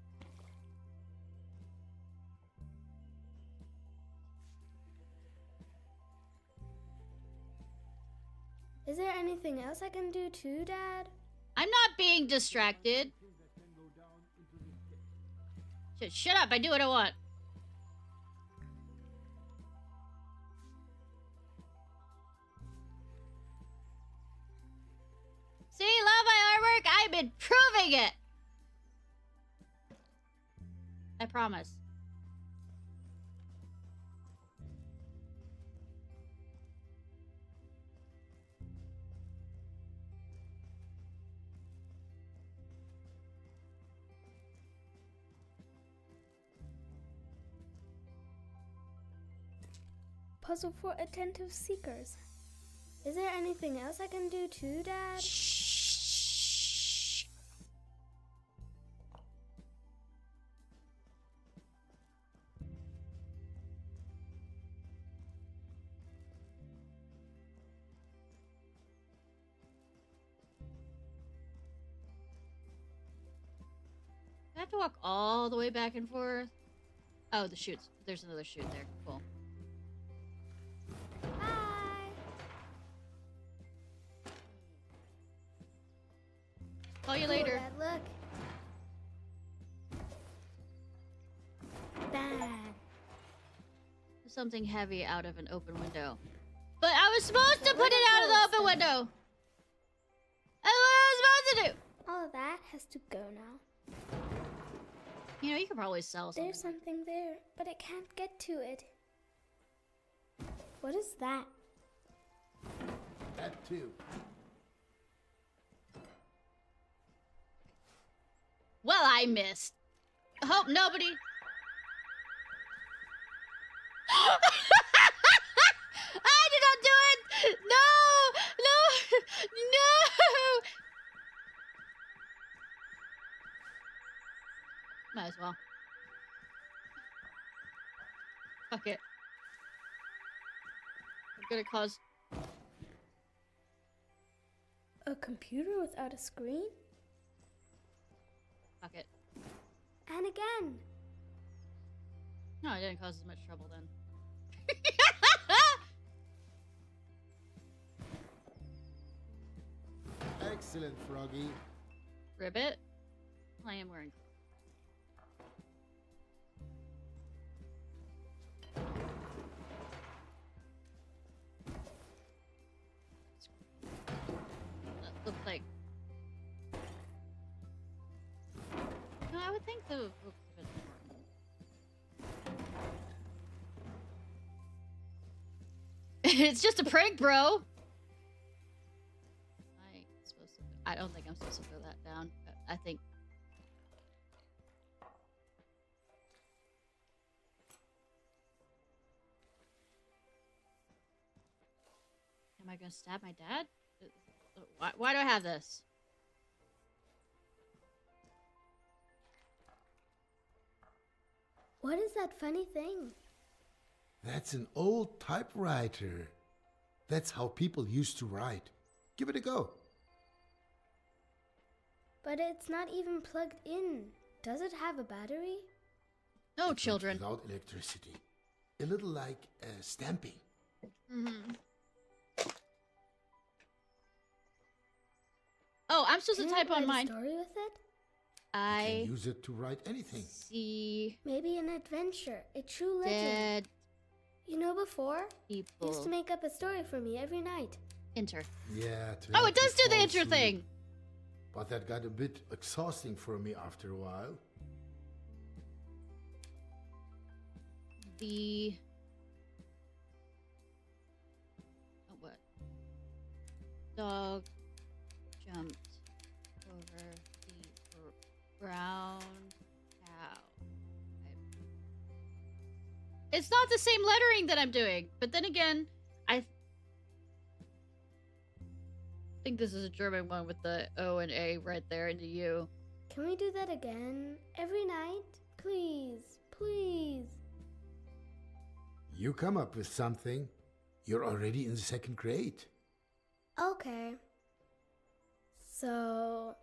Is there anything else I can do too, Dad? I'm not being distracted. Shut up, I do what I want. See, love my artwork? I'm improving it! I promise. Puzzle for attentive seekers. Is there anything else I can do too, Dad? Shh. I have to walk all the way back and forth. Oh, the chutes. There's another chute there. Cool. Call you later. Dad, look. Bang. Something heavy out of an open window. But I was supposed to put it out of the open window. That's what I was supposed to do. All of that has to go now. You know, you could probably sell something. There's something there, but I can't get to it. What is that? That too. Well, I missed. I hope nobody... I did not do it! No! No! No! Might as well. Fuck it. I'm gonna cause... A computer without a screen? Fuck it. And again. No, it didn't cause as much trouble then. Excellent, Froggy. Ribbit? I am wearing. That looks like. No, I would think the looks a bit important. It's just a prank, bro. I don't think I'm supposed to throw that down. I think. Am I gonna stab my dad? Why do I have this? What is that funny thing? That's an old typewriter. That's how people used to write. Give it a go. But it's not even plugged in. Does it have a battery? No, It children. works without electricity. A little like stamping. Mm-hmm. Oh, I'm supposed to type on mine. Can I write a story with it? I You can use it to write anything. see Maybe an adventure, a true legend. dead You know, before you used people. to make up a story for me every night. Enter. Yeah. to Oh, help it does you do the fall enter asleep. thing. But that got a bit exhausting for me after a while. The oh, what? Dog jumped over the brown cow. It's not the same lettering that I'm doing, but then again, I think this is a German one with the O and A right there and the U. Can we do that again? Every night? Please, please. You come up with something. You're already in the 2nd grade. Okay. So,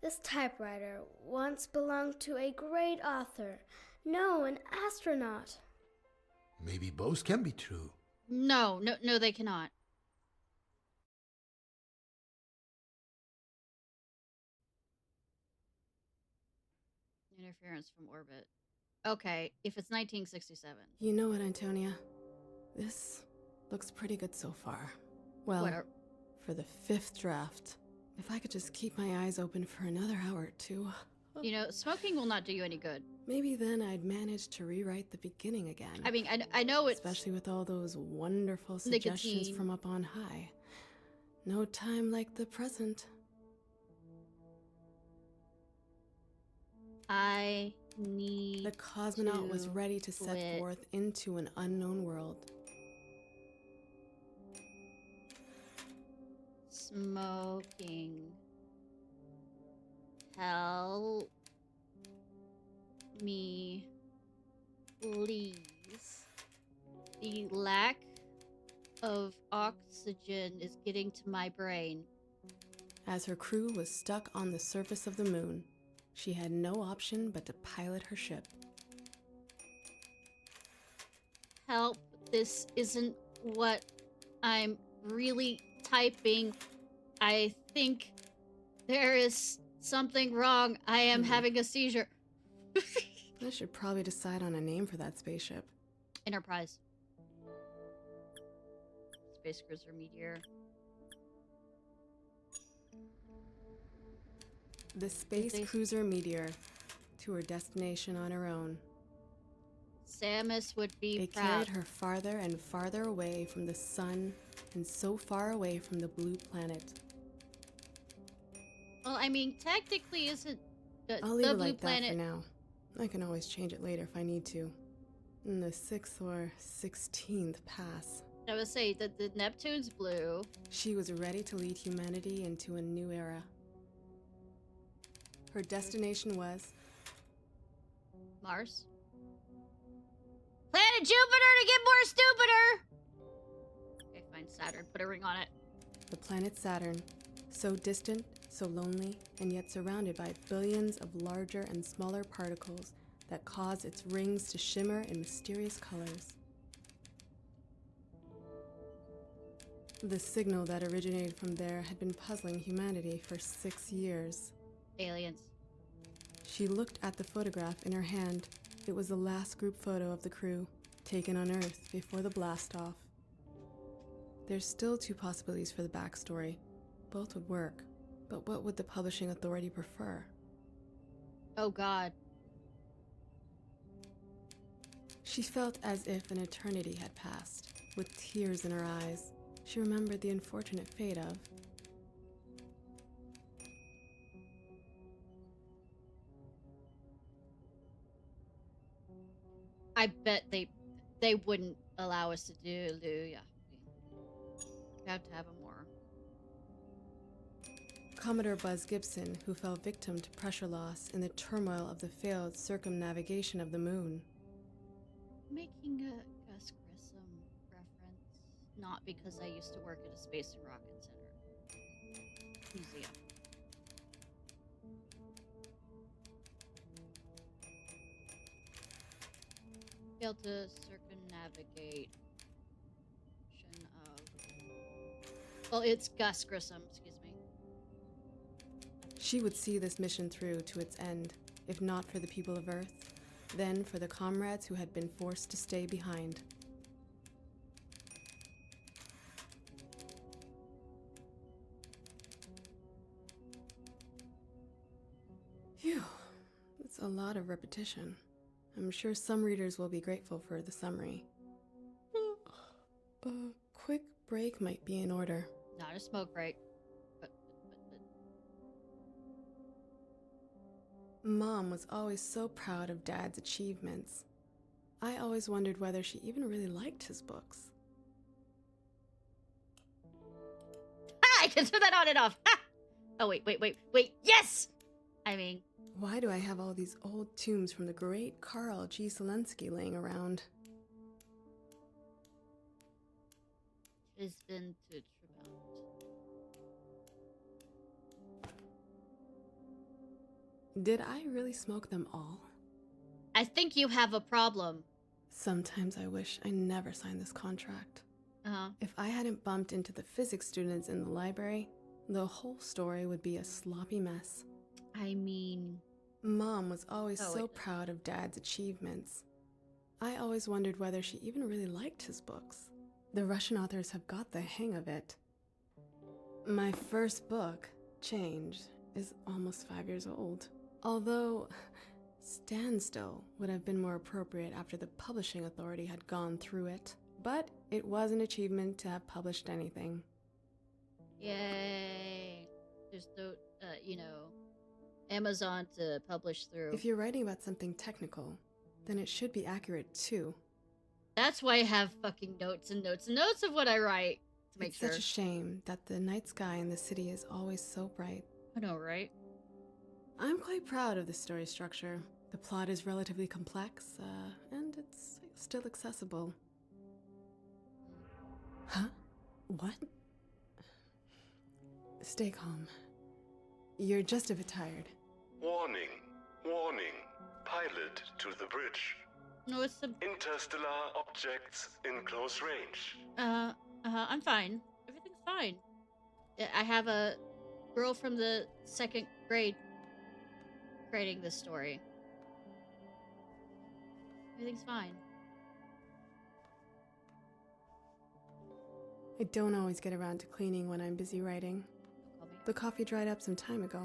this typewriter once belonged to a great author. No, an astronaut. Maybe both can be true. No, they cannot. Interference from orbit. Okay, if it's 1967. You know what, Antonia? This looks pretty good so far. Well, for the 5th draft, if I could just keep my eyes open for another hour or two. You know, smoking will not do you any good. Maybe then I'd manage to rewrite the beginning again. I mean, I know it's... Especially with all those wonderful suggestions nicotine. from up on high. No time like the present. I need The cosmonaut was to ready to set quit. forth into an unknown world. Smoking. Help me, please. The lack of oxygen is getting to my brain. As her crew was stuck on the surface of the moon, she had no option but to pilot her ship. Help, this isn't what I'm really typing. I think there is something wrong. I am having a seizure. I should probably decide on a name for that spaceship. Enterprise. Space Cruiser Meteor. The Space Cruiser Meteor, to her destination on her own. Samus would be It proud. carried her farther and farther away from the sun and so far away from the blue planet. Well, I mean, technically isn't I'll leave the it blue like planet... that for now. I can always change it later if I need to. In the 6th or 16th pass. I would say that the Neptune's blue. She was ready to lead humanity into a new era. Her destination was Mars. Planet Jupiter to get more stupider! Okay, fine, Saturn. Put a ring on it. the planet Saturn, so distant, so lonely, and yet surrounded by billions of larger and smaller particles that cause its rings to shimmer in mysterious colors. The signal that originated from there had been puzzling humanity for 6 years. Aliens. She looked at the photograph in her hand. It was the last group photo of the crew, taken on Earth before the blast-off. There's still 2 possibilities for the backstory. Both would work, but what would the publishing authority prefer? Oh God. She felt as if an eternity had passed. With tears in her eyes, she remembered the unfortunate fate of... I bet they wouldn't allow us to do yeah. We have to have a more. Commodore Buzz Gibson, who fell victim to pressure loss in the turmoil of the failed circumnavigation of the moon. Making a Gus Grissom reference, not because I used to work at a space and rocket center museum. Failed to circumnavigate. Well, it's Gus Grissom, excuse me. She would see this mission through to its end, if not for the people of Earth, then for the comrades who had been forced to stay behind. Phew, it's a lot of repetition. I'm sure some readers will be grateful for the summary. A quick break might be in order. Not a smoke break. But. Mom was always so proud of Dad's achievements. I always wondered whether she even really liked his books. Ah, I can turn that on and off. Ah! Oh, wait. Yes! I mean... Why do I have all these old tombs from the great Carl G. Zelensky laying around? It's been to Tremont. Did I really smoke them all? I think you have a problem. Sometimes I wish I never signed this contract. Uh-huh. If I hadn't bumped into the physics students in the library, the whole story would be a sloppy mess. I mean... Mom was always so proud of Dad's achievements. I always wondered whether she even really liked his books. The Russian authors have got the hang of it. My first book, Change, is almost 5 years old. Although, Standstill would have been more appropriate after the publishing authority had gone through it. But it was an achievement to have published anything. Yay. There's no, Amazon to publish through. If you're writing about something technical, then it should be accurate too. That's why I have fucking notes and notes and notes of what I write to make sure. It's such a shame that the night sky in the city is always so bright. I know, right? I'm quite proud of the story structure. The plot is relatively complex, and it's still accessible. Huh? What? Stay calm. You're just a bit tired. Warning. Warning. Pilot to the bridge. No, it's a... Interstellar objects in close range. I'm fine. Everything's fine. I have a girl from the 2nd grade creating this story. Everything's fine. I don't always get around to cleaning when I'm busy writing. The coffee dried up some time ago.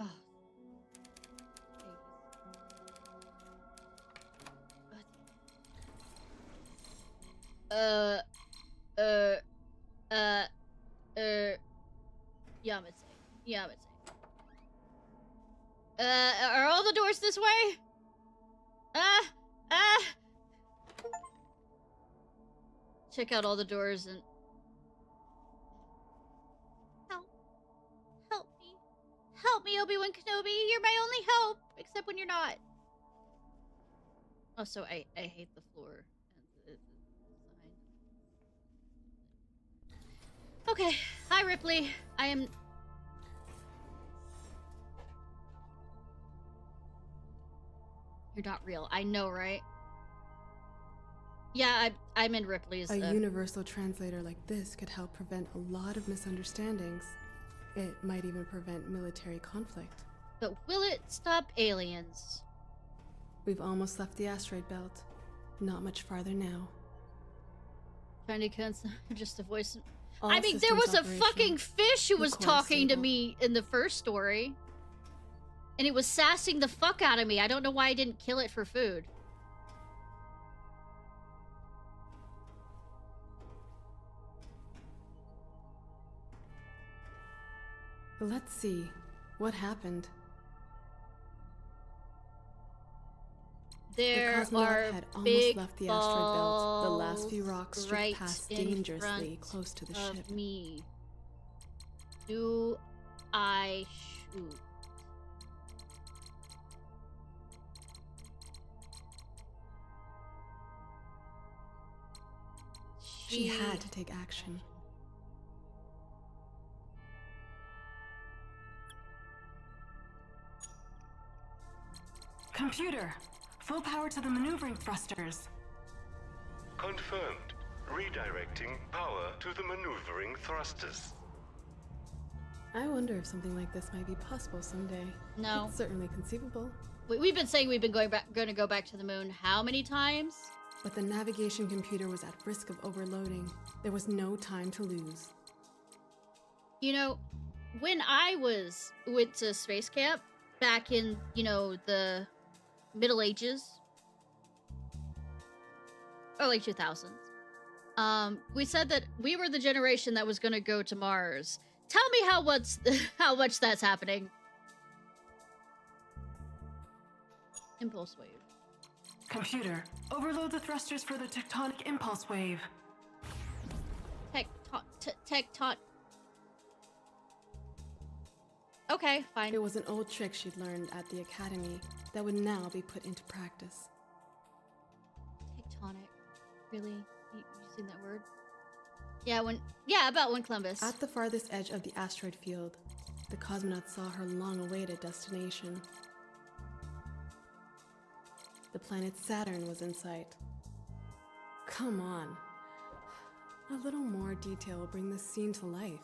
Oh. Yamate. Are all the doors this way? Check out all the doors and... Help me, Obi-Wan Kenobi! You're my only help! Except when you're not. Also, I hate the floor. Okay, hi Ripley. I am You're not real. I know, right? Yeah, I'm in Ripley's. A universal translator like this could help prevent a lot of misunderstandings. It might even prevent military conflict. But will it stop aliens? We've almost left the asteroid belt. Not much farther now. Trying to cancel just the voice. All I mean, there was a fucking fish who was talking to stable. me in the first story. And it was sassing the fuck out of me. I don't know why I didn't kill it for food. Let's see. What happened? There the are cosmonaut had almost big left the asteroid belt. The last few rocks balls streaked past right in dangerously front close to the of ship. Me. Do I shoot? She had to take action. Computer, full power to the maneuvering thrusters. Confirmed. Redirecting power to the maneuvering thrusters. I wonder if something like this might be possible someday. No. It's certainly conceivable. We've been saying we've been going to go back to the moon how many times? But the navigation computer was at risk of overloading. There was no time to lose. You know, when I went to space camp back in, you know, the Middle Ages, early 2000s, we said that we were the generation that was going to go to Mars. Tell me how much that's happening. Impulse wave. Computer, overload the thrusters for the tectonic impulse wave. Tecton. Okay, fine. It was an old trick she'd learned at the academy that would now be put into practice. Tectonic. Really? You seen that word? Yeah, about when Columbus. At the farthest edge of the asteroid field, the cosmonauts saw her long-awaited destination. The planet Saturn was in sight. Come on. A little more detail will bring this scene to life.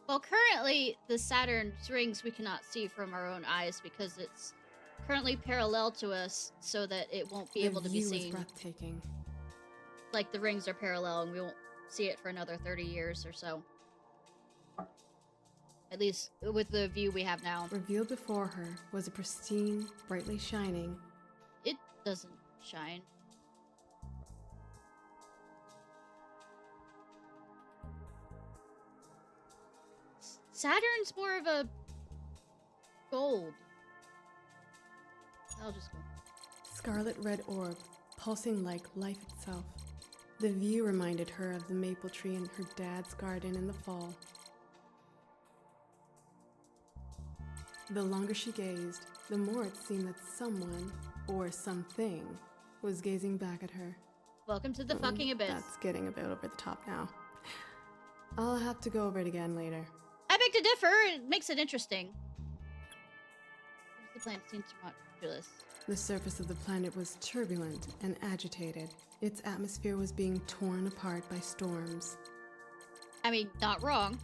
Well, currently, the Saturn's rings we cannot see from our own eyes because it's currently parallel to us so that it won't be able to be The view seen. is breathtaking. Like, the rings are parallel and we won't see it for another 30 years or so. At least with the view we have now. Revealed before her was a pristine, brightly shining... It doesn't shine. Saturn's more of a gold. I'll just go. Scarlet red orb, pulsing like life itself. The view reminded her of the maple tree in her dad's garden in the fall. The longer she gazed, the more it seemed that someone, or something, was gazing back at her. Welcome to the fucking abyss. That's getting a bit over the top now. I'll have to go over it again later. I beg to differ. It makes it interesting. The planet seems somewhat nebulous. The surface of the planet was turbulent and agitated. Its atmosphere was being torn apart by storms. I mean, not wrong.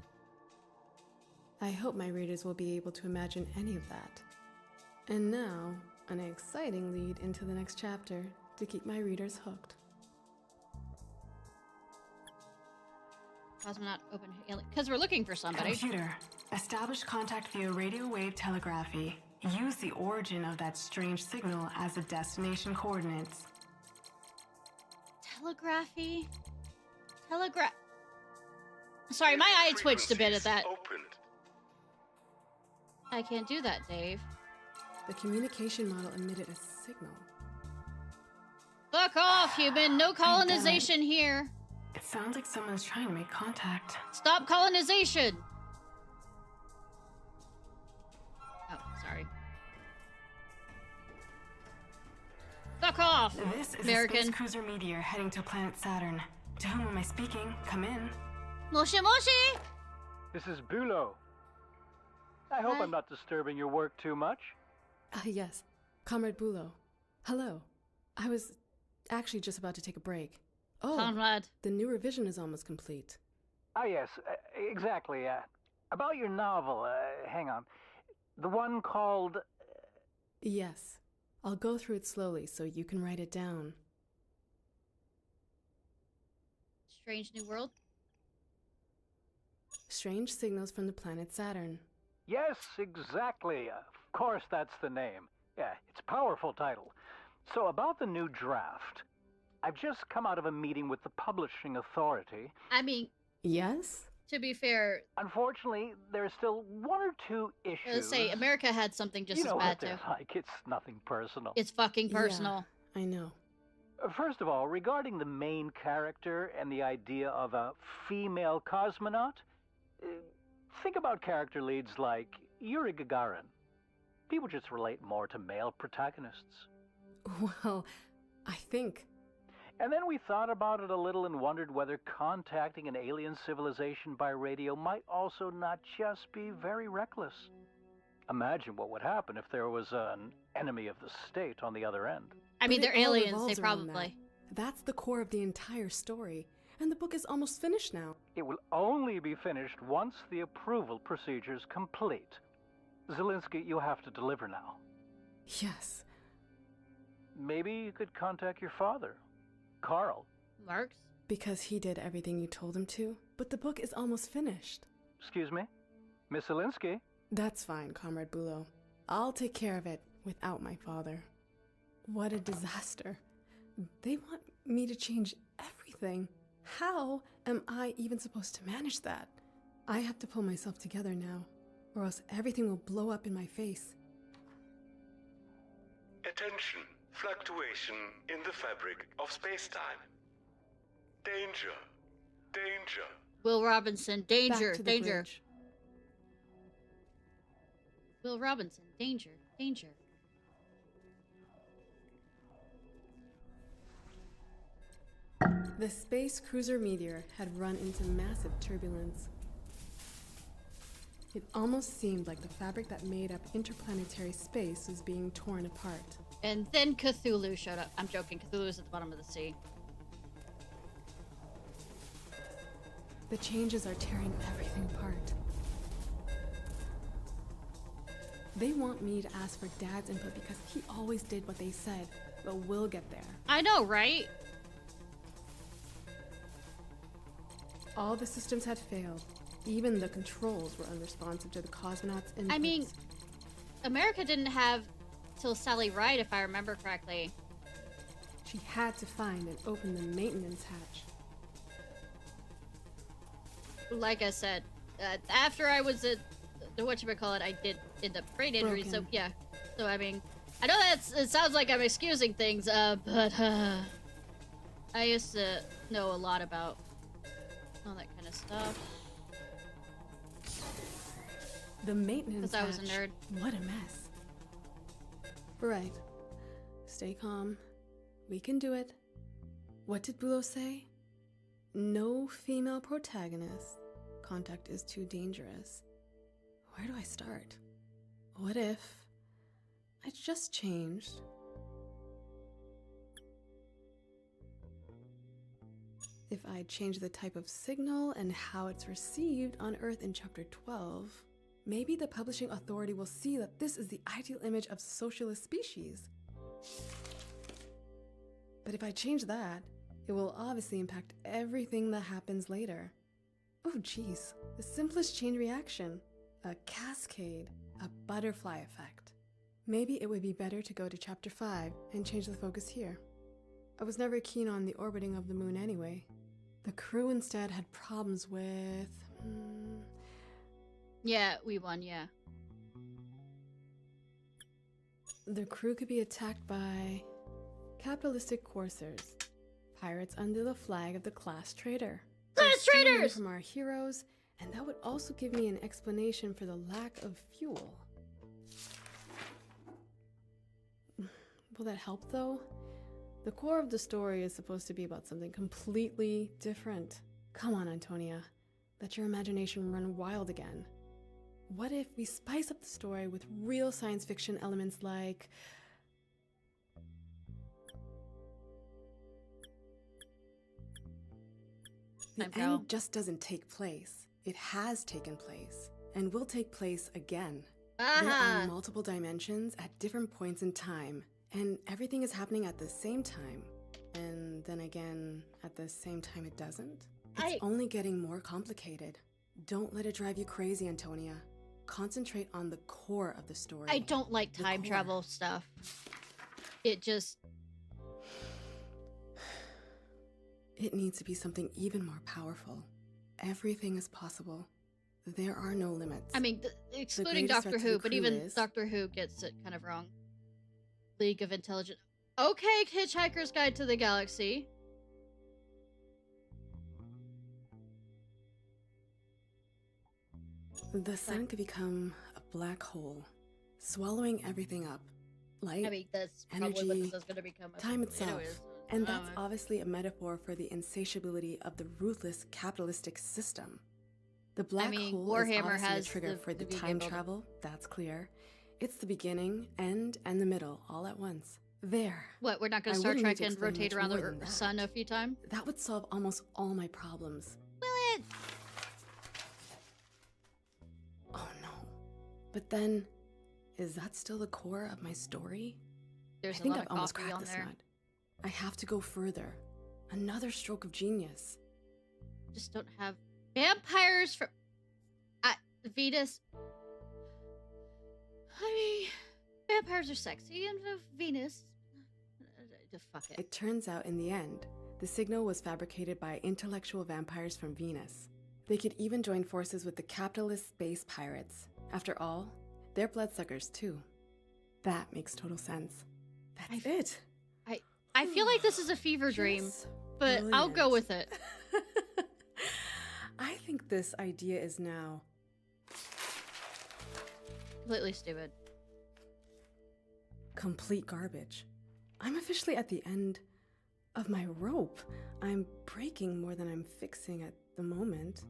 I hope my readers will be able to imagine any of that. And now, an exciting lead into the next chapter to keep my readers hooked. Cosmonaut open because we're looking for somebody. Computer, establish contact via radio wave telegraphy. Use the origin of that strange signal as the destination coordinates. Telegraphy? Sorry, my eye twitched a bit at that. Opened. I can't do that, Dave. The communication model emitted a signal. Fuck off, human! No colonization here! It sounds like someone's trying to make contact. Stop colonization! Oh, sorry. Fuck off, This is American. a space cruiser meteor heading to planet Saturn. To whom am I speaking? Come in. Moshi Moshi! This is Bulo. I hope I'm not disturbing your work too much. Yes, Comrade Bulo. Hello. I was actually just about to take a break. Oh, Conrad. The new revision is almost complete. Ah, yes, exactly. About your novel, hang on. The one called... Yes. I'll go through it slowly so you can write it down. Strange New World? Strange Signals from the Planet Saturn. Yes, exactly. Of course, that's the name. Yeah, it's a powerful title. So, about the new draft. I've just come out of a meeting with the publishing authority. I mean... Yes? To be fair... Unfortunately, there's still one or two issues. Let's say, America had something just as bad, too. You know what they're like. It's nothing personal. It's fucking personal. Yeah, I know. First of all, regarding the main character and the idea of a female cosmonaut, think about character leads like Yuri Gagarin. People just relate more to male protagonists. Well, I think... And then we thought about it a little and wondered whether contacting an alien civilization by radio might also not just be very reckless. Imagine what would happen if there was an enemy of the state on the other end. I mean, they're aliens, they probably... That's the core of the entire story. And the book is almost finished now. It will only be finished once the approval procedure's complete. Zelensky, you have to deliver now. Yes. Maybe you could contact your father, Carl. Marx? Because he did everything you told him to, but the book is almost finished. Excuse me? Miss Zelensky? That's fine, Comrade Bulow. I'll take care of it without my father. What a disaster. They want me to change everything. How am I even supposed to manage that? I have to pull myself together now, or else everything will blow up in my face. Attention. Fluctuation in the fabric of space-time. Danger. Danger. Will Robinson, danger, danger. Bridge. Will Robinson, danger, danger. The space cruiser Meteor had run into massive turbulence. It almost seemed like the fabric that made up interplanetary space was being torn apart. And then Cthulhu showed up. I'm joking, Cthulhu's at the bottom of the sea. The changes are tearing everything apart. They want me to ask for Dad's input because he always did what they said, but we'll get there. I know, right? All the systems had failed. Even the controls were unresponsive to the cosmonauts' inputs. I mean, America didn't have till Sally Ride, if I remember correctly. She had to find and open the maintenance hatch. Like I said, after I was at whatchamacallit, I did end up brain injury, so yeah. So I mean, I know it sounds like I'm excusing things, but I used to know a lot about all that kind of stuff. The maintenance hatch. Because I was a nerd. What a mess. Right. Stay calm. We can do it. What did Bulow say? No female protagonist. Contact is too dangerous. Where do I start? What if I just changed? If I change the type of signal and how it's received on Earth in Chapter 12, maybe the publishing authority will see that this is the ideal image of socialist species. But if I change that, it will obviously impact everything that happens later. Oh geez, the simplest chain reaction. A cascade, a butterfly effect. Maybe it would be better to go to Chapter 5 and change the focus here. I was never keen on the orbiting of the moon anyway. The crew instead had problems with... Yeah, we won, yeah. The crew could be attacked by capitalistic coursers, pirates under the flag of the class trader. Class traders! From our heroes, and that would also give me an explanation for the lack of fuel. Will that help though? The core of the story is supposed to be about something completely different. Come on, Antonia. Let your imagination run wild again. What if we spice up the story with real science fiction elements like The Time travel. end just doesn't take place. It has taken place and will take place again. There are multiple dimensions at different points in time, and everything is happening at the same time. And then again, at the same time it doesn't. It's only getting more complicated. Don't let it drive you crazy, Antonia. Concentrate on the core of the story. I don't like time travel stuff. It just... It needs to be something even more powerful. Everything is possible. There are no limits. I mean, excluding Doctor Who, but even Doctor Who gets it kind of wrong. League of Intelligent... Okay, Hitchhiker's Guide to the Galaxy. The sun could become a black hole, swallowing everything up. Light, I mean, that's energy, probably what this is going to become. time itself. Anyways, and that's obviously a metaphor for the insatiability of the ruthless capitalistic system. The black hole Warhammer is obviously has a trigger for the time building. travel, that's clear. It's the beginning, end, and the middle, all at once. There. What, we're not going to Star Trek and rotate around the sun a few times? That would solve almost all my problems. Will it? Oh no. But then, is that still the core of my story? There's I think a lot I've of almost coffee cracked on this there. nut. I have to go further. Another stroke of genius. Just don't have vampires from Venus. I mean, vampires are sexy, and Venus. Fuck it. It turns out in the end, the signal was fabricated by intellectual vampires from Venus. They could even join forces with the capitalist space pirates. After all, they're bloodsuckers too. That makes total sense. That's it. I feel like this is a fever dream, but I'll go with it. I think this idea is now completely stupid. Complete garbage. I'm officially at the end of my rope. I'm breaking more than I'm fixing at the moment.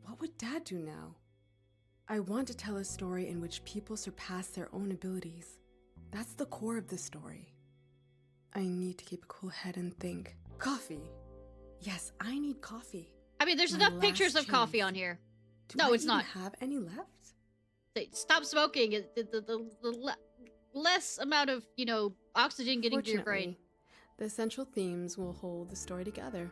What would Dad do now? I want to tell a story in which people surpass their own abilities. That's the core of the story. I need to keep a cool head and think. Coffee. Yes, I need coffee. I mean, there's enough pictures of coffee on here. No, it's not. Have any left? Stop smoking. The less amount of, oxygen getting to your brain. The central themes will hold the story together.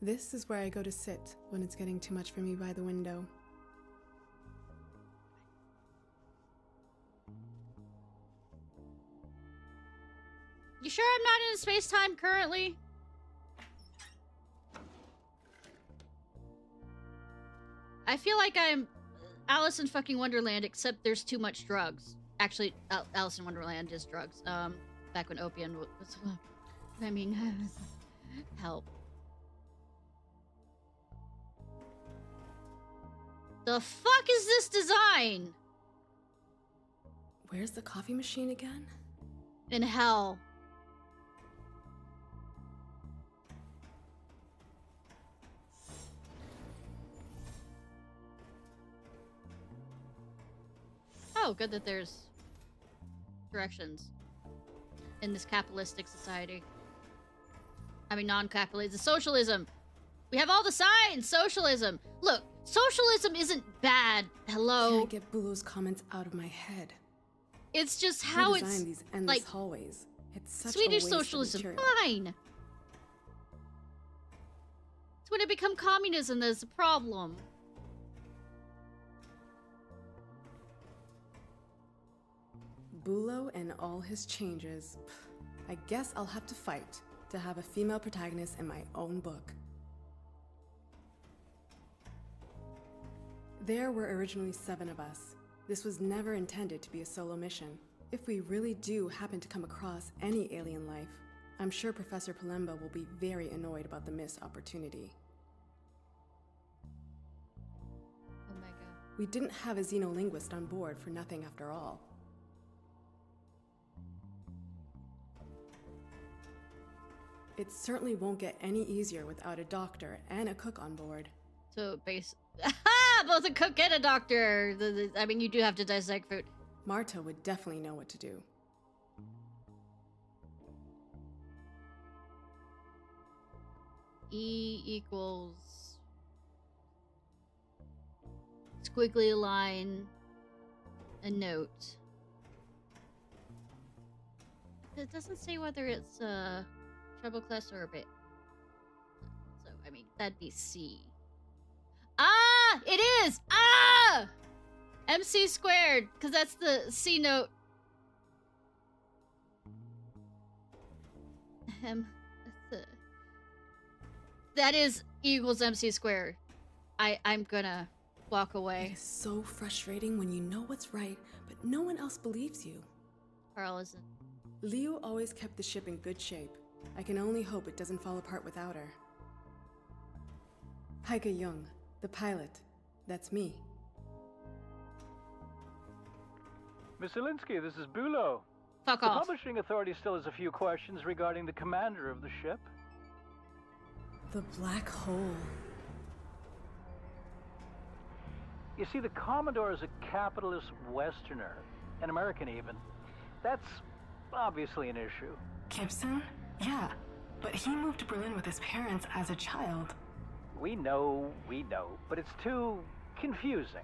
This is where I go to sit when it's getting too much for me by the window. You sure I'm not in space-time currently? I feel like I'm Alice in fucking Wonderland, except there's too much drugs. Actually, Alice in Wonderland is drugs. Back when opium was... I mean, help. The fuck is this design? Where's the coffee machine again? In hell. Oh, good that there's directions in this capitalistic society. I mean, non-capitalist. It's socialism. We have all the signs. Socialism. Look, socialism isn't bad. Hello. I can't get Bulo's comments out of my head. It's just how it's these endless like hallways. It's such Swedish a waste socialism. of material. Fine. It's when it become communism that's a problem. Bulo and all his changes. I guess I'll have to fight to have a female protagonist in my own book. There were originally 7 of us. This was never intended to be a solo mission. If we really do happen to come across any alien life, I'm sure Professor Palemba will be very annoyed about the missed opportunity. Omega. We didn't have a xenolinguist on board for nothing after all. It certainly won't get any easier without a doctor and a cook on board. So, both a cook and a doctor. I mean, you do have to dissect food. Marta would definitely know what to do. E equals squiggly line, a note. It doesn't say whether it's treble clef or a bit. So, I mean, that'd be C. Ah! It is! Ah! MC squared, because that's the C note. That is E equals MC squared. I'm gonna walk away. It is so frustrating when you know what's right, but no one else believes you. Carl isn't. Leo always kept the ship in good shape. I can only hope it doesn't fall apart without her. Heike Jung, the pilot. That's me. Miss Zelinsky, this is Bulow. Fuck the off. The publishing authority still has a few questions regarding the commander of the ship. The black hole. You see, the Commodore is a capitalist Westerner, an American even. That's obviously an issue. Gibson? Yeah, but he moved to Berlin with his parents as a child. We know, but it's too confusing.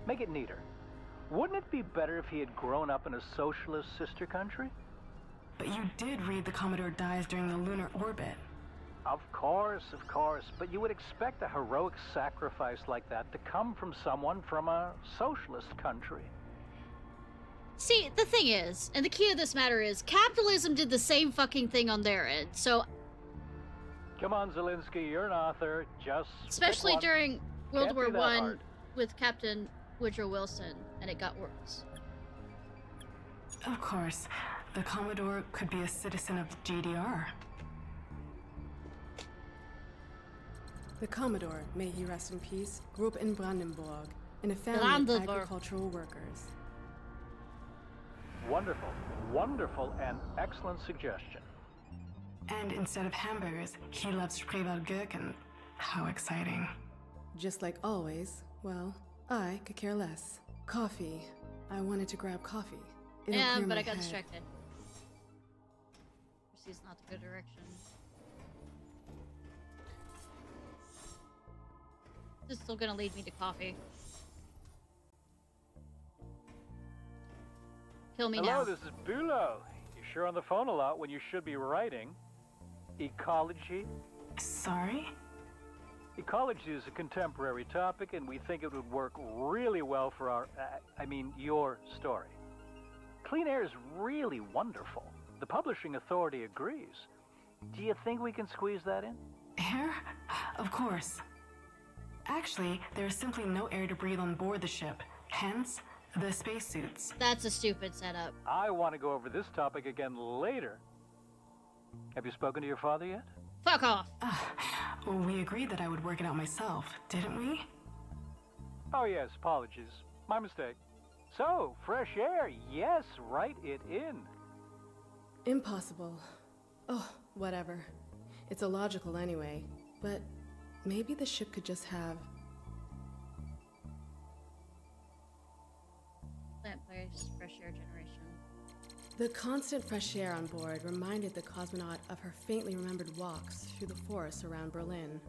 Make it neater. Wouldn't it be better if he had grown up in a socialist sister country? But you did read the Commodore dies during the lunar orbit. Of course, but you would expect a heroic sacrifice like that to come from someone from a socialist country. See, the thing is, and the key of this matter is, capitalism did the same fucking thing on their end, so... Come on, Zelinsky, you're an author, just... Especially during World War I hard. with Captain Woodrow Wilson, and it got worse. Of course, the Commodore could be a citizen of the GDR. The Commodore, may he rest in peace, grew up in Brandenburg, in a family of agricultural workers. Wonderful and excellent suggestion. And instead of hamburgers, he loves Spreewaldgurken. How exciting. Just like always, well, I could care less. Coffee. I wanted to grab coffee. Yeah, but I got distracted. Proceed's not the good direction. This is still gonna lead me to coffee. Kill me now. Hello, this is Bulow. You're sure on the phone a lot when you should be writing. Ecology? Sorry? Ecology is a contemporary topic, and we think it would work really well for our, your story. Clean air is really wonderful. The publishing authority agrees. Do you think we can squeeze that in? Air? Of course. Actually, there is simply no air to breathe on board the ship. Hence, the spacesuits. That's a stupid setup. I want to go over this topic again later. Have you spoken to your father yet? Fuck off! Well, we agreed that I would work it out myself, didn't we? Oh yes, apologies. My mistake. So, fresh air, yes, write it in. Impossible. Oh, whatever. It's illogical anyway, but maybe the ship could just have... Plant-based fresh air generation. The constant fresh air on board reminded the cosmonaut of her faintly remembered walks through the forests around Berlin.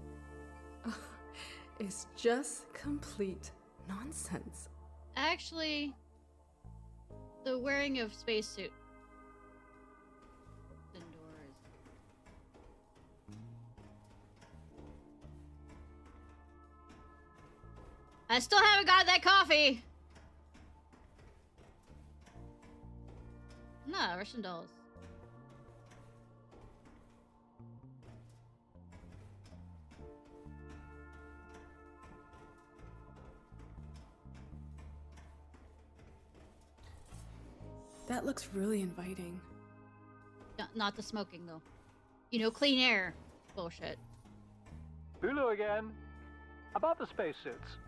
It's just complete nonsense. Actually, the wearing of spacesuit indoors. I still haven't got that coffee. No, Russian dolls. That looks really inviting. Not the smoking, though. You know, clean air. Bullshit. Bulow again. About the spacesuits.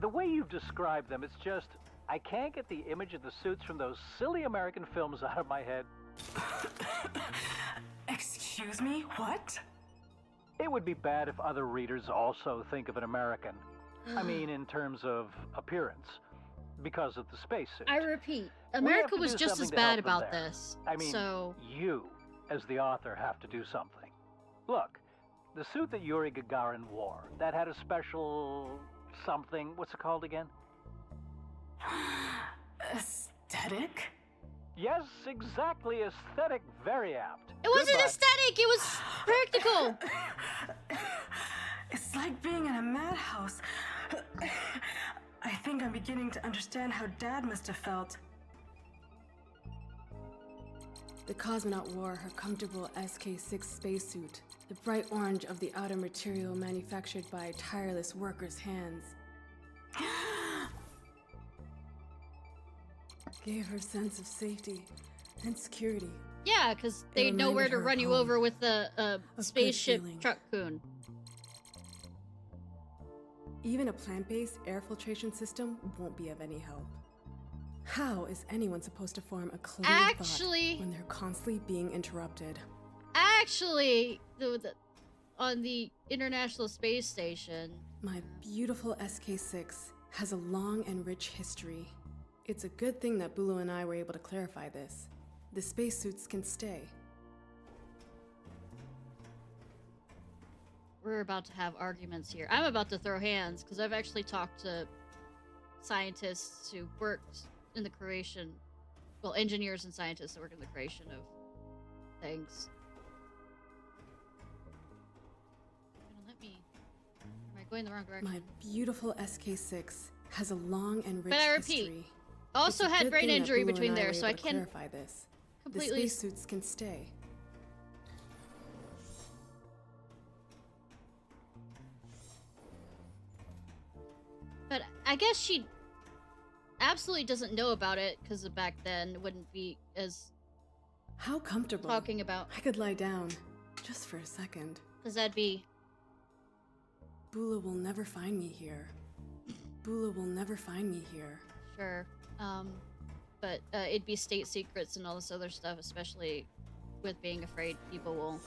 The way you've described them, it's just... I can't get the image of the suits from those silly American films out of my head. Excuse me? What? It would be bad if other readers also think of an American. I mean, in terms of appearance. Because of the spacesuit. I repeat, America was just as bad about this. I mean, so... you, as the author, have to do something. Look, The suit that Yuri Gagarin wore, that had a special something. What's it called again? Aesthetic? Yes, exactly. Aesthetic. Very apt. It wasn't aesthetic. It was practical. It's like being in a madhouse. I think I'm beginning to understand how Dad must have felt. The cosmonaut wore her comfortable SK-6 spacesuit, the bright orange of the outer material manufactured by tireless workers' hands. Gave her a sense of safety and security. Yeah, because they know where to run you over with the spaceship truck-coon. Even a plant-based air filtration system won't be of any help. How is anyone supposed to form a clear thought when they're constantly being interrupted? Actually, on the International Space Station... My beautiful SK-6 has a long and rich history. It's a good thing that Bulu and I were able to clarify this. The spacesuits can stay. We're about to have arguments here. I'm about to throw hands, because I've actually talked to scientists who worked in the creation... Well, engineers and scientists that work in the creation of things. Let me... Am I going the wrong direction? My beautiful SK-6 has a long and rich but I repeat, history. Also had brain injury between there, so I can't clarify this. Completely. The spacesuits can stay. But I guess she absolutely doesn't know about it because back then wouldn't be as. How comfortable. Talking about. I could lie down, just for a second. Because that'd be. Bula will never find me here. Bula will never find me here. Sure. But it'd be state secrets and all this other stuff, especially with being afraid people will...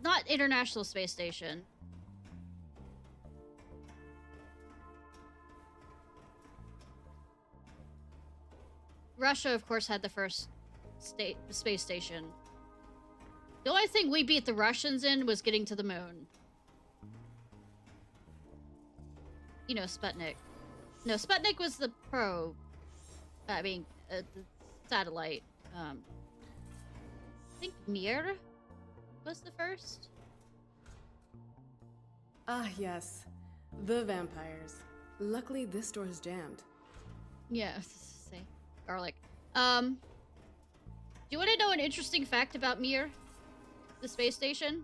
not International Space Station. Russia, of course, had the first space station. The only thing we beat the Russians in was getting to the moon. You know, Sputnik. No, Sputnik was the probe. The satellite. I think Mir was the first. Ah, yes. The vampires. Luckily, this door's jammed. Yeah, say garlic. Do you want to know an interesting fact about Mir? The space station?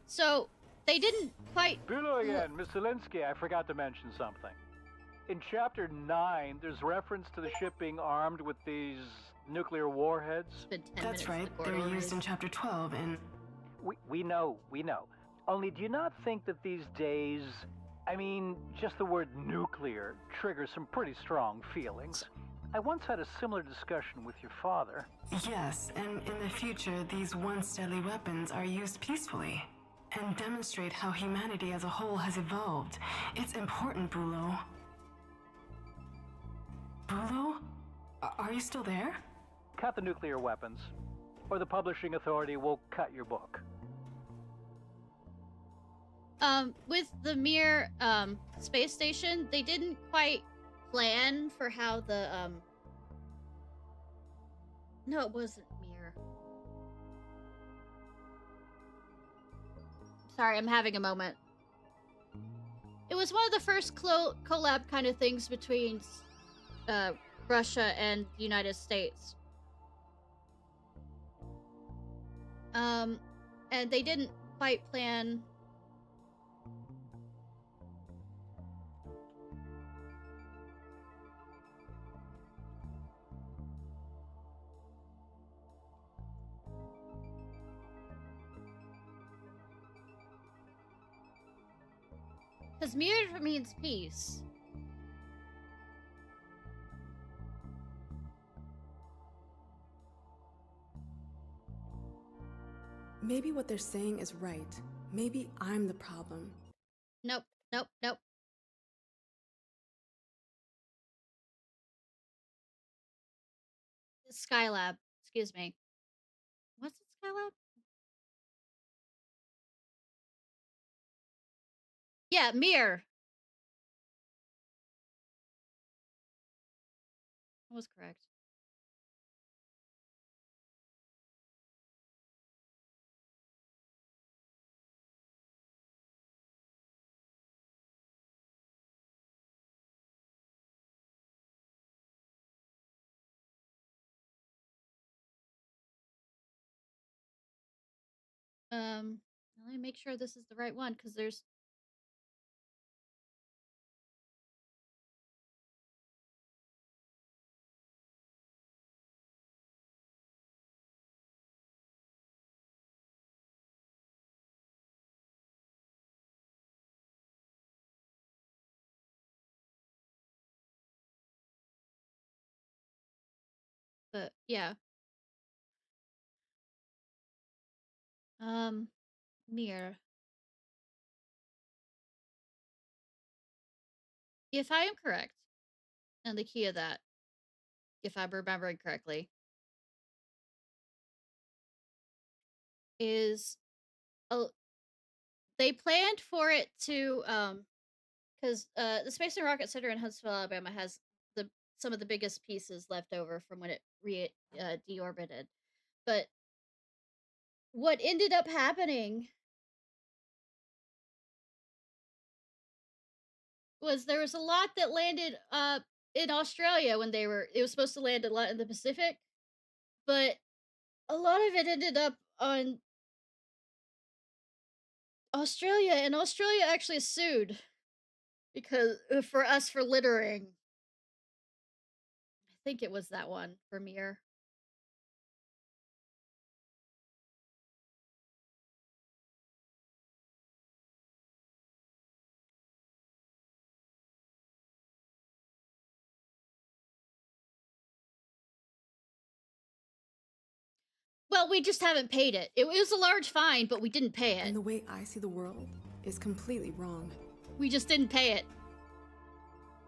So, they didn't quite... Bulu again, Miss Zelinsky, I forgot to mention something. In Chapter 9, there's reference to the ship being armed with these nuclear warheads. That's right, they're used in Chapter 12 and... We know. Only do you not think that these days, I mean, just the word nuclear triggers some pretty strong feelings? I once had a similar discussion with your father. Yes, and in the future, these once deadly weapons are used peacefully and demonstrate how humanity as a whole has evolved. It's important, Bulu. Bulu? Are you still there? Cut the nuclear weapons, or the publishing authority will cut your book. With the Mir, space station, they didn't quite plan for how the, No, it wasn't Mir. Sorry, I'm having a moment. It was one of the first collab kind of things between, Russia and the United States. And they didn't quite plan... Because Mir means peace. Maybe what they're saying is right. Maybe I'm the problem. Nope. Skylab. Excuse me. What's it, Skylab? Yeah, Mir. I was correct. Let me make sure this is the right one, because there's... But, yeah. Mir. If I am correct, and the key of that, if I'm remembering correctly, is they planned for it to because the Space and Rocket Center in Huntsville, Alabama has some of the biggest pieces left over from when it deorbited. But what ended up happening was there was a lot that landed in Australia when it was supposed to land a lot in the Pacific, but a lot of it ended up on Australia, and Australia actually sued because for us for littering. I think it was that one for Mir. Well, we just haven't paid it. It was a large fine, but we didn't pay it. And the way I see the world is completely wrong. We just didn't pay it.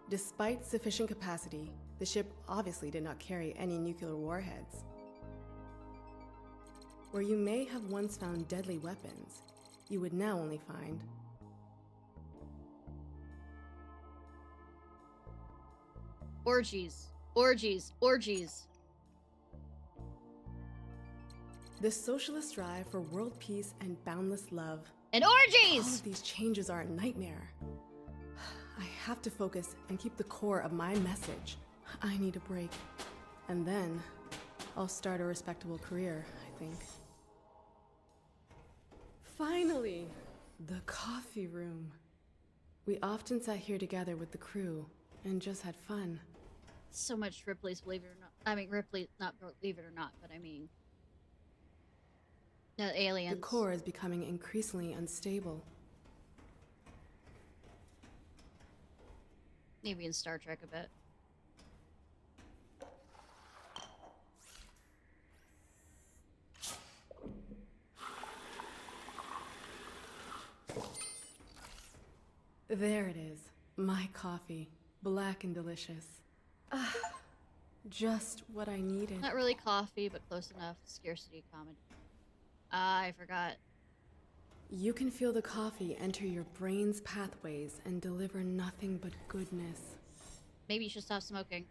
Despite sufficient capacity, the ship obviously did not carry any nuclear warheads. Where you may have once found deadly weapons, you would now only find orgies, orgies, orgies. The socialist drive for world peace and boundless love. And orgies! All of these changes are a nightmare. I have to focus and keep the core of my message. I need a break. And then I'll start a respectable career, I think. Finally! The coffee room. We often sat here together with the crew and just had fun. So much Ripley's Believe It or Not. I mean, Ripley, not Believe It or Not, but I mean... No, aliens. The core is becoming increasingly unstable. Maybe in Star Trek a bit. There it is. My coffee. Black and delicious. Ah, just what I needed. Not really coffee, but close enough. Scarcity comedy. I forgot. You can feel the coffee enter your brain's pathways and deliver nothing but goodness. Maybe you should stop smoking.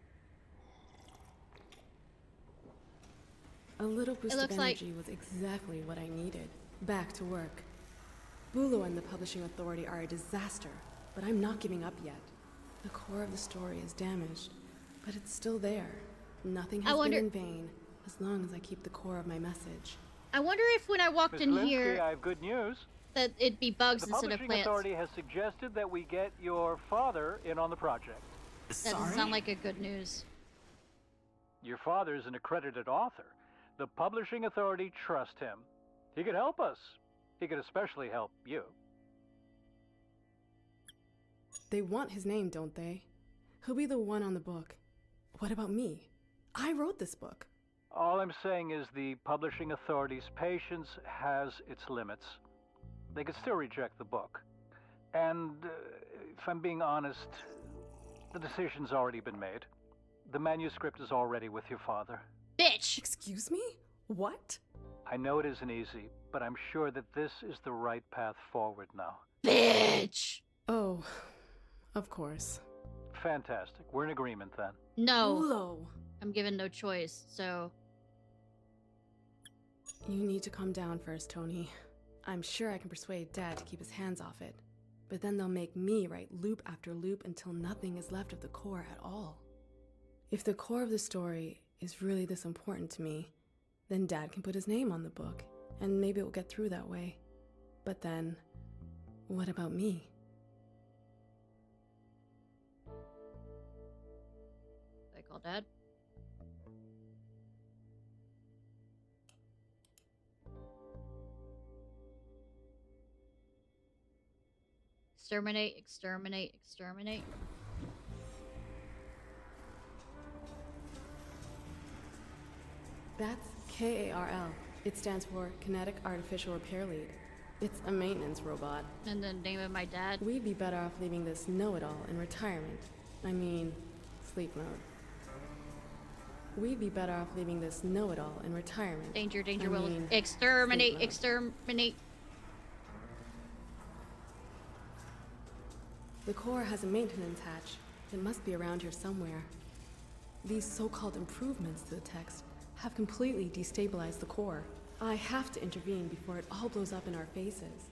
A little boost of energy was exactly what I needed. Back to work. Bulo and the publishing authority are a disaster, but I'm not giving up yet. The core of the story is damaged, but it's still there. Nothing has been in vain as long as I keep the core of my message. I wonder if when I walked in here, I have good news. That it'd be bugs instead of plants. The publishing authority has suggested that we get your father in on the project. That doesn't sound like a good news. Your father is an accredited author. The publishing authority trusts him. He could help us. He could especially help you. They want his name, don't they? He'll be the one on the book. What about me? I wrote this book. All I'm saying is the publishing authority's patience has its limits. They could still reject the book. And if I'm being honest, the decision's already been made. The manuscript is already with your father. Bitch! Excuse me? What? I know it isn't easy, but I'm sure that this is the right path forward now. Bitch! Oh, of course. Fantastic. We're in agreement then. No. Bulo. I'm given no choice, so... You need to calm down first, Tony. I'm sure I can persuade Dad to keep his hands off it. But then they'll make me write loop after loop until nothing is left of the core at all. If the core of the story is really this important to me, then Dad can put his name on the book, and maybe it will get through that way. But then, what about me? I call Dad. Exterminate, exterminate, exterminate. That's KARL. It stands for Kinetic Artificial Repair Lead. It's a maintenance robot. And the name of my dad? We'd be better off leaving this know-it-all in retirement. I mean, sleep mode. We'd be better off leaving this know-it-all in retirement. Danger, danger, will exterminate, exterminate. The core has a maintenance hatch. It must be around here somewhere. These so-called improvements to the text have completely destabilized the core. I have to intervene before it all blows up in our faces.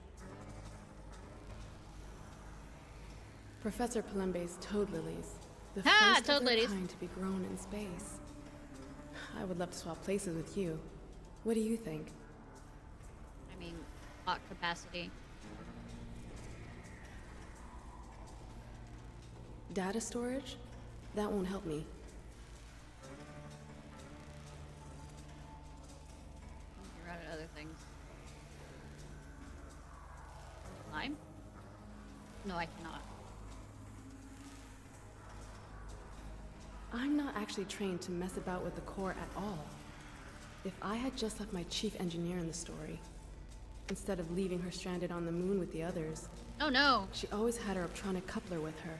Professor Palembe's toad lilies. The first of their kind to be grown in space. I would love to swap places with you. What do you think? I mean, hot capacity. Data storage? That won't help me. You're out of other things. Lime? No, I cannot. I'm not actually trained to mess about with the core at all. If I had just left my chief engineer in the story, instead of leaving her stranded on the moon with the others. Oh no! She always had her optronic coupler with her.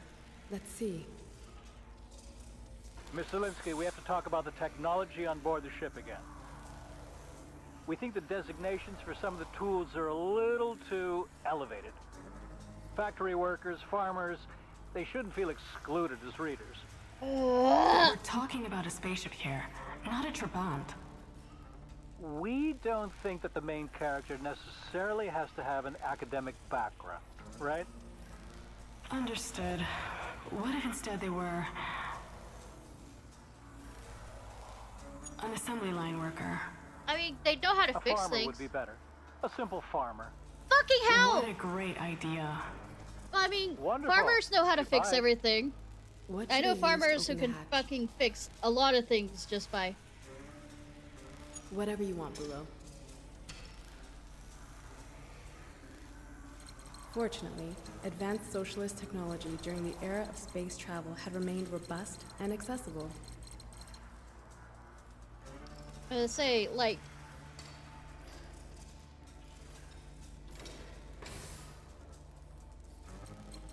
Let's see. Miss Zelinsky, we have to talk about the technology on board the ship again. We think the designations for some of the tools are a little too elevated. Factory workers, farmers, they shouldn't feel excluded as readers. We're talking about a spaceship here, not a Trabant. We don't think that the main character necessarily has to have an academic background, right? Understood. What if instead they were an assembly line worker? I mean, they know how to fix things. A farmer would be better. A simple farmer. Fucking hell! What a great idea. Well, I mean, Wonderful. Farmers know how to fix everything. What I know farmers who can fucking fix a lot of things just by... Whatever you want, Bulo. Fortunately, advanced socialist technology during the era of space travel had remained robust and accessible. I was gonna say, like...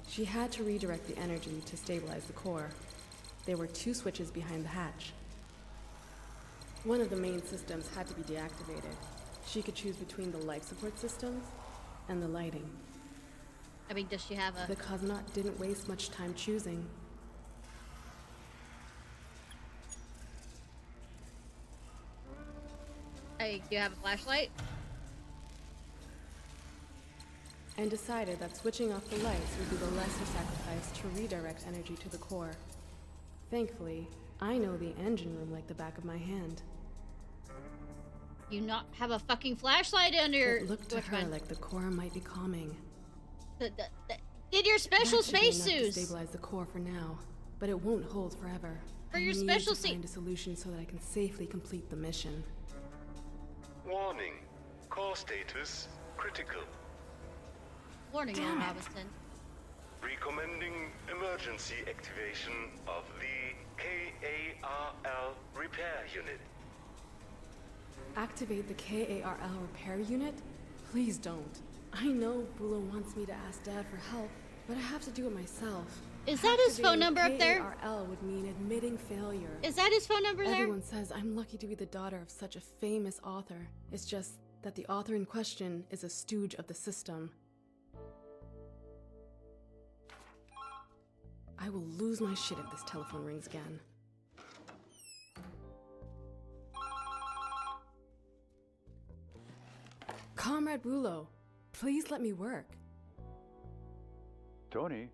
She had to redirect the energy to stabilize the core. There were 2 switches behind the hatch. One of the main systems had to be deactivated. She could choose between the life support systems and the lighting. I mean, does she have a... The cosmonaut didn't waste much time choosing. Hey, do you have a flashlight? And decided that switching off the lights would be the lesser sacrifice to redirect energy to the core. Thankfully, I know the engine room like the back of my hand. You not have a fucking flashlight under your... It looked to her like the core might be calming. In your special spacesuits! To stabilize the core for now, but it won't hold forever. For your special suit. I need to find a solution so that I can safely complete the mission. Warning. Core status critical. Warning, Ann Robinson. Recommending emergency activation of the KARL repair unit. Activate the KARL repair unit? Please don't. I know Bulo wants me to ask Dad for help, but I have to do it myself. Is that his phone number up there? KARL would mean admitting failure. Is that his phone number there? Everyone says I'm lucky to be the daughter of such a famous author. It's just that the author in question is a stooge of the system. I will lose my shit if this telephone rings again. Comrade Bulo, please let me work. Tony,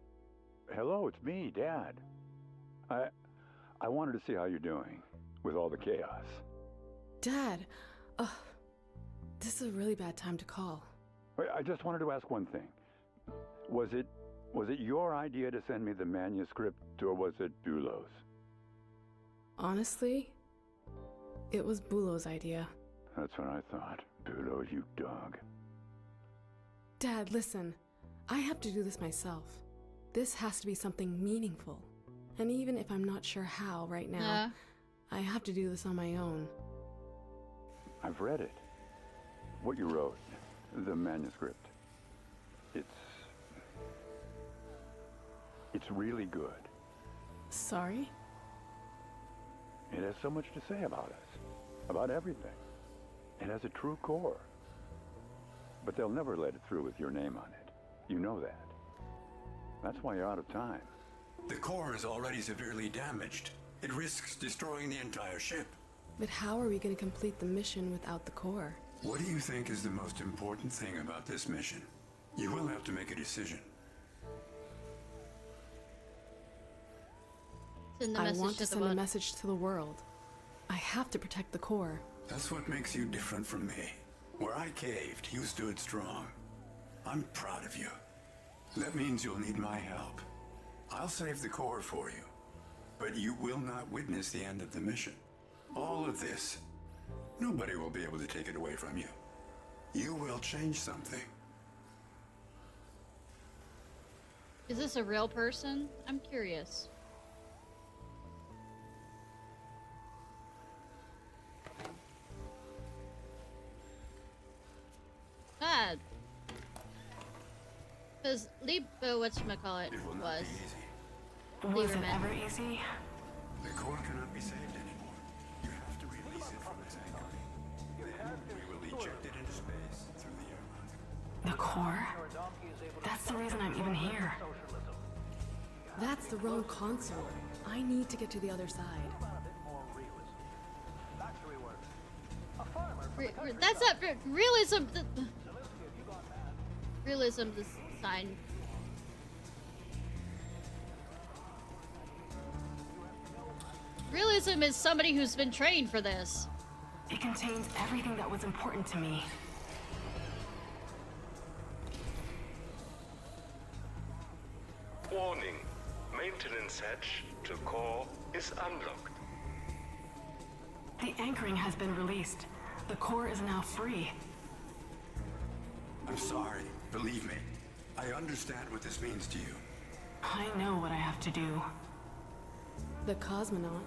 hello, it's me, Dad. I wanted to see how you're doing with all the chaos. Dad, this is a really bad time to call. I just wanted to ask one thing. Was it your idea to send me the manuscript, or was it Bulo's? Honestly, it was Bulo's idea. That's what I thought. Bulo, you dog. Dad, listen. I have to do this myself. This has to be something meaningful. And even if I'm not sure how right now, I have to do this on my own. I've read it. What you wrote. The manuscript. It's really good. Sorry? It has so much to say about us. About everything. It has a true core. But they'll never let it through with your name on it. You know that. That's why you're out of time. The core is already severely damaged. It risks destroying the entire ship. But how are we going to complete the mission without the core? What do you think is the most important thing about this mission? You will have to make a decision. I want to send a message to the world. I have to protect the core. That's what makes you different from me. Where I caved, you stood strong. I'm proud of you. That means you'll need my help. I'll save the core for you. But you will not witness the end of the mission. All of this, nobody will be able to take it away from you. You will change something. Is this a real person? I'm curious. Bad. Because whatchamacallit was. Was it ever easy? The core cannot be saved anymore. You have to release it from its anchor. We will eject it into space through the airlock. The core? That's the reason I'm even here. That's the wrong console. I need to get to the other side. That's not realism. Realism, this sign. Realism is somebody who's been trained for this. It contains everything that was important to me. Warning. Maintenance hatch to core is unlocked. The anchoring has been released. The core is now free. I'm sorry. Believe me. I understand what this means to you. I know what I have to do. The cosmonaut.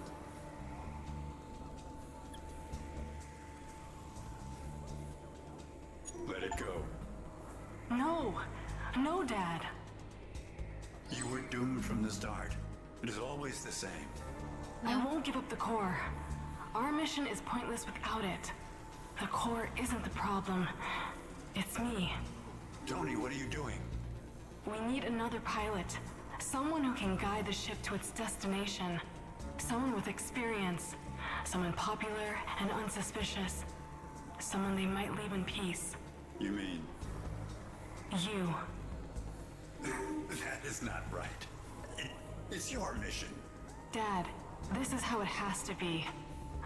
Let it go. No! No, Dad! You were doomed from the start. It is always the same. I won't give up the core. Our mission is pointless without it. The core isn't the problem. It's me. Tony, what are you doing? We need another pilot. Someone who can guide the ship to its destination. Someone with experience. Someone popular and unsuspicious. Someone they might leave in peace. You mean? You. That is not right. It's your mission. Dad, this is how it has to be.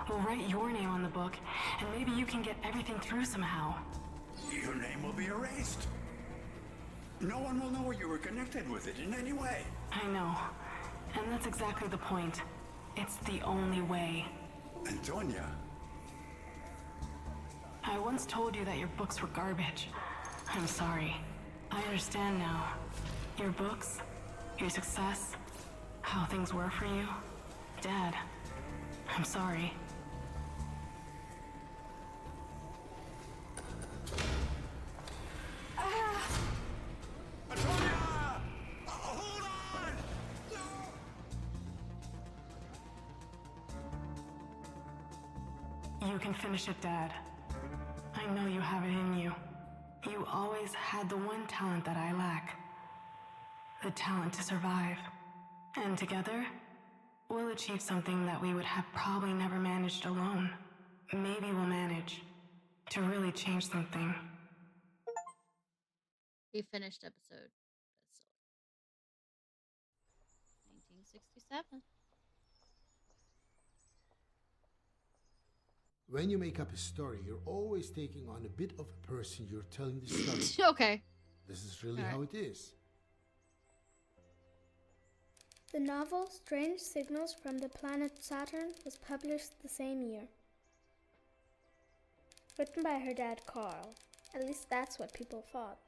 We'll write your name on the book, and maybe you can get everything through somehow. Your name will be erased. No one will know you were connected with it in any way. I know. And that's exactly the point. It's the only way. Antonia. I once told you that your books were garbage. I'm sorry. I understand now. Your books, your success, how things were for you. Dad, I'm sorry. You can finish it, Dad. I know you have it in you. You always had the one talent that I lack. The talent to survive. And together, we'll achieve something that we would have probably never managed alone. Maybe we'll manage to really change something. We finished episode. 1967. When you make up a story, you're always taking on a bit of a person you're telling the story. Okay. This is really how it is. The novel Strange Signals from the Planet Saturn was published the same year. Written by her dad, Carl. At least that's what people thought.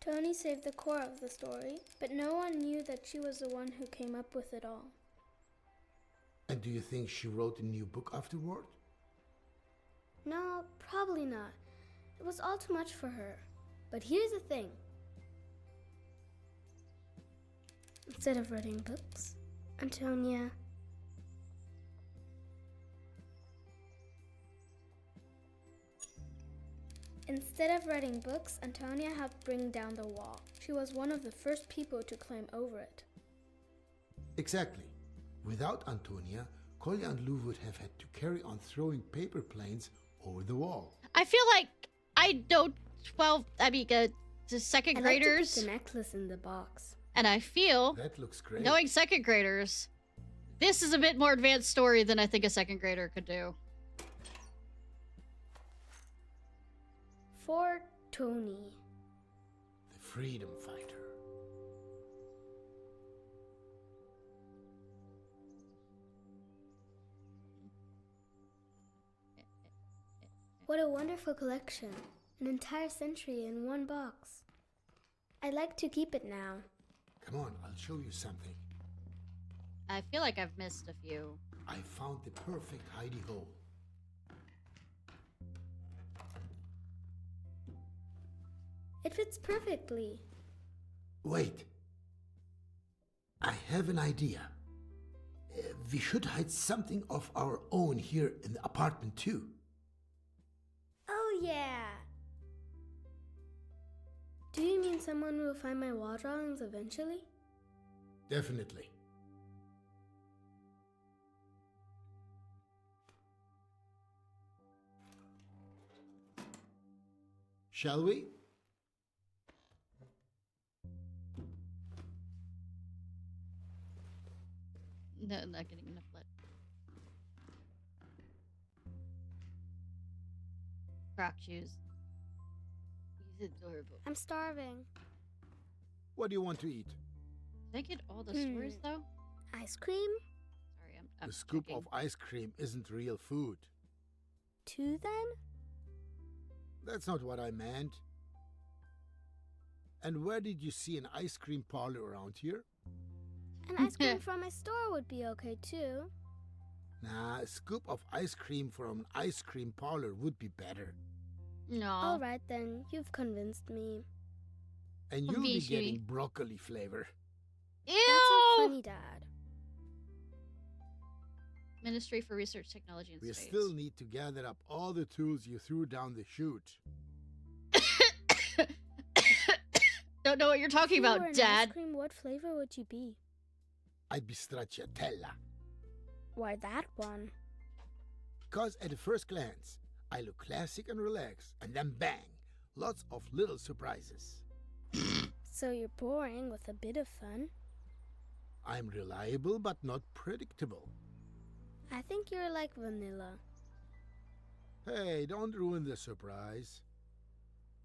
Tony saved the core of the story, but no one knew that she was the one who came up with it all. And do you think she wrote a new book afterward? No, probably not. It was all too much for her. But here's the thing. Instead of writing books, Antonia... helped bring down the wall. She was one of the first people to climb over it. Exactly. Without Antonia, Kolya and Lou would have had to carry on throwing paper planes over the wall. I feel like I know the second graders. I like to put the necklace in the box. And I feel that looks great. Knowing second graders, this is a bit more advanced story than I think a second grader could do. For Tony. The freedom fighter. What a wonderful collection. An entire century in one box. I'd like to keep it now. Come on, I'll show you something. I feel like I've missed a few. I found the perfect hidey hole. It fits perfectly. Wait. I have an idea. We should hide something of our own here in the apartment too. Oh yeah. Do you mean someone will find my wall drawings eventually? Definitely. Shall we? No, I'm not getting enough blood. Croc shoes. He's adorable. I'm starving. What do you want to eat? Did I get all the stores though? Ice cream? Sorry, I'm The scoop checking. of ice cream isn't real food. 2 then? That's not what I meant. And where did you see an ice cream parlor around here? An ice cream from my store would be okay too. Nah, a scoop of ice cream from an ice cream parlor would be better. No. Alright then, you've convinced me. And you'll be getting broccoli flavor. Ew! That's so funny, Dad. Ministry for Research, Technology, and We Space. still need to gather up all the tools you threw down the chute. Don't know what you're talking If you about, were an Dad. Ice cream, what flavor would you be? I'd be stracciatella. Why that one? Because at the first glance, I look classic and relaxed, and then bang, lots of little surprises. So you're boring with a bit of fun? I'm reliable but not predictable. I think you're like vanilla. Hey, don't ruin the surprise.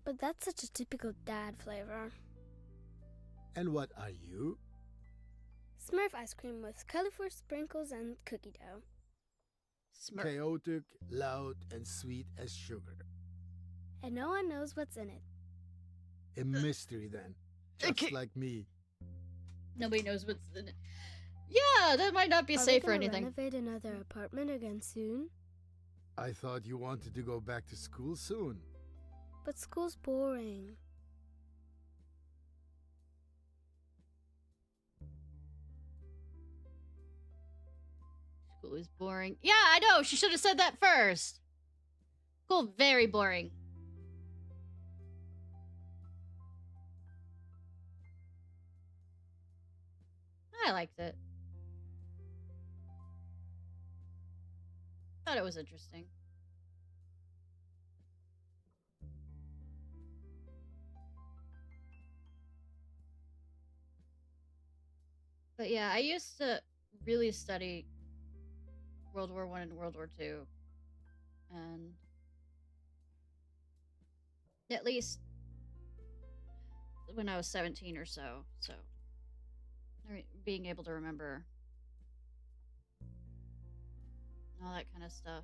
But that's such a typical Dad flavor. And what are you? Smurf ice cream with colorful sprinkles and cookie dough. Chaotic, loud, and sweet as sugar. And no one knows what's in it. A mystery then. Just like me. Nobody knows what's in it. Yeah, that might not be safe or anything. Renovate another apartment again soon? I thought you wanted to go back to school soon. But school's boring. School is boring. Yeah, I know. She should have said that first. School, very boring. I liked it. Thought it was interesting. But yeah, I used to really study World War I and World War II. And at least when I was 17 or so. So being able to remember all that kind of stuff.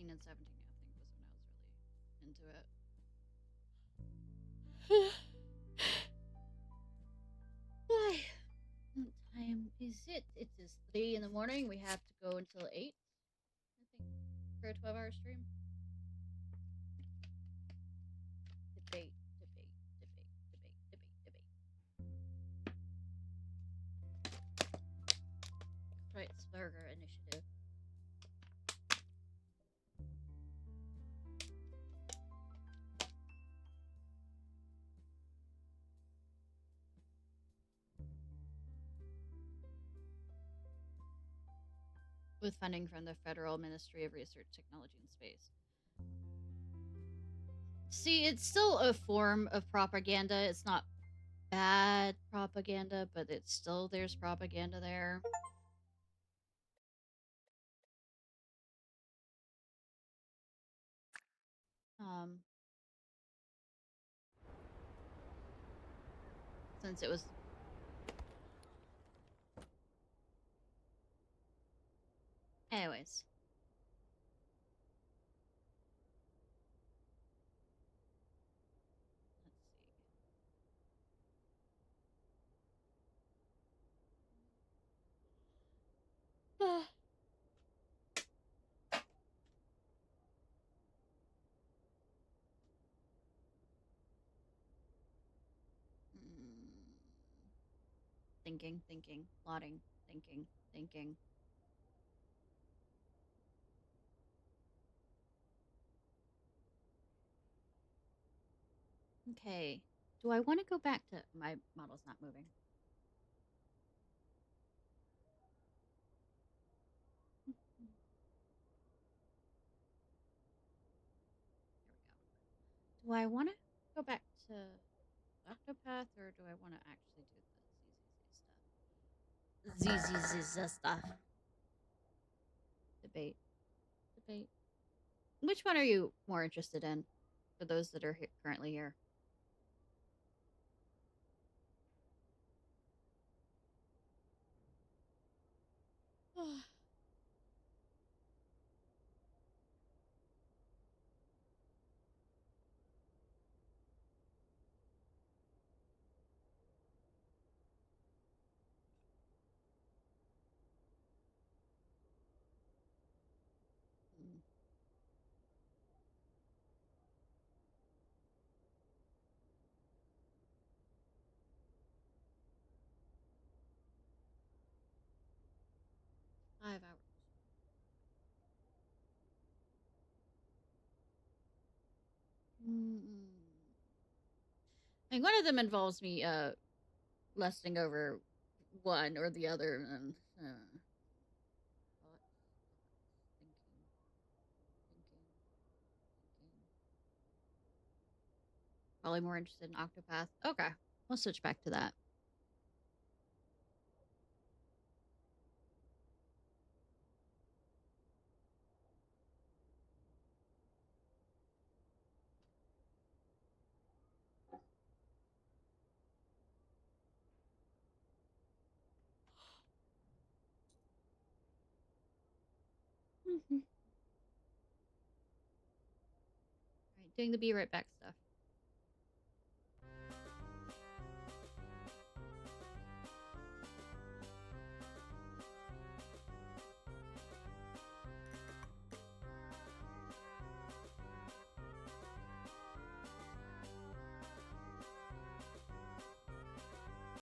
And 17, I think, was when I was really into it. Why? What time is it? It is 3 in the morning. We have to go until 8, I think, for a 12-hour stream. Debate. Right, Burger Initiative. With funding from the Federal Ministry of Research, Technology, and Space. See, it's still a form of propaganda. It's not bad propaganda, but it's still, there's propaganda there. Since it was... Anyways. Let's see. Thinking, plotting, thinking. Okay. Do I want to go back to... My model's not moving. There we go. Do I want to go back to Octopath, or do I want to actually do the ZZZ stuff? Debate. Which one are you more interested in, for those that are currently here? $5 hours. And one of them involves me lusting over one or the other, and probably more interested in Octopath. Okay, we'll switch back to that. All right, doing the be right back stuff.